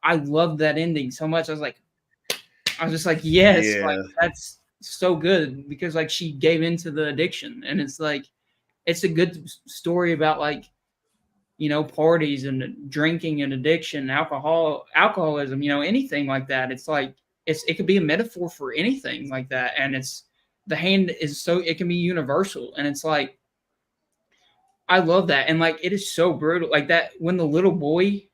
I love that ending so much. I was just like, yes, like that's so good, because like she gave into the addiction, and it's like it's a good story about like parties and drinking and addiction, alcoholism, anything like that. It's like it could be a metaphor for anything like that, and the hand is so it can be universal, and it's like. I love that. And like, it is so brutal. Like that, when the little boy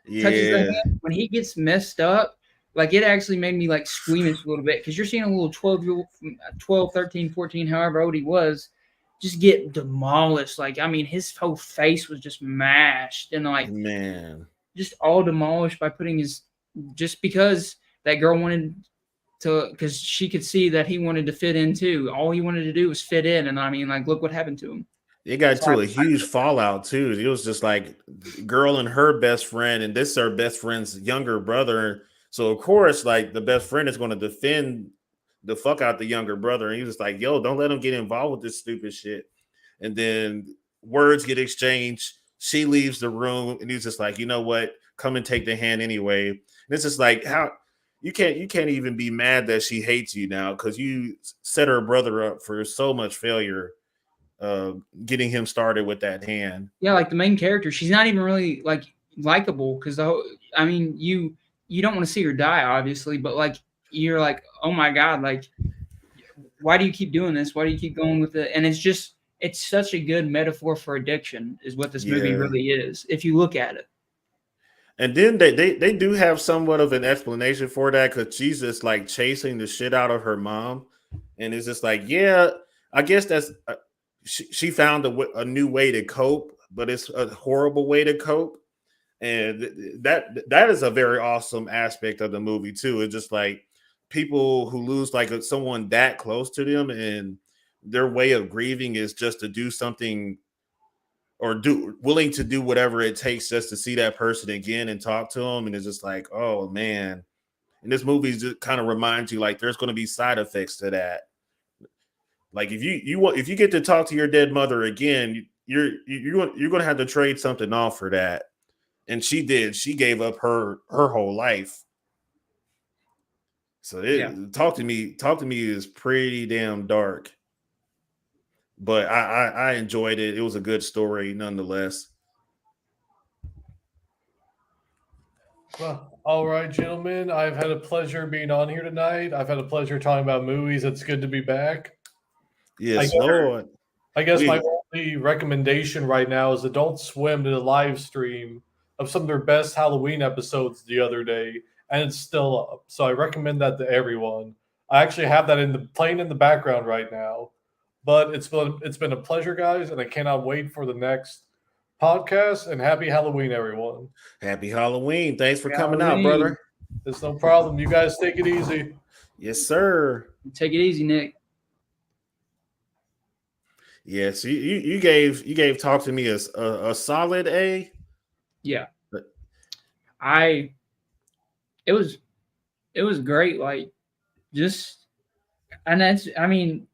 touches the hand, when he gets messed up, like it actually made me like squeamish a little bit, because you're seeing a little 12, 13, 14, however old he was, just get demolished. Like, I mean, his whole face was just mashed, and like, just all demolished by just because that girl wanted to, because she could see that he wanted to fit in too. All he wanted to do was fit in. And I mean, like, look what happened to him. It got to a huge fallout too. It was just like girl and her best friend, and this is her best friend's younger brother. So of course, like the best friend is going to defend the fuck out the younger brother, and he was like, "Yo, don't let him get involved with this stupid shit." And then words get exchanged. She leaves the room, and he's just like, "You know what? Come and take the hand anyway." And it's just like how you can't even be mad that she hates you now because you set her brother up for so much failure, getting him started with that hand. Yeah, like the main character, she's not even really like likable because I mean, you don't want to see her die, obviously, but like you're like, oh my god, like why do you keep doing this? Why do you keep going with it? And it's such a good metaphor for addiction, is what this movie Yeah. really is, if you look at it. And then they do have somewhat of an explanation for that because she's just like chasing the shit out of her mom, and it's just like, yeah, I guess that's she found a new way to cope, but it's a horrible way to cope, and that is a very awesome aspect of the movie too. It's just like people who lose like someone that close to them, and their way of grieving is just to do something or willing to do whatever it takes just to see that person again and talk to them. And it's just like, oh man. And this movie just kind of reminds you like there's going to be side effects to that. Like if if you get to talk to your dead mother again, you're going to have to trade something off for that. And she did. She gave up her whole life. So Talk to Me is pretty damn dark. But I enjoyed it. It was a good story nonetheless. Well, all right, gentlemen. I've had a pleasure being on here tonight. I've had a pleasure talking about movies. It's good to be back. Yes, Lord. I guess my only recommendation right now is Adult Swim did a live stream of some of their best Halloween episodes the other day, and it's still up. So I recommend that to everyone. I actually have that playing in the background right now. But it's been a pleasure, guys, and I cannot wait for the next podcast. And happy Halloween, everyone. Happy Halloween. Thanks for coming out, brother. It's no problem. You guys take it easy. Yes, sir. Take it easy, Nick. Yes, you gave Talk to Me a solid A. Yeah. It was great. Like I mean,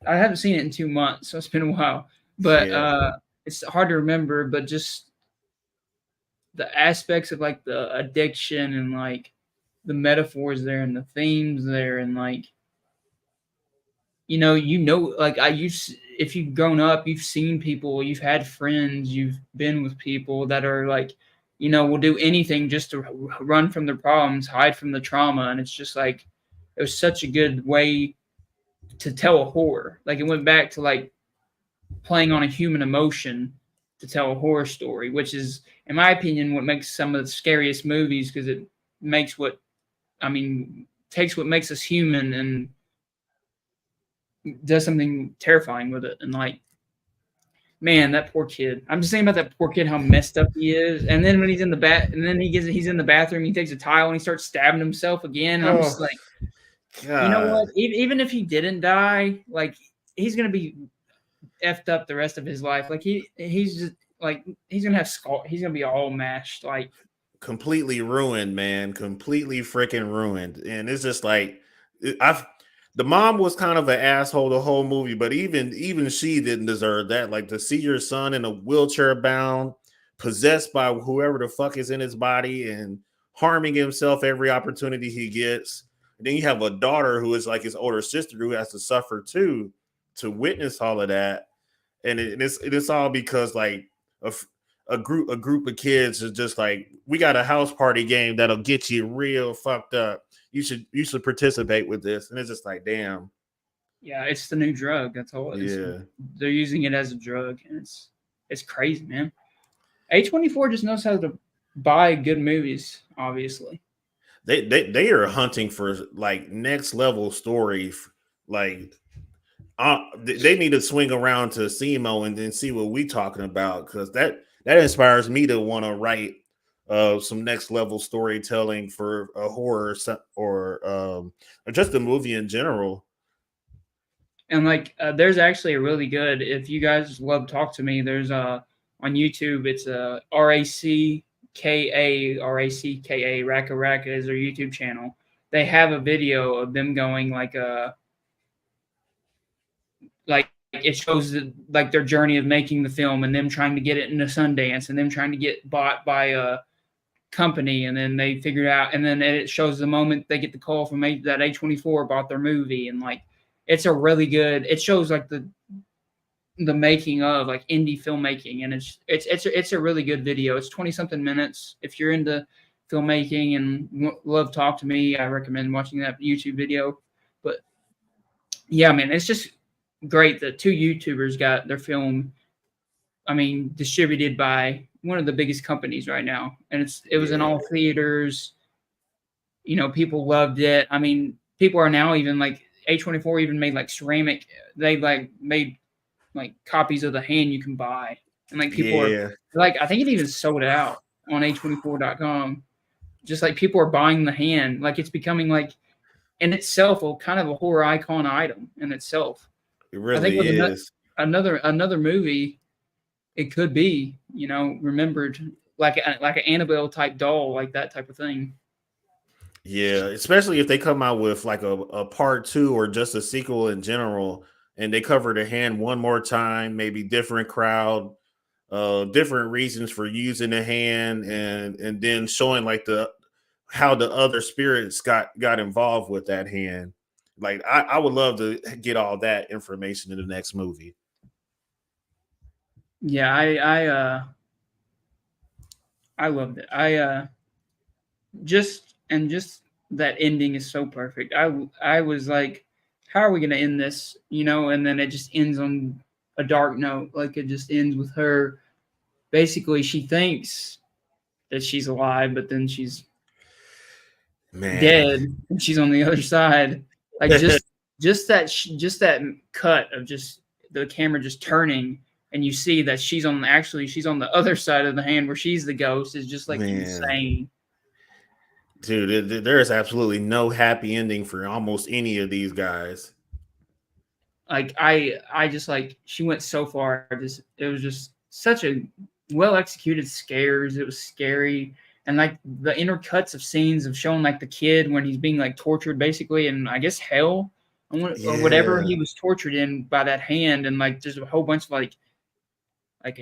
I haven't seen it in 2 months, so it's been a while. But it's hard to remember. But just the aspects of like the addiction and like the metaphors there and the themes there and like like if you've grown up, you've seen people, you've had friends, you've been with people that are like, will do anything just to run from their problems, hide from the trauma, and it's just like it was such a good way to tell a horror. Like it went back to like playing on a human emotion to tell a horror story, which is, in my opinion, what makes some of the scariest movies, because it takes what makes us human and does something terrifying with it. And like, man, that poor kid. I'm just saying about that poor kid, how messed up he is. And then when he's in he's in the bathroom, he takes a tile and he starts stabbing himself again. And I'm just like, God. You know what? Even if he didn't die, like he's gonna be effed up the rest of his life. Like he's just like he's gonna have he's gonna be all mashed, like completely ruined, man. Completely freaking ruined. And it's just like the mom was kind of an asshole the whole movie, but even she didn't deserve that. Like to see your son in a wheelchair bound, possessed by whoever the fuck is in his body and harming himself every opportunity he gets. And then you have a daughter who is like his older sister who has to suffer too to witness all of that. And it's all because like a group of kids is just like, we got a house party game that'll get you real fucked up. You should participate with this. And it's just like, damn. Yeah, it's the new drug. That's all it is. Yeah. They're using it as a drug, and it's crazy, man. A24 just knows how to buy good movies, obviously. They are hunting for like next level stories. Like they need to swing around to SEMO and then see what we talking about, because that inspires me to want to write some next level storytelling for a horror or just a movie in general. And like there's actually a really good, if you guys love Talk to Me, there's on YouTube, it's RACKA Raka Raka is their YouTube channel. They have a video of them going like it shows like their journey of making the film and them trying to get it into Sundance and them trying to get bought by company, and then they figured out, and then it shows the moment they get the call from that A24 about their movie, and like it's a really good. It shows like the making of like indie filmmaking, and it's a really good video. It's 20 something minutes. If you're into filmmaking and love Talk to Me, I recommend watching that YouTube video. But yeah, man, it's just great that two YouTubers got their film, I mean, distributed by one of the biggest companies right now, and it was in all theaters. You know, people loved it. I mean, people are now even like A24 even made like ceramic. They like made like copies of the hand you can buy, and like people are like, I think it even sold out on A24.com. Just like people are buying the hand, like it's becoming like in itself kind of a horror icon item in itself. It really I think with is. another movie, it could be, you know, remembered like an Annabelle type doll, like that type of thing. Yeah, especially if they come out with like a part 2 or just a sequel in general, and they cover the hand one more time, maybe different crowd, different reasons for using the hand, and then showing like how the other spirits got involved with that hand. Like I would love to get all that information in the next movie. Yeah, I loved it. Just that ending is so perfect. I was like, how are we gonna end this? You know, and then it just ends on a dark note. Like it just ends with her. Basically, she thinks that she's alive, but then she's dead, and she's on the other side. Like just that cut of just the camera just turning, and you see that she's on the other side of the hand where she's the ghost is just like insane. Dude, there is absolutely no happy ending for almost any of these guys. Like I just like she went so far. It was just such a well executed scares. It was scary, and like the intercuts of scenes of showing like the kid when he's being like tortured basically, and I guess hell or whatever he was tortured in by that hand, and like there's a whole bunch of like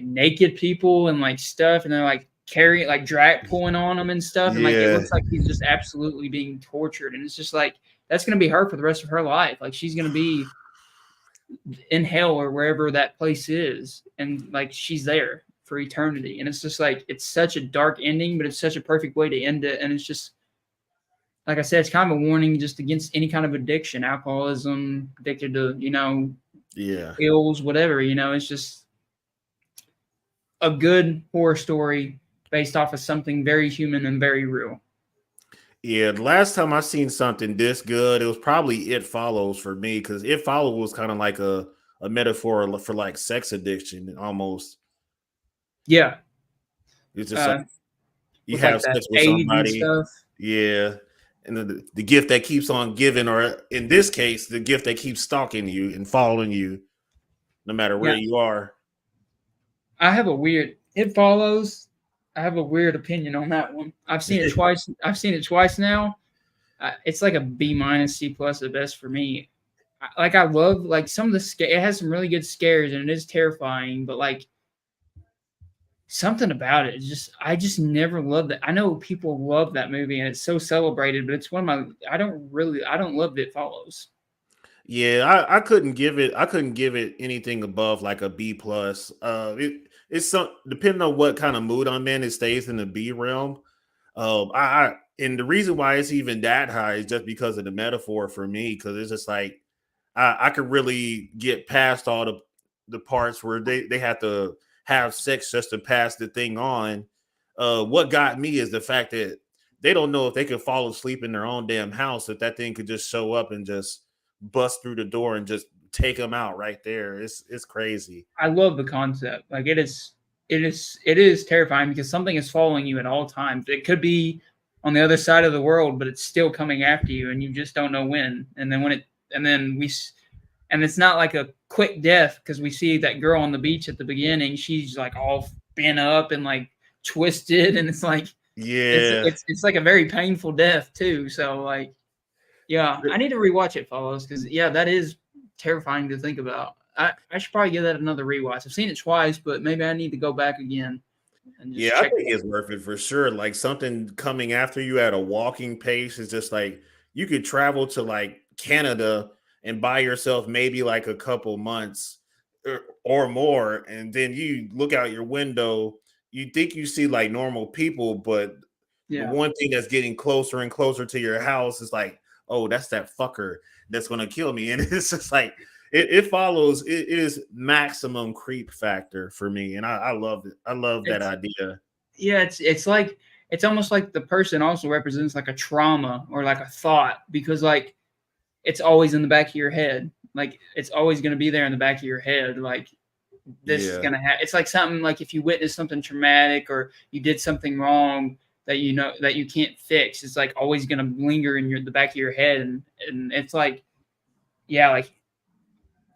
naked people and like stuff, and they're like carrying like drag pulling on him and stuff, and like it looks like he's just absolutely being tortured, and it's just like that's gonna be her for the rest of her life. Like she's gonna be in hell or wherever that place is, and like she's there for eternity. And it's just like it's such a dark ending, but it's such a perfect way to end it. And it's just like I said, it's kind of a warning just against any kind of addiction, alcoholism, addicted to, you know, pills, whatever, you know. It's just a good horror story based off of something very human and very real. Yeah, the last time I seen something this good, it was probably It Follows for me, because It Follows was kind of like a metaphor for like sex addiction almost. Yeah. It's just like you have like sex with somebody. Yeah. And the gift that keeps on giving, or in this case, the gift that keeps stalking you and following you no matter where you are. It Follows. I have a weird opinion on that one. I've seen it twice. I've seen it twice now. It's like a B- C+ at best for me. I love like some of the it has some really good scares and it is terrifying, but like something about it is I just never loved it. I know people love that movie and it's so celebrated, but it's one of my I don't love It Follows. Yeah, I couldn't give it anything above like a B+. It's some depending on what kind of mood I'm in, it stays in the B realm. And the reason why it's even that high is just because of the metaphor for me, because it's just like I could really get past all the parts where they have to have sex just to pass the thing on. What got me is the fact that they don't know if they could fall asleep in their own damn house, if that thing could just show up and just bust through the door and just take them out right there. It's crazy. I love the concept. Like it is terrifying because something is following you at all times. It could be on the other side of the world, but it's still coming after you and you just don't know when. And then and it's not like a quick death, because we see that girl on the beach at the beginning, she's like all bent up and like twisted, and it's like it's like a very painful death too. So like yeah, I need to rewatch It Follows, because that is terrifying to think about. I should probably give that another rewatch. I've seen it twice, but maybe I need to go back again. and just Yeah, I check think it out. it's worth it for sure. Like something coming after you at a walking pace is just like you could travel to like Canada and buy yourself maybe like a couple months or more, and then you look out your window, you think you see like normal people, but the Yeah. one thing that's getting closer and closer to your house is like, oh, that's that fucker that's gonna kill me. And it's just like it follows, it is maximum creep factor for me. And I love it. I love that It's idea. yeah, it's like it's almost like the person also represents like a trauma or like a thought because like it's always in the back of your head. Like it's always going to be there in the back of your head. Like this is Yeah. going to happen. It's like something like if you witness something traumatic or you did something wrong that you know that you can't fix, it's like always going to linger in the back of your head. And it's like, yeah, like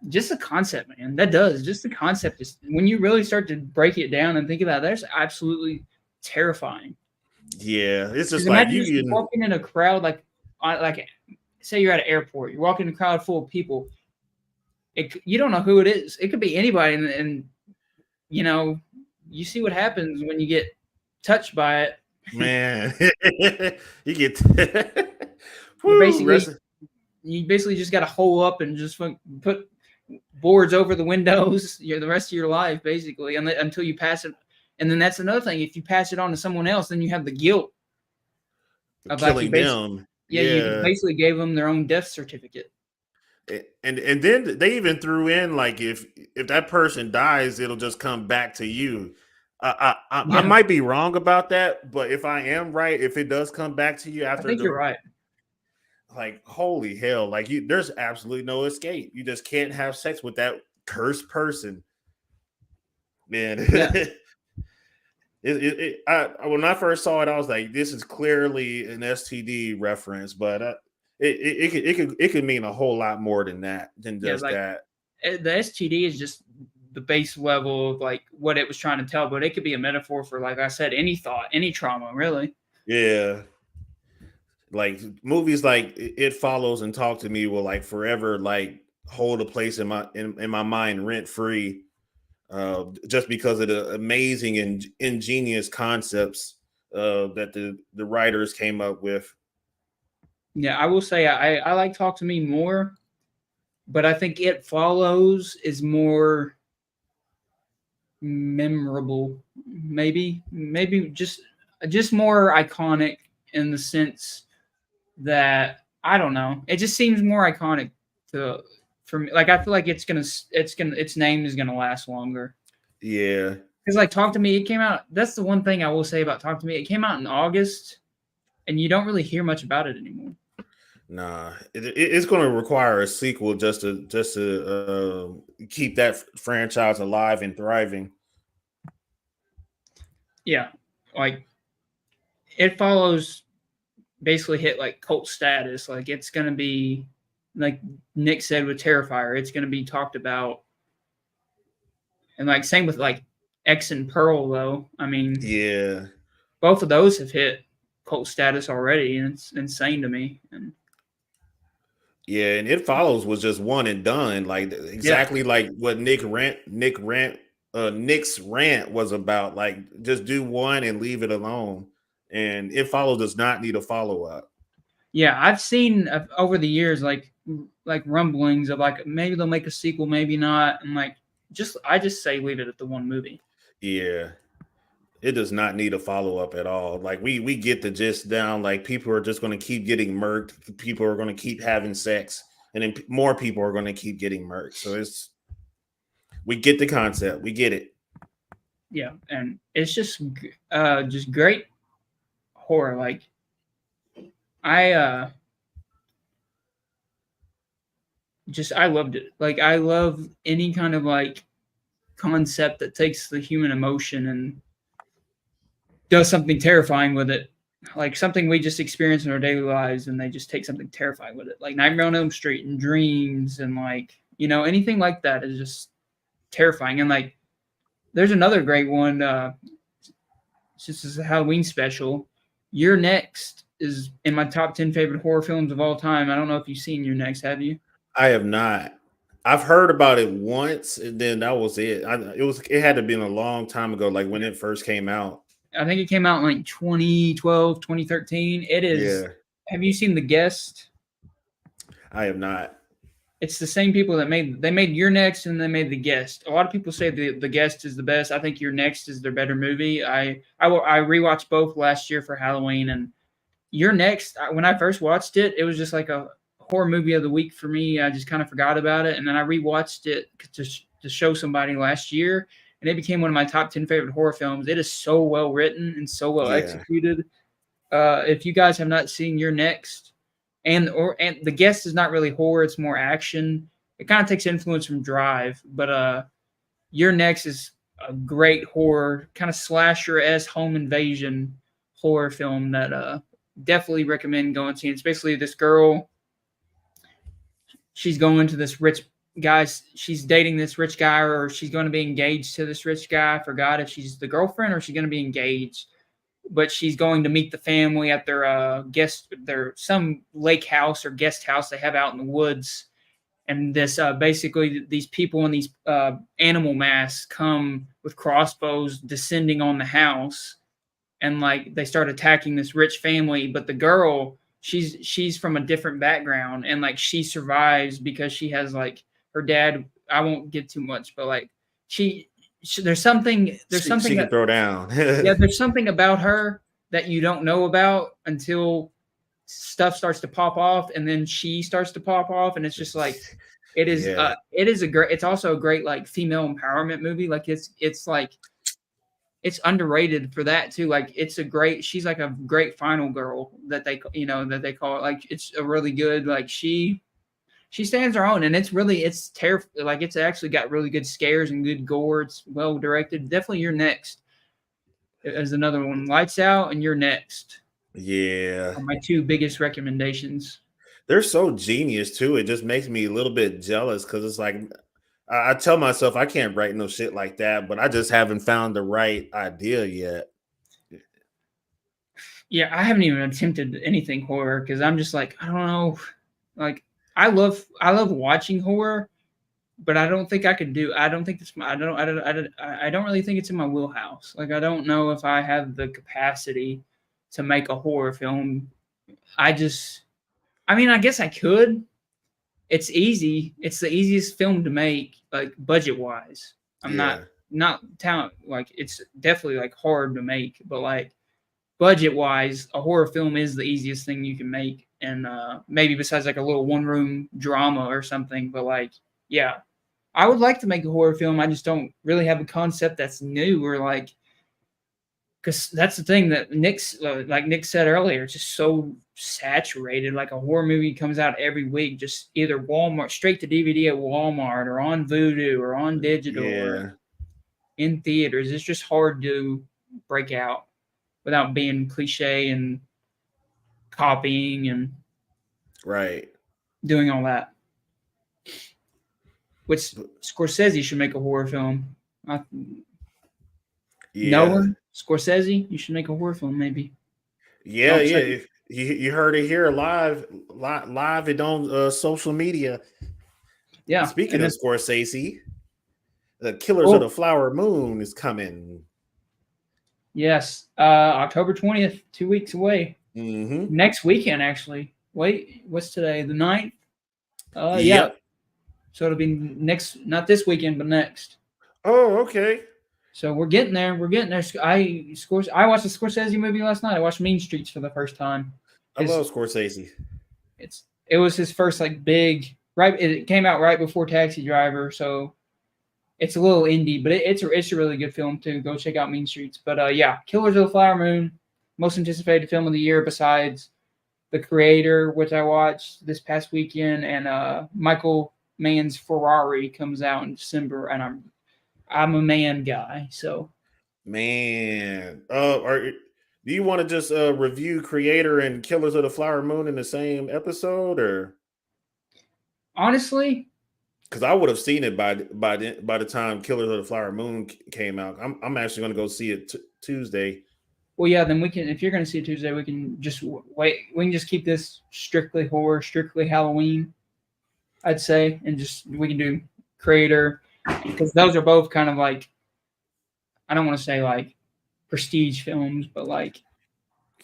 just the concept, man. That does just the concept is when you really start to break it down and think about it, that's absolutely terrifying. Yeah. It's Because just like imagine you just can, walking in a crowd like say you're at an airport, you're walking in a crowd full of people. You don't know who it is. It could be anybody, and you know you see what happens when you get touched by it. man. You get You woo, basically you basically just got to hole up and just put boards over the windows the rest of your life, basically, until you pass it. And then that's another thing. If you pass it on to someone else, then you have the guilt of like you killing basically them. yeah you Yeah. basically gave them their own death certificate. And then they even threw in like if that person dies, it'll just come back to you. I Yeah, might be wrong about that, but if I am right, if it does come back to you I after think you're the right. like, holy hell, like there's absolutely no escape. You just can't have sex with that cursed person, man. Yeah, When I first saw it, I was like, this is clearly an STD reference, but it could mean a whole lot more than that than yeah. just Like that. the STD is just the base level of like what it was trying to tell, but it could be a metaphor for, like I said, any thought, any trauma, really. Yeah. Like movies like It Follows and Talk to Me will like forever like hold a place in my mind rent free, just because of the amazing and ingenious concepts that the writers came up with. Yeah, I will say I like Talk to Me more, but I think It Follows is more memorable. Maybe just more iconic in the sense that I don't know. It just seems more iconic to for me. Like I feel like its name is gonna last longer. Yeah. Because like Talk to Me, it came out. That's the one thing I will say about Talk to Me. It came out in August, and you don't really hear much about it anymore. Nah, it's going to require a sequel just to keep that franchise alive and thriving. Yeah, like It Follows basically hit like cult status. Like it's gonna be like Nick said with Terrifier, it's gonna be talked about. And like same with like X and Pearl though. I mean, Yeah. both of those have hit cult status already, and it's insane to me. And Yeah, and It Follows was just one and done, like yeah, exactly like what Nick's rant was about. Like, just do one and leave it alone. And It Follows does not need a follow up. yeah, I've seen over the years like rumblings of like maybe they'll make a sequel, maybe not, and like I just say leave it at the one movie. Yeah, it does not need a follow up at all. Like we get the gist down. Like people are just going to keep getting murked. People are going to keep having sex, and then more people are going to keep getting murked. So we get the concept. We get it. Yeah, and it's just great horror. Like I I loved it. Like I love any kind of like concept that takes the human emotion and does something terrifying with it. Like something we just experience in our daily lives, and they just take something terrifying with it. Like Nightmare on Elm Street and Dreams, and like anything like that is just terrifying. And like there's another great one. It's just a Halloween special. Your Next is in my top 10 favorite horror films of all time. I don't know if you've seen Your Next, have you? I have not. I've heard about it once, and then that was it. It had to been a long time ago, like when it first came out. I think it came out in like 2012, 2013. It is. Yeah, Have you seen The Guest? I have not. It's the same people that made Your Next and they made The Guest. A lot of people say the Guest is the best. I think Your Next is their better movie. I rewatched both last year for Halloween, and Your Next, when I first watched it, it was just like a horror movie of the week for me. I just kind of forgot about it, and then I rewatched it to show somebody last year, and it became one of my top 10 favorite horror films. It is so well written and so well executed. If you guys have not seen Your Next, and The Guest is not really horror; it's more action. It kind of takes influence from Drive, but Your Next is a great horror, kind of slasher-esque home invasion horror film that definitely recommend going and seeing. It's basically this girl. She's going to this rich guy's. She's dating this rich guy, or she's going to be engaged to this rich guy. I forgot if she's the girlfriend or she's going to be engaged. But she's going to meet the family at their some lake house or guest house they have out in the woods. And this basically these people in these animal masks come with crossbows descending on the house, and like they start attacking this rich family. But the girl, she's from a different background, and like she survives because she has like her dad. I won't get too much, but like there's something She can throw down. yeah, there's something about her that you don't know about until stuff starts to pop off, and then she starts to pop off, and it's just like it is. Yeah. It is a great. It's also a great like female empowerment movie. Like it's like it's underrated for that too. Like it's a great. She's like a great final girl that they call it. Like it's a really good like she stands her own, and it's terrifying. Like it's actually got really good scares and good gore. It's well directed. Definitely Your Next is another one. Lights Out and Your Next Yeah. are my two biggest recommendations. They're so genius too. It just makes me a little bit jealous because it's like I tell myself I can't write no shit like that, but I just haven't found the right idea yet. Yeah, I haven't even attempted anything horror because I'm just like I don't know. Like I love watching horror, but I don't think I could do. I don't think this. I don't really think it's in my wheelhouse. Like I don't know if I have the capacity to make a horror film. I mean, I guess I could. It's easy. It's the easiest film to make, like budget wise. I'm not talent. Like it's definitely like hard to make, but like budget wise, a horror film is the easiest thing you can make. And maybe besides like a little one room drama or something, but like yeah, I would like to make a horror film. I just don't really have a concept that's new or like because that's the thing that Nick said earlier. It's just so saturated. Like a horror movie comes out every week, just either Walmart straight to DVD at Walmart or on Vudu or on digital or in theaters. It's just hard to break out without being cliche and copying and right doing all that. Which Scorsese should make a horror film. Nolan, Scorsese, you should make a horror film, maybe. Yeah, yeah. You heard it here live it on social media. Yeah. Speaking of Scorsese, the Killers of the Flower Moon is coming. Yes, October 20th, 2 weeks away. Mm-hmm. Next weekend, actually. Wait, what's today? The 9th? Yep. Yeah. So it'll be next, not this weekend, but next. Oh, okay. So we're getting there. I watched a Scorsese movie last night. I watched Mean Streets for the first time. I love Scorsese. It was his first like big It came out right before Taxi Driver, so it's a little indie, but it's a really good film too. Go check out Mean Streets. But yeah, Killers of the Flower Moon, most anticipated film of the year besides The Creator, which I watched this past weekend, and Michael Mann's Ferrari comes out in December, and I'm a Man guy, so. Man, do you want to just review Creator and Killers of the Flower Moon in the same episode, or? Honestly, because I would have seen it by the time Killers of the Flower Moon came out. I'm actually going to go see it Tuesday. Well, yeah, then we can. If you're going to see it Tuesday, we can just wait. We can just keep this strictly horror, strictly Halloween. I'd say, and just we can do creator because those are both kind of like I don't want to say like prestige films, but like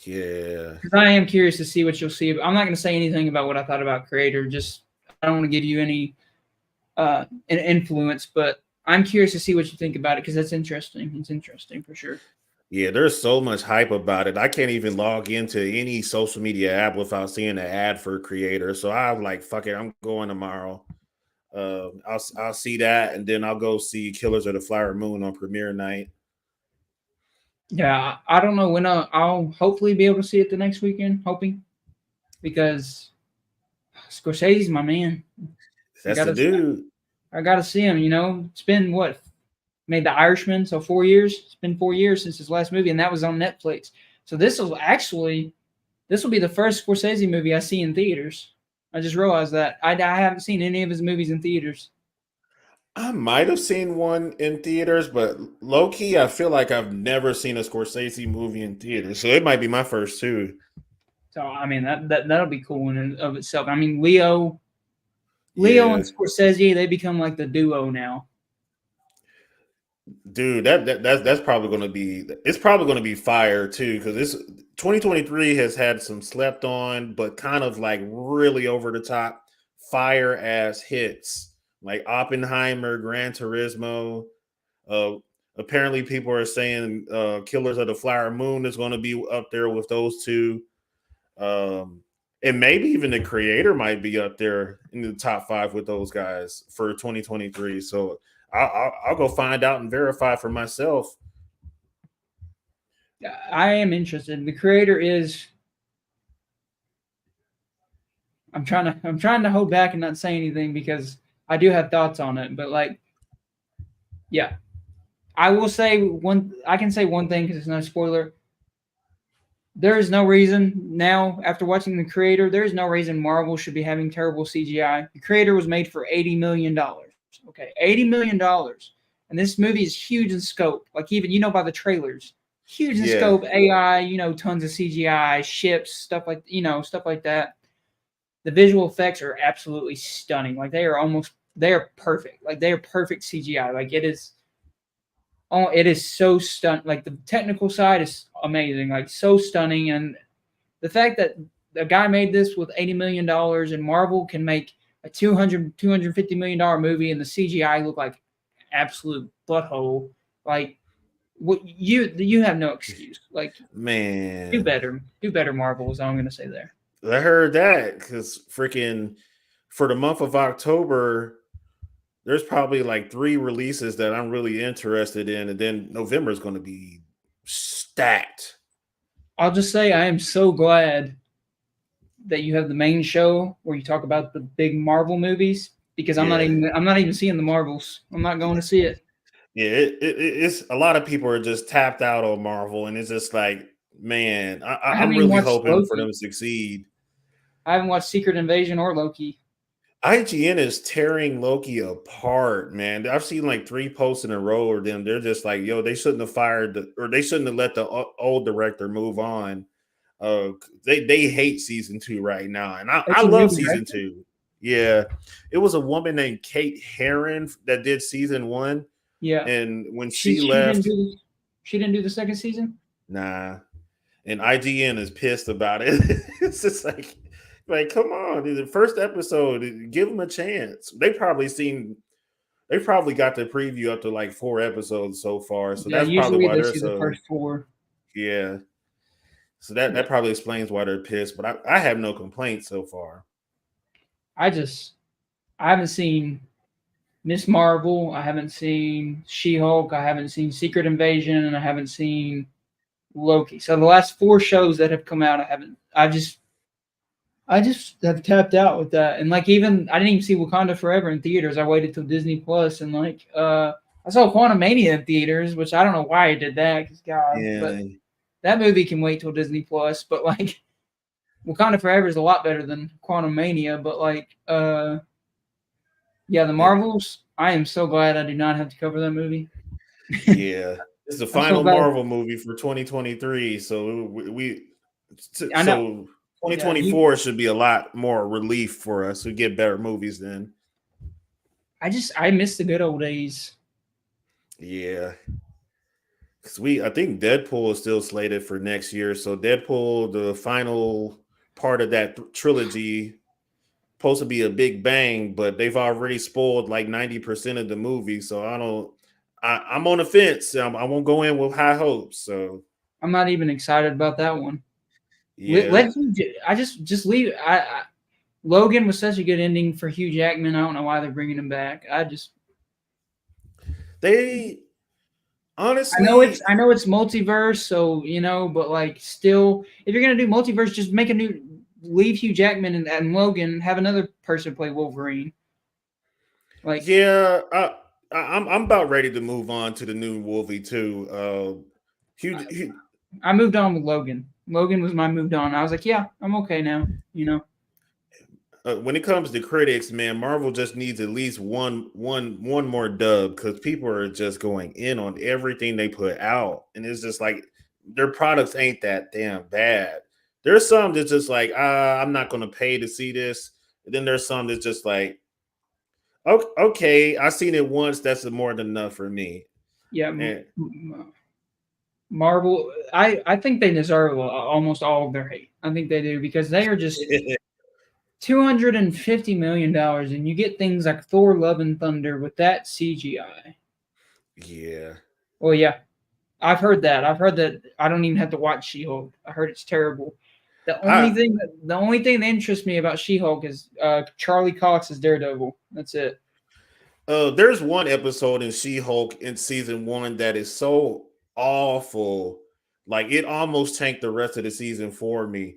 Yeah. because I am curious to see what you'll see. I'm not going to say anything about what I thought about creator. Just I don't want to give you any an influence, but I'm curious to see what you think about it because that's interesting. It's interesting for sure. Yeah, there's so much hype about it. I can't even log into any social media app without seeing an ad for creator. So I'm like, fuck it, I'm going tomorrow. I'll see that, and then I'll go see Killers of the Flower Moon on premiere night. Yeah, I don't know when I'll hopefully be able to see it the next weekend, hoping because Scorsese's my man. I That's the gotta, dude. I gotta see him. You know, it's been what made The Irishman, so 4 years. It's been 4 years since his last movie, and that was on Netflix. So this will be the first Scorsese movie I see in theaters. I just realized that I haven't seen any of his movies in theaters. I might have seen one in theaters, but low key, I feel like I've never seen a Scorsese movie in theaters. So it might be my first too. So I mean that'll be cool in and of itself. I mean Leo Yeah, and Scorsese they become like the duo now. dude, that's probably going to be it's probably going to be fire too because this 2023 has had some slept on, but kind of like really over the top fire ass hits like Oppenheimer, Gran Turismo. Uh, Apparently, people are saying Killers of the Flower Moon is going to be up there with those two. Um, and maybe even the creator might be up there in the top five with those guys for 2023. So I'll go find out and verify for myself. I am interested. The creator is. I'm trying to hold back and not say anything because I do have thoughts on it. But like, yeah, I will say one. I can say one thing because it's no spoiler. There is no reason now, after watching the creator, there is no reason Marvel should be having terrible CGI. The creator was made for $80 million. Okay, $80 million, and this movie is huge in scope. Like even by the trailers, huge in Yeah, scope. AI, tons of CGI, ships, stuff like that. The visual effects are absolutely stunning. Like they are perfect. Like they are perfect CGI. Like it is. Oh, it is so stunning. Like the technical side is amazing. Like so stunning, and the fact that the guy made this with $80 million and Marvel can make a $250 million movie and the CGI look like absolute butthole. Like what you have no excuse. Like man. do better, Marvel is all I'm gonna say there. I heard that because freaking for the month of October, there's probably like 3 releases that I'm really interested in, and then November is going to be stacked. I'll just say I am so glad that you have the main show where you talk about the big Marvel movies because Yeah, I'm not even seeing the Marvels. I'm not going to see it. yeah. It's a lot of people are just tapped out on Marvel, and it's just like, man, I haven't I'm even really watched hoping for them Loki. to succeed. I haven't watched Secret Invasion or Loki. IGN is tearing Loki apart, man. I've seen like 3 posts in a row, or them. They're just like, yo, they shouldn't have fired, or they shouldn't have let the old director move on. They hate season 2 right now, and I It's a new love season director. 2. Yeah, it was a woman named Kate Herron that did season 1, Yeah, and when she she she didn't left, do she didn't do the second season. nah, and IGN is pissed about it. It's just like come on, the first episode, give them a chance. They probably got the preview up to like 4 episodes so far, so Yeah, that's probably usually why they they're see the so first four. yeah. So that Yeah, probably explains why they're pissed, but I have no complaints so far. I just I haven't seen Miss Marvel. I haven't seen She-Hulk. I haven't seen Secret Invasion, and I haven't seen Loki. So the last four shows that have come out, I haven't. I just have tapped out with that. And like even I didn't even see Wakanda Forever in theaters. I waited till Disney Plus and like I saw Quantum Mania in theaters, which I don't know why I did that because God, but Yeah, that movie can wait till Disney Plus. But like Wakanda Forever is a lot better than Quantum Mania. But like yeah, the Marvels. I am so glad I do not have to cover that movie. yeah. It's the I'm so final glad. Marvel movie for 2023. So we I know. so 2024 should be a lot more relief for us. We get better movies then. I miss the good old days. Yeah. Because I think Deadpool is still slated for next year. So Deadpool, the final part of that trilogy, supposed to be a big bang, but they've already spoiled like 90% of the movie. So I'm on the fence. I won't go in with high hopes. So I'm not even excited about that one. yeah. I just leave it. Logan was such a good ending for Hugh Jackman. I don't know why they're bringing him back. They honestly, I know it's multiverse, so but like still, if you're gonna do multiverse, just leave Hugh Jackman and Logan, have another person play Wolverine. Like yeah, I'm about ready to move on to the new Wolvie too. Hugh, I moved on with Logan. Logan was my moved on. I was like, yeah, I'm okay now. When it comes to critics, man, Marvel just needs at least one more dub because people are just going in on everything they put out, and it's just like their products ain't that damn bad. There's some that's just like, I'm not going to pay to see this. And then there's some that's just like, okay, I seen it once. That's more than enough for me. Yeah, Marvel. I think they deserve almost all of their hate. I think they do because they are just $250 million, and you get things like Thor: Love and Thunder with that CGI. Yeah. Well, yeah, I've heard that. I've heard that. I don't even have to watch She-Hulk. I heard it's terrible. The only thing that interests me about She-Hulk is Charlie Cox as Daredevil. That's it. There's one episode in She-Hulk in season 1 that is so awful, like it almost tanked the rest of the season for me.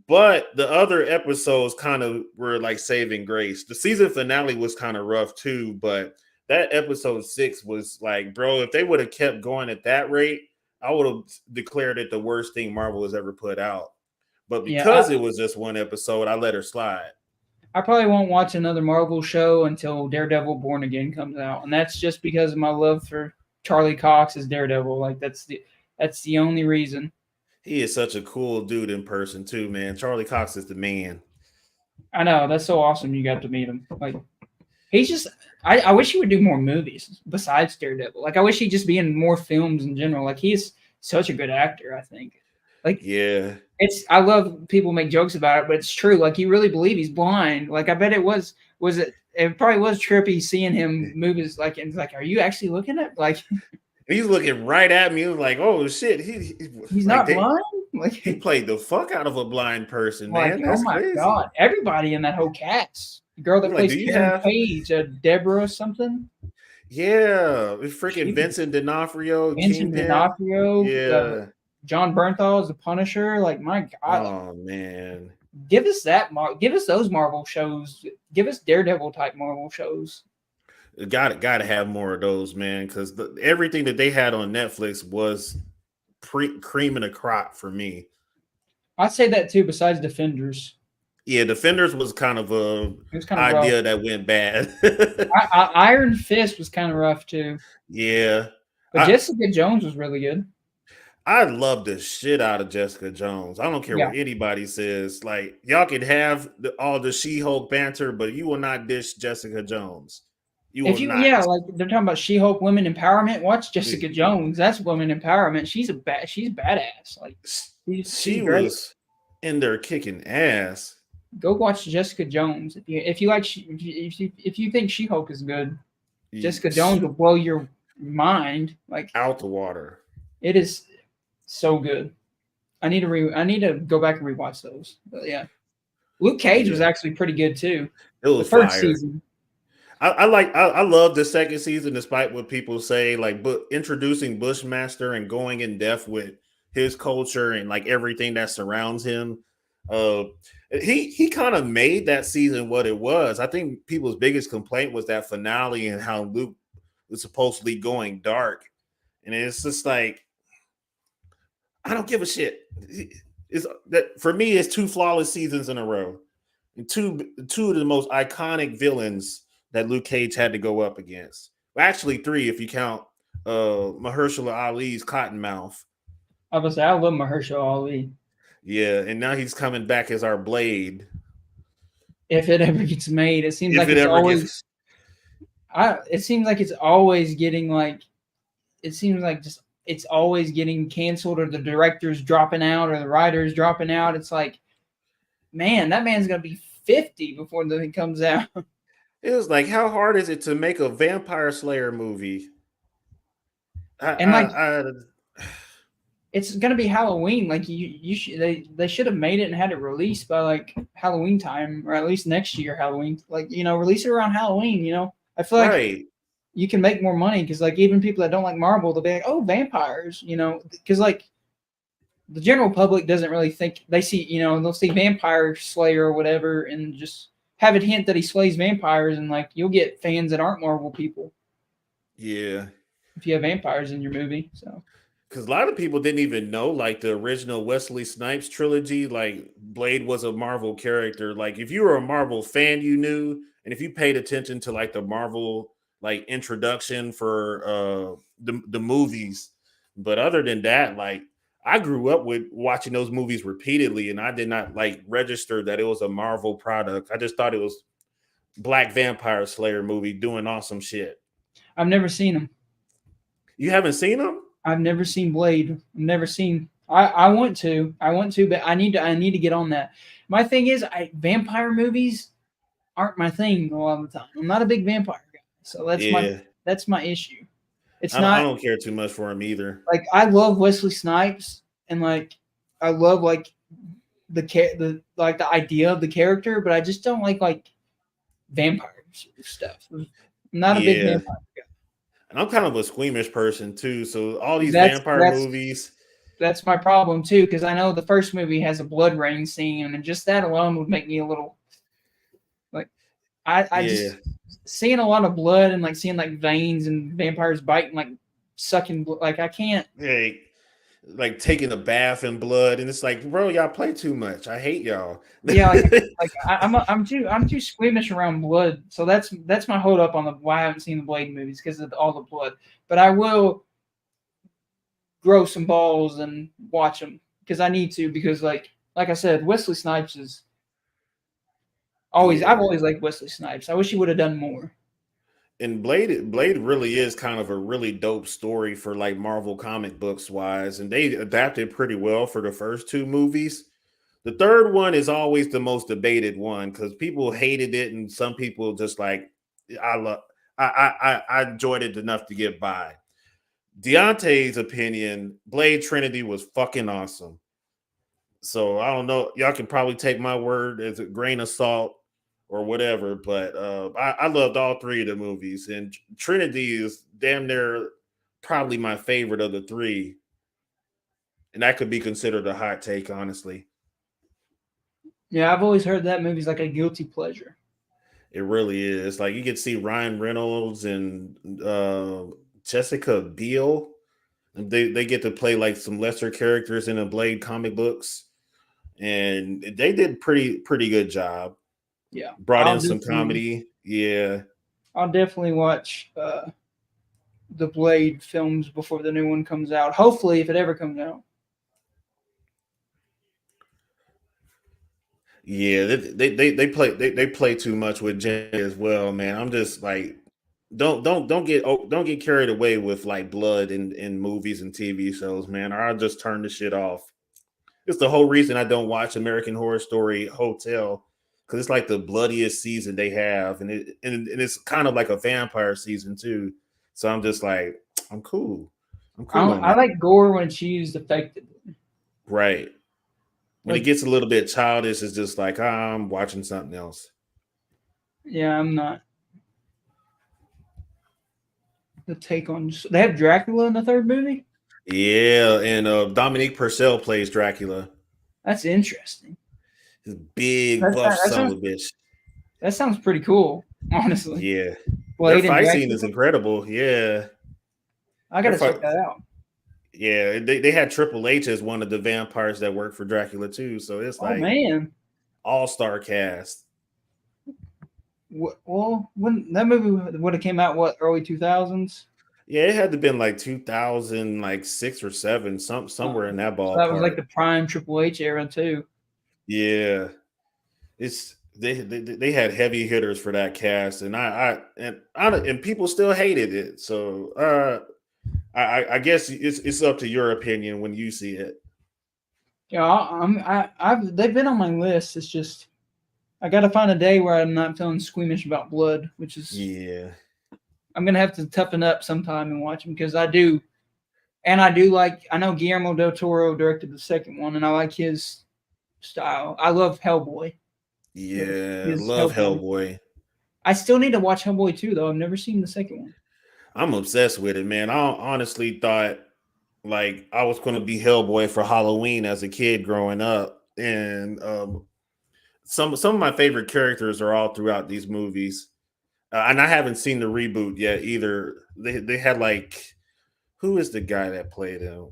But the other episodes kind of were like saving grace. The season finale was kind of rough too, but that episode 6 was like, bro, if they would have kept going at that rate, I would have declared it the worst thing Marvel has ever put out. But because it was just one episode, I let her slide. I probably won't watch another Marvel show until Daredevil Born Again comes out. And that's just because of my love for Charlie Cox as Daredevil. Like that's the only reason. He is such a cool dude in person too, man. Charlie Cox is the man. I know, that's so awesome you got to meet him. Like he's just I wish he would do more movies besides Daredevil. Like I wish he'd just be in more films in general. Like he's such a good actor, I think. Like yeah. I love people make jokes about it, but it's true. Like you really believe he's blind. Like I bet it it probably was trippy seeing him move his like and like, are you actually looking at like he's looking right at me? Like, oh shit, he's not blind. Like he played the fuck out of a blind person, man. That's oh my crazy. God, everybody in that whole cast. The girl that plays Karen Page, Deborah or something. Yeah, freaking Vincent D'Onofrio. Vincent D'Onofrio. Yeah. John Bernthal as the Punisher. Like my God. Oh man. Give us those Marvel shows. Give us Daredevil type Marvel shows. Got to have more of those, man, because everything that they had on Netflix was cream of the crop for me. I'd say that too. Besides Defenders. Yeah, Defenders was kind of idea rough. that went bad. Iron Fist was kind of rough too. Yeah, but Jessica Jones was really good. I love the shit out of Jessica Jones. I don't care what anybody says. Like y'all can have all the She-Hulk banter, but you will not dish Jessica Jones. Like they're talking about She-Hulk women empowerment. Watch Jessica Jones. That's women empowerment. She's badass. Like she was in there kicking ass. Go watch Jessica Jones if you think She-Hulk is good. Jessica Jones will blow your mind like out the water. It is so good. I need to go back and rewatch those. But yeah, Luke Cage was actually pretty good too. It was the first fire. season. I love the second season, despite what people say. Like, but introducing Bushmaster and going in depth with his culture and like everything that surrounds him. He kind of made that season what it was. I think people's biggest complaint was that finale and how Luke was supposedly going dark, and it's just like I don't give a shit. It's that for me, it's 2 flawless seasons in a row, and two of the most iconic villains that Luke Cage had to go up against. Well, actually 3 if you count Mahershala Ali's Cottonmouth. I was say I love Mahershala Ali. Yeah, and now he's coming back as our Blade. If it ever gets made, it seems If like it it's ever gets, always. It seems like it's always getting like. It seems like just it's always getting canceled, or the director's dropping out, or the writer's dropping out. It's like, man, that man's gonna be 50 before the thing comes out. it was like, how hard is it to make a Vampire Slayer movie? And like I it's gonna be Halloween. Like you should they should have made it and had it released by like Halloween time, or at least next year Halloween. Like release it around Halloween. I feel like right. you can make more money because like even people that don't like Marvel, they'll be like, oh, vampires. Because like the general public doesn't really think they see. They'll see Vampire Slayer or whatever, and just have it hint that he slays vampires, and like you'll get fans that aren't Marvel people Yeah. if you have vampires in your movie. So. Because a lot of people didn't even know, like the original Wesley Snipes trilogy, like Blade was a Marvel character. Like if you were a Marvel fan, you knew, and if you paid attention to like the Marvel like introduction for the movies, but other than that, like I grew up with watching those movies repeatedly, and I did not like register that it was a Marvel product. I just thought it was Black Vampire Slayer movie doing awesome shit. I've never seen them. You haven't seen them? I've never seen Blade. I've never seen. I want to. I want to, but I need to. I need to get on that. My thing is, vampire movies aren't my thing a lot of the time. I'm not a big vampire guy, so that's my issue. It's I not don't care too much for him either. like I love Wesley Snipes, and like I love like the idea of the character, but I just don't like vampire stuff. I'm not a big Yeah. vampire guy. And I'm kind of a squeamish person too. So all these That's vampire that's movies, that's my problem too, because I know the first movie has a blood rain scene, and just that alone would make me a little like I yeah, just seeing a lot of blood and like seeing like veins and vampires biting like sucking like I can't. hey, like taking a bath in blood, and it's like, bro, y'all play too much. I hate y'all. Yeah, I'm too squeamish around blood, so that's my hold up on why I haven't seen the Blade movies, because of all the blood. But I will grow some balls and watch them because I need to, because like I said, Wesley Snipes is always. I've Yeah. always liked Wesley Snipes. I wish he would have done more. And Blade really is kind of a really dope story for like Marvel comic books wise, and they adapted pretty well for the first two movies. The third one is always the most debated one because people hated it, and some people just like I love. I enjoyed it enough to get by. Deontay's opinion, Blade Trinity was fucking awesome. So I don't know. Y'all can probably take my word as a grain of salt or whatever, but I loved all three of the movies, and Trinity is damn near probably my favorite of the three, and that could be considered a hot take, honestly. Yeah, I've always heard that movie's like a guilty pleasure. It really is. Like you can see Ryan Reynolds and Jessica Biel, and they get to play like some lesser characters in the Blade comic books, and they did pretty good job. Yeah, Brought in some comedy. Yeah. I'll definitely watch the Blade films before the new one comes out. Hopefully, if it ever comes out. Yeah, they play too much with Jen as well, man. I'm just like, don't get carried away with like blood in movies and TV shows, man. Or I'll just turn the shit off. It's the whole reason I don't watch American Horror Story Hotel, because it's like the bloodiest season they have, and it's kind of like a vampire season too. So I'm just like, I'm cool. I'm cool on I that. like gore when it's used effectively. Right. When it gets a little bit childish, it's just like, I'm watching something else. Yeah, I'm not. The take on they have Dracula in the third movie. Yeah, and Dominique Purcell plays Dracula. That's interesting. His big buff son of a bitch. That sounds pretty cool, honestly. Yeah. Blade Their fight and scene is incredible. Yeah. I gotta check that out. Yeah, they had Triple H as one of the vampires that worked for Dracula too. So it's like, man, all-star cast. Well, when that movie would have came out, early 2000s? Yeah, it had to been like 2000, like 6 or 7, somewhere in that So that was like ballpark. the prime Triple H era too. Yeah, it's they had heavy hitters for that cast, and and people still hated it. So I guess it's up to your opinion when you see it. Yeah, I've they've been on my list. It's just I got to find a day where I'm not feeling squeamish about blood, which is Yeah, I'm gonna have to toughen up sometime and watch them because I do, and I do like. I know Guillermo del Toro directed the second one, and I like his style. I love Hellboy. yeah, His love Hellboy. Hellboy. I still need to watch Hellboy 2 though. I've never seen the second one. I'm obsessed with it, man. I honestly thought like I was going to be Hellboy for Halloween as a kid growing up, and some of my favorite characters are all throughout these movies. And I haven't seen the reboot yet either. They had like who is the guy that played him?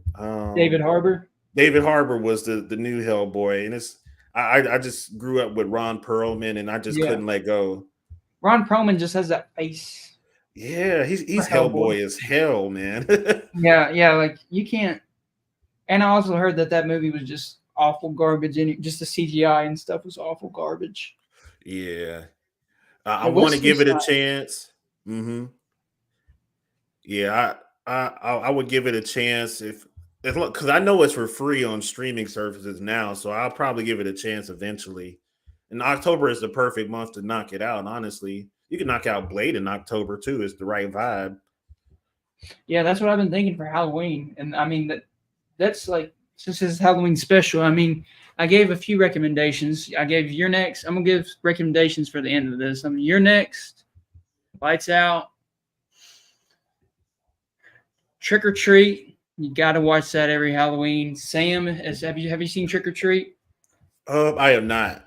David Harbour. David Harbour was the new Hellboy, and it's I just grew up with Ron Perlman, and I just Yeah. couldn't let go. Ron Perlman just has that face. Yeah, For he's Hellboy. Hellboy as hell, man. Yeah, like you can't. And I also heard that that movie was just awful garbage. And just the CGI and stuff was awful garbage. Yeah, I Yeah, want to what's your give it a style? chance. Yeah, I would give it a chance if because I know it's for free on streaming services now, so I'll probably give it a chance eventually. And October is the perfect month to knock it out. Honestly, you can knock out Blade in October too. It's the right vibe. Yeah, that's what I've been thinking for Halloween. And I mean that's like since it's Halloween special. I mean, I gave a few recommendations. I gave Your Next. I'm gonna give recommendations for the end of this. Your Next, Lights Out, Trick or Treat. You got to watch that every Halloween. Sam, have you seen Trick or Treat? I am not.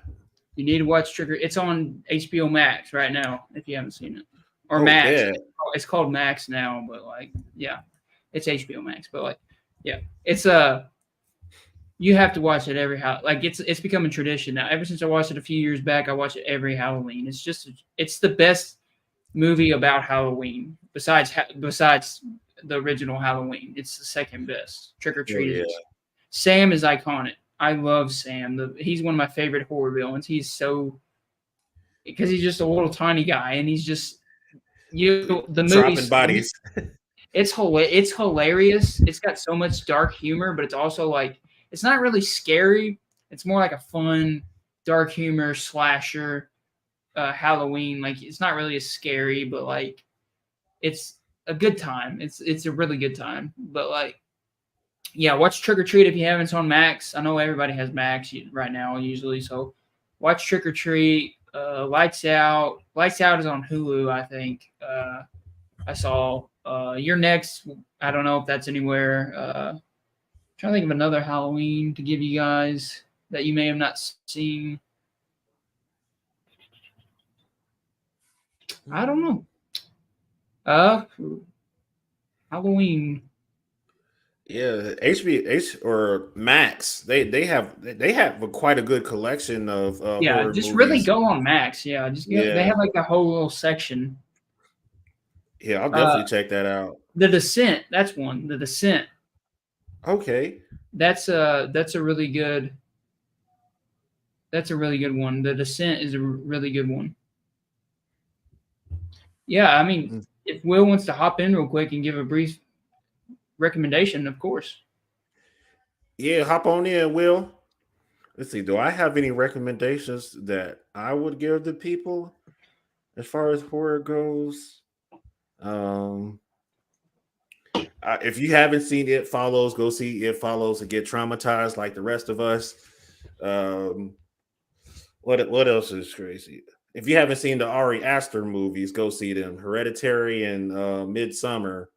You need to watch Trick or. It's on HBO Max right now. If you haven't seen it, or Oh, Max, bad. it's called Max now. But like, yeah, it's HBO Max. But like, yeah, it's you have to watch it every like it's become a tradition now. Ever since I watched it a few years back, I watch it every Halloween. It's the best movie about Halloween besides the original Halloween. It's the second best. Trick or Oh Treat yeah. is. Sam is iconic. I love Sam. He's one of my favorite horror villains. He's so because he's just a little tiny guy, and he's just the Dropping movie's bodies. it's hilarious. It's got so much dark humor, but it's also like it's not really scary. It's more like a fun dark humor slasher Halloween. Like it's not really as scary, but like it's a good time. It's a really good time. But like yeah, watch Trick or Treat if you haven't. It's on Max. I know everybody has Max right now usually, so watch Trick or Treat. Lights Out. Lights Out is on Hulu, I think. I saw. Your Next. I don't know if that's anywhere. Trying to think of another Halloween to give you guys that you may have not seen. I don't know. Halloween. Yeah, HB or Max. They have quite a good collection of Yeah, horror just really movies. go on Max. Yeah, just go. They Yeah, have like a whole little section. yeah, I'll Uh, definitely check that out. The Descent. That's one. The Descent. Okay. That's a really good. That's a really good one. The Descent is a really good one. Yeah, I mean, Mm. if Will wants to hop in real quick and give a brief recommendation, of course. Yeah, hop on in, Will. Let's see. Do I have any recommendations that I would give to people as far as horror goes? Um, if you haven't seen It Follows, go see It Follows and get traumatized like the rest of us. Um, what else is crazy? If you haven't seen the Ari Aster movies, go see them. Hereditary and Midsummer.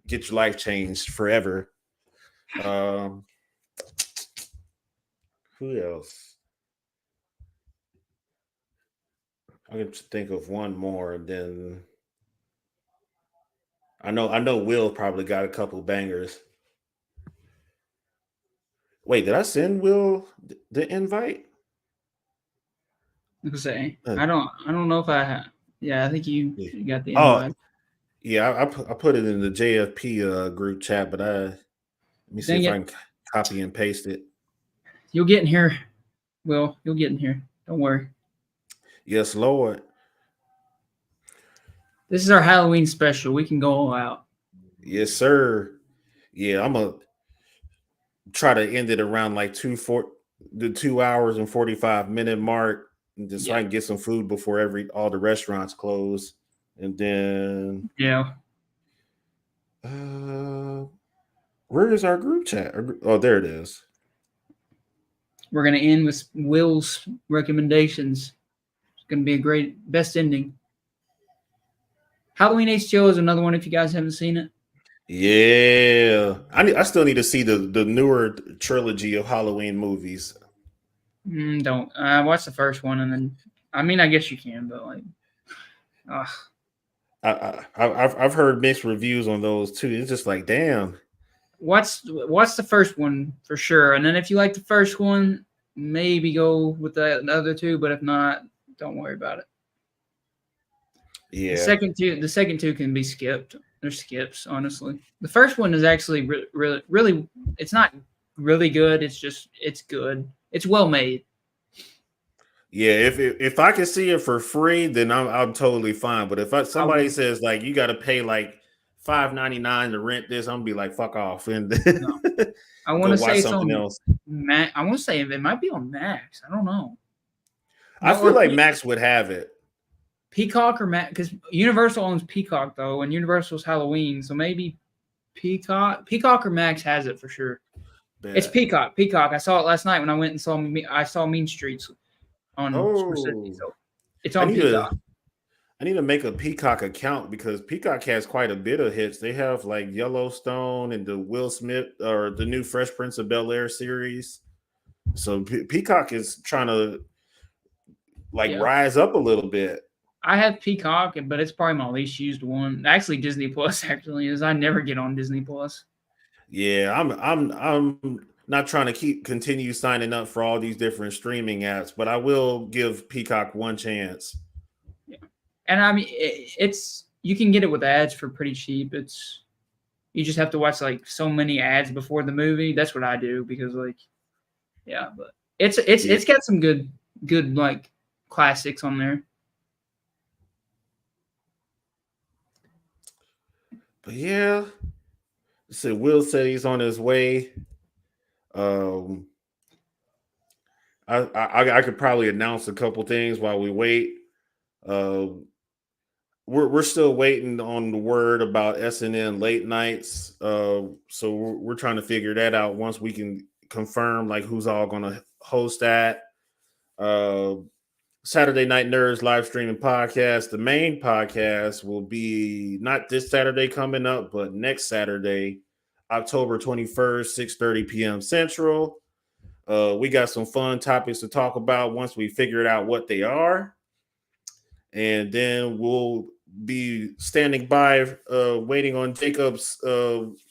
Get your life changed forever. Um, who else? I can think of one more. Then I know Will probably got a couple bangers. Wait, did I send Will the invite? Like I say, Uh, I don't know if I have. Yeah, I think you yeah. got the Oh, invite. Yeah, I put it in the JFP group chat, but let me see Dang if it. I can copy and paste it. You'll get in here. Will, you'll get in here. Don't worry. Yes, Lord. This is our Halloween special. We can go all out. Yes, sir. Yeah, I'm gonna try to end it around like the 2 hours and 45 minute mark, and just so I Yeah. can get some food before all the restaurants close, and then Yeah. uh, where is our group chat? Oh, there it is. We're gonna end with Will's recommendations. It's gonna be a great best ending. Halloween H2O is another one if you guys haven't seen it. Yeah, I still need to see the newer trilogy of Halloween movies. Don't. Watch the first one and then. I mean, I guess you can, but like, ugh. I've heard mixed reviews on those too. It's just like, damn. Watch the first one for sure, and then if you like the first one, maybe go with the other two. But if not, don't worry about it. Yeah, The second two can be skipped. They're skips, honestly. The first one is actually really. It's not really good. It's good. It's well made. yeah. If I can see it for free, then I'm totally fine. But if somebody would- says like you got to pay like $5.99 to rent this, I'm gonna be like, fuck off and No. I go want to watch say it's something on else. I want to say it might be on Max. I don't know. I No, feel or like Max would have it. Peacock or Max, because Universal owns Peacock though, and Universal's Halloween, so maybe Peacock or Max has it for sure. It's Bet. Peacock. I saw it last night when I went and saw Mean Streets on Scorsese. Oh, So it's I on need Peacock. to I need to make a Peacock account because Peacock has quite a bit of hits. They have like Yellowstone and the Will Smith or the new Fresh Prince of Bel-Air series. So Peacock is trying to like Yeah. rise up a little bit. I have Peacock, but it's probably my least used one. Actually, Disney Plus actually is. I never get on Disney Plus. Yeah, I'm not trying to continue signing up for all these different streaming apps, but I will give Peacock one chance. Yeah, and I mean it's you can get it with ads for pretty cheap. You just have to watch like so many ads before the movie. That's what I do because like yeah, but it's got some good like classics on there. But yeah, so Will said he's on his way. I could probably announce a couple things while we wait. Uh, we're still waiting on the word about SNN late nights. So we're trying to figure that out once we can confirm like who's all going to host that. Uh, Saturday Night Nerds live streaming podcast. The main podcast will be not this Saturday coming up, but next Saturday, October 21st, 6:30 p.m. Central. We got some fun topics to talk about once we figure out what they are. And then we'll be standing by waiting on Jacob's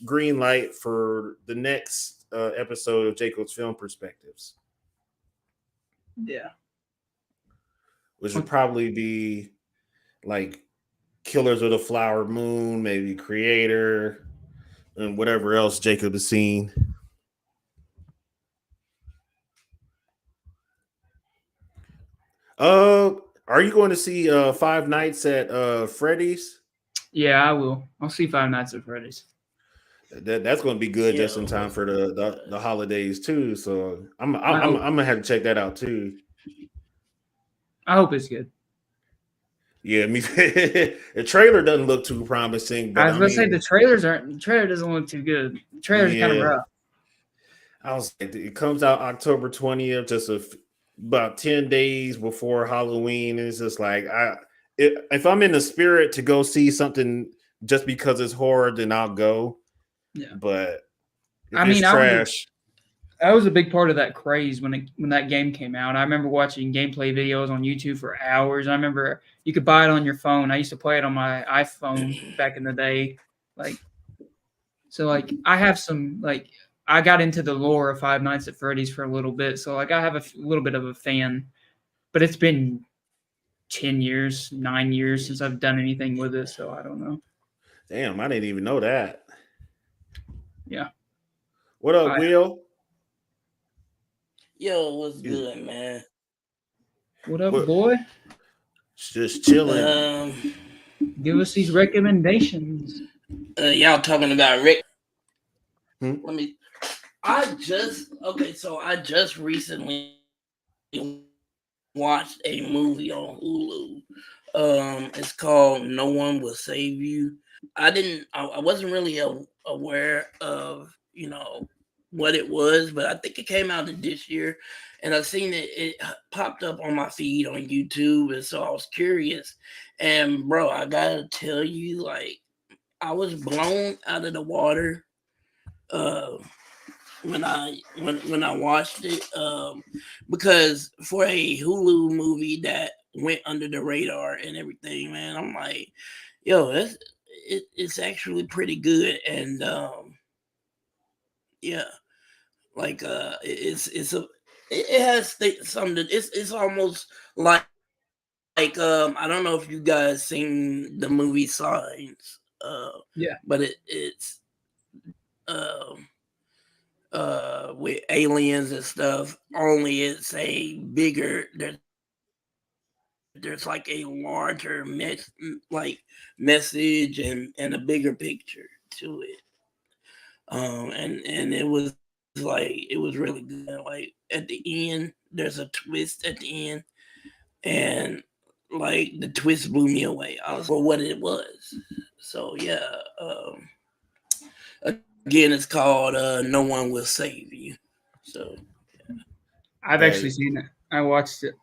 green light for the next episode of Jacob's Film Perspectives. Yeah. Which would probably be like Killers of the Flower Moon, maybe Creator, and whatever else Jacob has seen. Are you going to see Five Nights at Freddy's? Yeah, I will. I'll see Five Nights at Freddy's. That's going to be good just in time for the holidays too. So I'm gonna have to check that out too. I hope it's good. Yeah, the trailer doesn't look too promising. But I was gonna say the trailer doesn't look too good. The trailer's kind of rough. I was like, it comes out October 20th, just about 10 days before Halloween. And it's just like if I'm in the spirit to go see something just because it's horror, then I'll go. Yeah, but I mean, trash. I was a big part of that craze when that game came out. I remember watching gameplay videos on YouTube for hours. I remember you could buy it on your phone. I used to play it on my iPhone back in the day. Like, so like I have some like I got into the lore of Five Nights at Freddy's for a little bit. So like I have a little bit of a fan, but it's been 10 years, 9 years since I've done anything with it. So I don't know. Damn, I didn't even know that. Yeah. What up, Will? Yo, what's good, man? What up, boy? Just chilling. Give us these recommendations. Y'all talking about Rick? Hmm? I just recently watched a movie on Hulu. It's called No One Will Save You. I wasn't really aware of what it was, but I think it came out this year, and I seen it popped up on my feed on YouTube, and so I was curious. And bro, I gotta tell you, like, I was blown out of the water when I watched it, because for a Hulu movie that went under the radar and everything, man, I'm like, yo, it's actually pretty good. And yeah, like it has something. It's almost like I don't know if you guys seen the movie Signs, Yeah. but it's um with aliens and stuff. Only it's a bigger. There's like a larger message and a bigger picture to it. And it was really good. Like at the end, there's a twist at the end, and like the twist blew me away. I was for what it was. So yeah. Again, it's called No One Will Save You. So I've actually seen it. I watched it.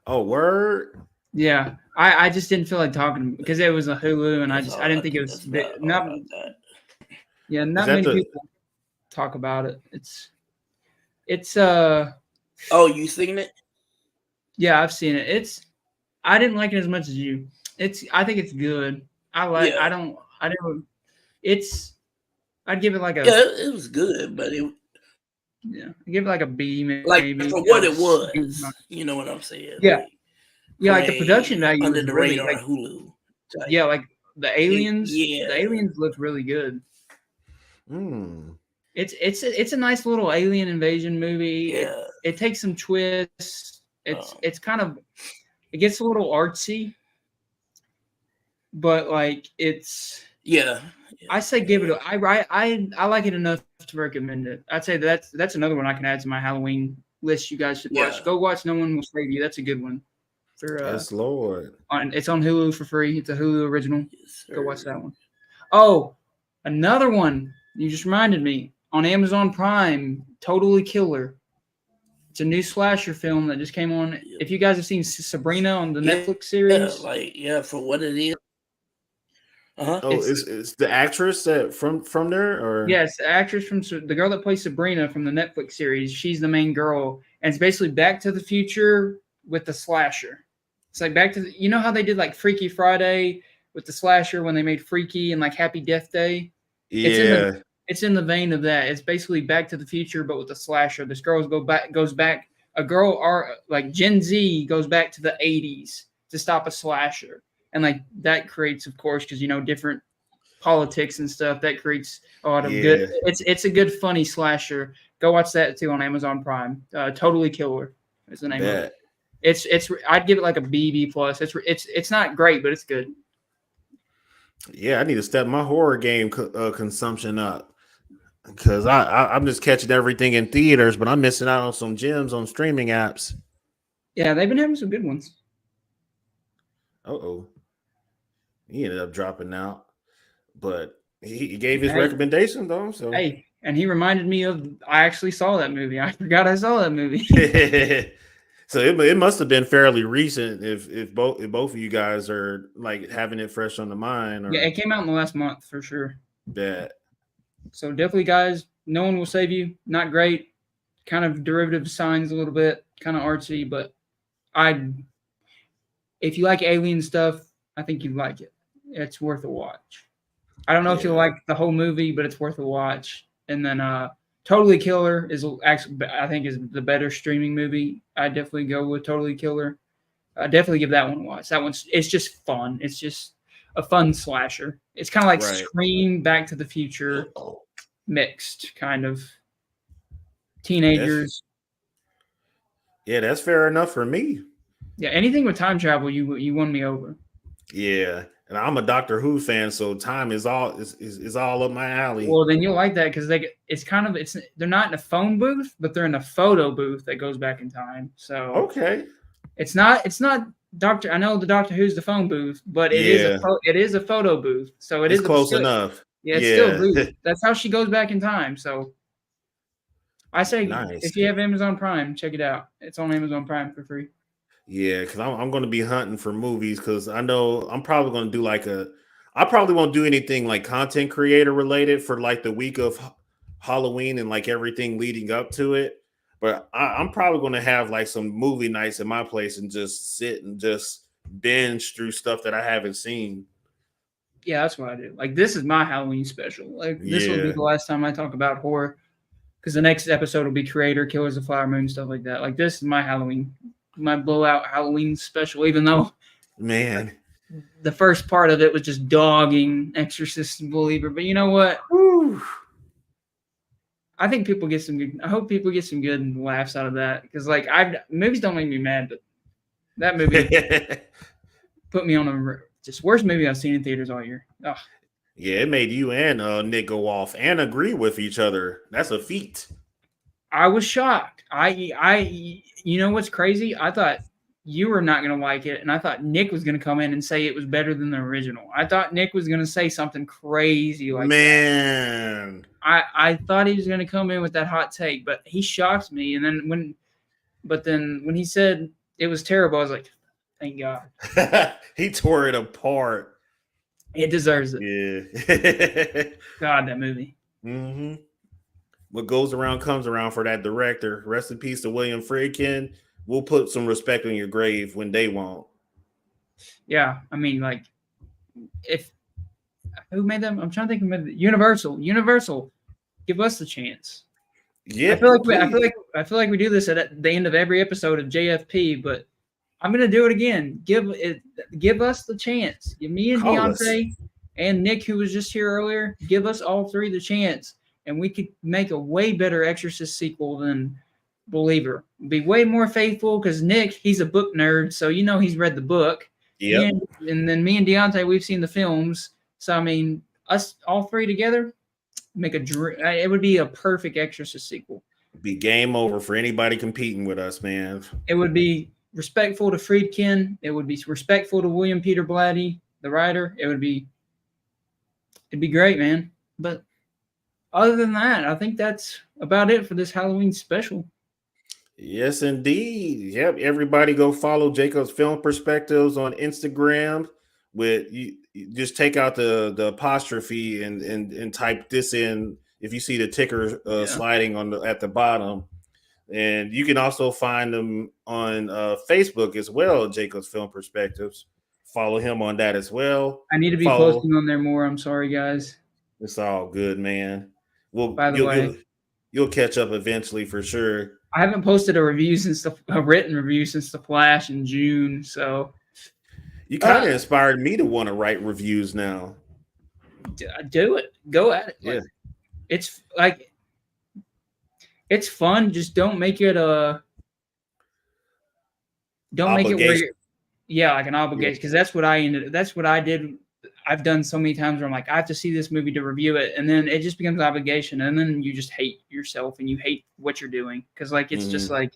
Oh, word. Yeah, I just didn't feel like talking because it was a Hulu, and I didn't think it was not. Yeah, not many people talk about it. It's Oh, you seen it? Yeah, I've seen it. I didn't like it as much as you. I think it's good. Yeah. I'd give it like a. Yeah, it was good, but I'd give it like a B, maybe. Like for what it was. You know what I'm saying? Yeah. Like the production value under was the really radar Hulu. Yeah, like the aliens. Yeah. The aliens looked really good. Hmm. It's a nice little alien invasion movie. Yeah. It takes some twists. It's kind of, it gets a little artsy, but like I say give it. I like it enough to recommend it. I'd say that's another one I can add to my Halloween list. You guys should watch. Go watch No One Will Save You. That's a good one. Yes, Lord. It's on Hulu for free. It's a Hulu original. Go watch that one. Oh, another one. You just reminded me. On Amazon Prime, Totally Killer. It's a new slasher film that just came on. If you guys have seen Sabrina on the Netflix series. For what it is. Uh-huh. Oh, it's the actress that from there, or yes, the actress from the girl that plays Sabrina from the Netflix series. She's the main girl, and it's basically Back to the Future with the slasher. It's like you know how they did like Freaky Friday with the slasher when they made Freaky and like Happy Death Day. Yeah, it's in the vein of that. It's basically Back to the Future but with the slasher. This girl goes back. A girl like Gen Z goes back to the 80s to stop a slasher. And like that creates, of course, because different politics and stuff. That creates a lot of good. It's a good funny slasher. Go watch that too on Amazon Prime. Totally Killer is the name of it. It's I'd give it like a B plus. It's not great, but it's good. Yeah, I need to step my horror game consumption up because I'm just catching everything in theaters, but I'm missing out on some gems on streaming apps. Yeah, they've been having some good ones. He ended up dropping out, but he gave his recommendation though. So and he reminded me of I actually saw that movie. I forgot I saw that movie. So it must have been fairly recent if both of you guys are like having it fresh on the mind. Yeah, it came out in the last month for sure. Bet. So definitely, guys, No One Will Save You. Not great. Kind of derivative Signs a little bit. Kind of artsy, but if you like alien stuff, I think you'd like it. It's worth a watch. I don't know if you'll like the whole movie, but it's worth a watch. And then Totally Killer is actually, I think, is the better streaming movie. I definitely go with Totally Killer. I definitely give that one a watch. It's just fun. It's just a fun slasher. It's kind of like Right. Scream, Back to the Future mixed, kind of That's, teenagers. yeah, that's fair enough for me. Yeah, anything with time travel, you won me over. Yeah, and I'm a Doctor Who fan, so time is all up my alley. Well, then you'll like that because they're not in a phone booth, but they're in a photo booth that goes back in time. So Okay. it's not Doctor. I know the Doctor Who's the phone booth, but it is Yeah. a photo booth. So It's close still, enough. Yeah, it's still a Yeah. booth. That's how she goes back in time. So I say, Nice. if you have Amazon Prime, check it out. It's on Amazon Prime for free. Yeah, because I'm going to be hunting for movies because I know I'm probably going to do I probably won't do anything like content creator related for like the week of Halloween and like everything leading up to it. But I'm probably going to have like some movie nights at my place and just sit and just binge through stuff that I haven't seen. Yeah, that's what I do. Like, this is my Halloween special. Like, this will be Yeah. the last time I talk about horror because the next episode will be Creator, Killers of the Flower Moon, stuff like that. Like, this is my blowout Halloween special, even though Man. the first part of it was just dogging Exorcist and Believer. But you know what? Whew. I think people get some good. I hope people get some good laughs out of that because, like, movies don't make me mad, but that movie put me on a just worst movie I've seen in theaters all year. Oh. Yeah, it made you and Nick go off and agree with each other. That's a feat. I was shocked. You know what's crazy? I thought you were not going to like it, and I thought Nick was going to come in and say it was better than the original. I thought Nick was going to say something crazy like Man. that. I thought he was going to come in with that hot take, but he shocked me. And then when he said it was terrible, I was like, thank God. He tore it apart. It deserves it. Yeah. God, that movie. Mm-hmm. What goes around comes around for that director. Rest in peace to William Friedkin. We'll put some respect on your grave when they won't. Yeah, I mean, like, who made them? I'm trying to think who made it. Universal, give us the chance. Yeah, I feel like we do this at the end of every episode of JFP, but I'm gonna do it again. Give us the chance. Give me and Deontay and Nick, who was just here earlier. Give us all three the chance, and we could make a way better Exorcist sequel than Believer. Be way more faithful because Nick, he's a book nerd, so you know he's read the book. Yeah. And then me and Deontay, we've seen the films. So I mean, us all three together make it would be a perfect Exorcist sequel. Be game over for anybody competing with us, man. It would be respectful to Friedkin. It would be respectful to William Peter Blatty, the writer. It'd be great, man. But other than that, I think that's about it for this Halloween special. Yes, indeed. Yep. Everybody go follow Jacob's Film Perspectives on Instagram. You just take out the apostrophe and type this in if you see the ticker sliding at the bottom. And you can also find them on Facebook as well, Jacob's Film Perspectives. Follow him on that as well. I need to be posting on there more. I'm sorry, guys. It's all good, man. Well, by the way, you'll catch up eventually for sure. I haven't posted a written review since The Flash in June, so you kind of inspired me to want to write reviews now. Do it. Go at it. Yeah. It's fun. Just don't make it make it where you're like an obligation, because that's what I did. I've done so many times where I'm like, I have to see this movie to review it, and then it just becomes an obligation, and then you just hate yourself and you hate what you're doing because like it's just like,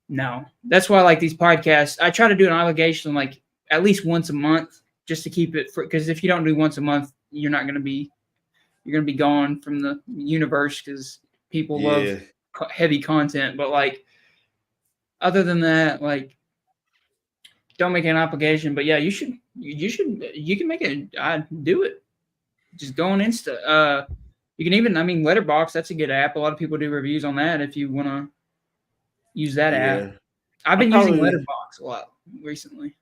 no. That's why I like these podcasts. I try to do an obligation like at least once a month just to keep it, because if you don't do once a month, you're gonna be gone from the universe because people love heavy content. But like, other than that, like, don't make it an obligation. But yeah, you can make it. I do it. Just go on Insta. You can even, Letterboxd. That's a good app. A lot of people do reviews on that. If you want to use that app, I've been using Letterboxd a lot recently.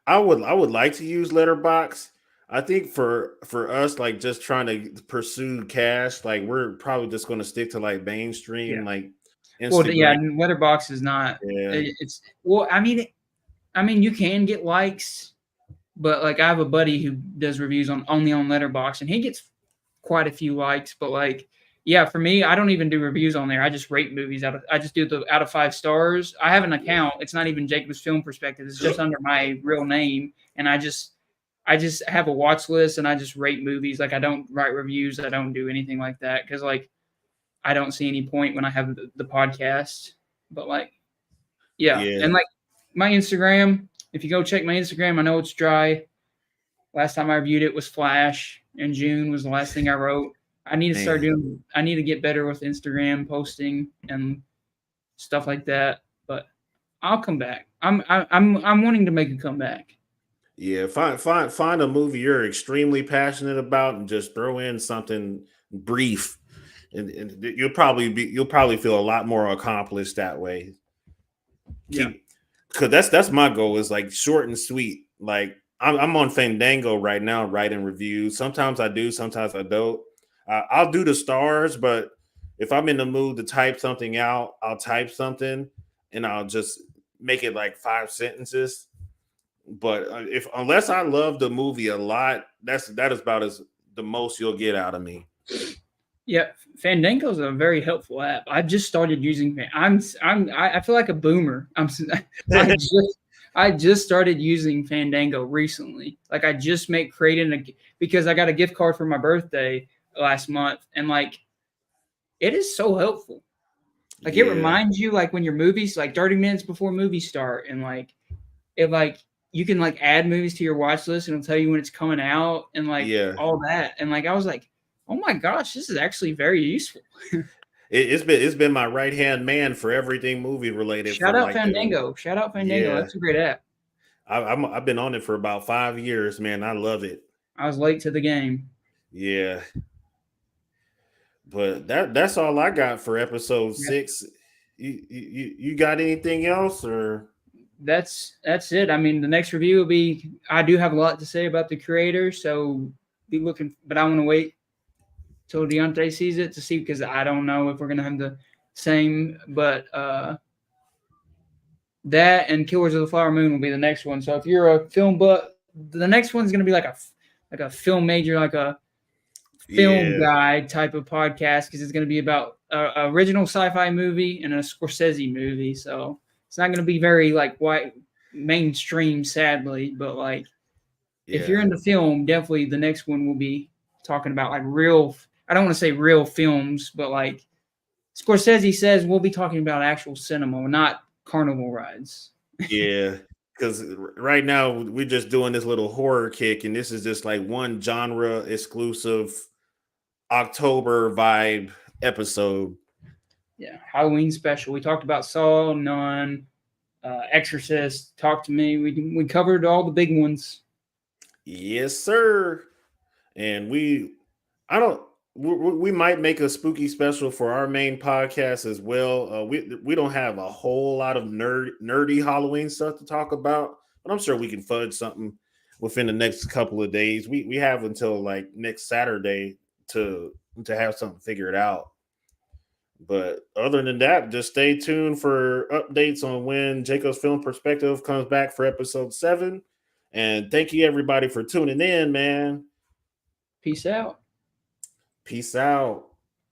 I would like to use Letterboxd. I think for us, like just trying to pursue cash, like we're probably just going to stick to like mainstream, like Instagram. Well, yeah, Letterboxd is not. Yeah. You can get likes, but like I have a buddy who does reviews only on Letterboxd, and he gets quite a few likes. But like, yeah, for me, I don't even do reviews on there. I just rate movies I just do the out of 5 stars. I have an account. It's not even Jacob's Film Perspective. It's just under my real name, and I just have a watch list, and I just rate movies. Like I don't write reviews. I don't do anything like that because like I don't see any point when I have the podcast. But like, yeah, and like my Instagram. If you go check my Instagram, I know it's dry. Last time I reviewed it was Flash. In June was the last thing I wrote. I need to get better with Instagram posting and stuff like that. But I'll come back. I'm wanting to make a comeback. Yeah, find a movie you're extremely passionate about and just throw in something brief, and you'll probably feel a lot more accomplished that way. Yeah, because that's my goal, is like short and sweet. Like I'm on Fandango right now writing reviews. Sometimes I do, sometimes I don't. I'll do the stars, but if I'm in the mood to type something out, I'll type something and I'll just make it like 5 sentences. But unless I love the movie a lot, that is about as the most you'll get out of me. Yeah, Fandango is a very helpful app. I've just started using. I feel like a boomer. I just started using Fandango recently. Like I just created because I got a gift card for my birthday last month, and like it is so helpful. Like it reminds you like when your movies like 30 minutes before movies start, and like it like you can like add movies to your watch list and it'll tell you when it's coming out and like all that. And like I was like, oh my gosh, this is actually very useful. It's been my right hand man for everything movie related. Shout out Fandango. Yeah. That's a great app. I've been on it for about 5 years, man. I love it. I was late to the game. Yeah. But that's all I got for episode 6. You got anything else, or? That's it. I mean, the next review will be. I do have a lot to say about the creator, so be looking. But I want to wait till Deontay sees it to see, because I don't know if we're gonna have the same. But that and Killers of the Flower Moon will be the next one. So if you're a film buff, the next one's gonna be like a film major, like a film guide type of podcast, because it's gonna be about an original sci-fi movie and a Scorsese movie. So it's not gonna be very like white mainstream, sadly. But like if you're into film, definitely the next one will be talking about like real. I don't want to say real films, but like Scorsese says, we'll be talking about actual cinema, not carnival rides. Yeah, because right now we're just doing this little horror kick, and this is just like one genre exclusive October vibe episode. Yeah, Halloween special. We talked about Saw, Nun, Exorcist, Talk to Me. We covered all the big ones. Yes, sir. And we might make a spooky special for our main podcast as well. We don't have a whole lot of nerdy Halloween stuff to talk about, but I'm sure we can fudge something within the next couple of days. We have until like next Saturday to have something figured out. But other than that, just stay tuned for updates on when Jacob's Film Perspective comes back for episode 7. And thank you everybody for tuning in, man. Peace out. Peace out.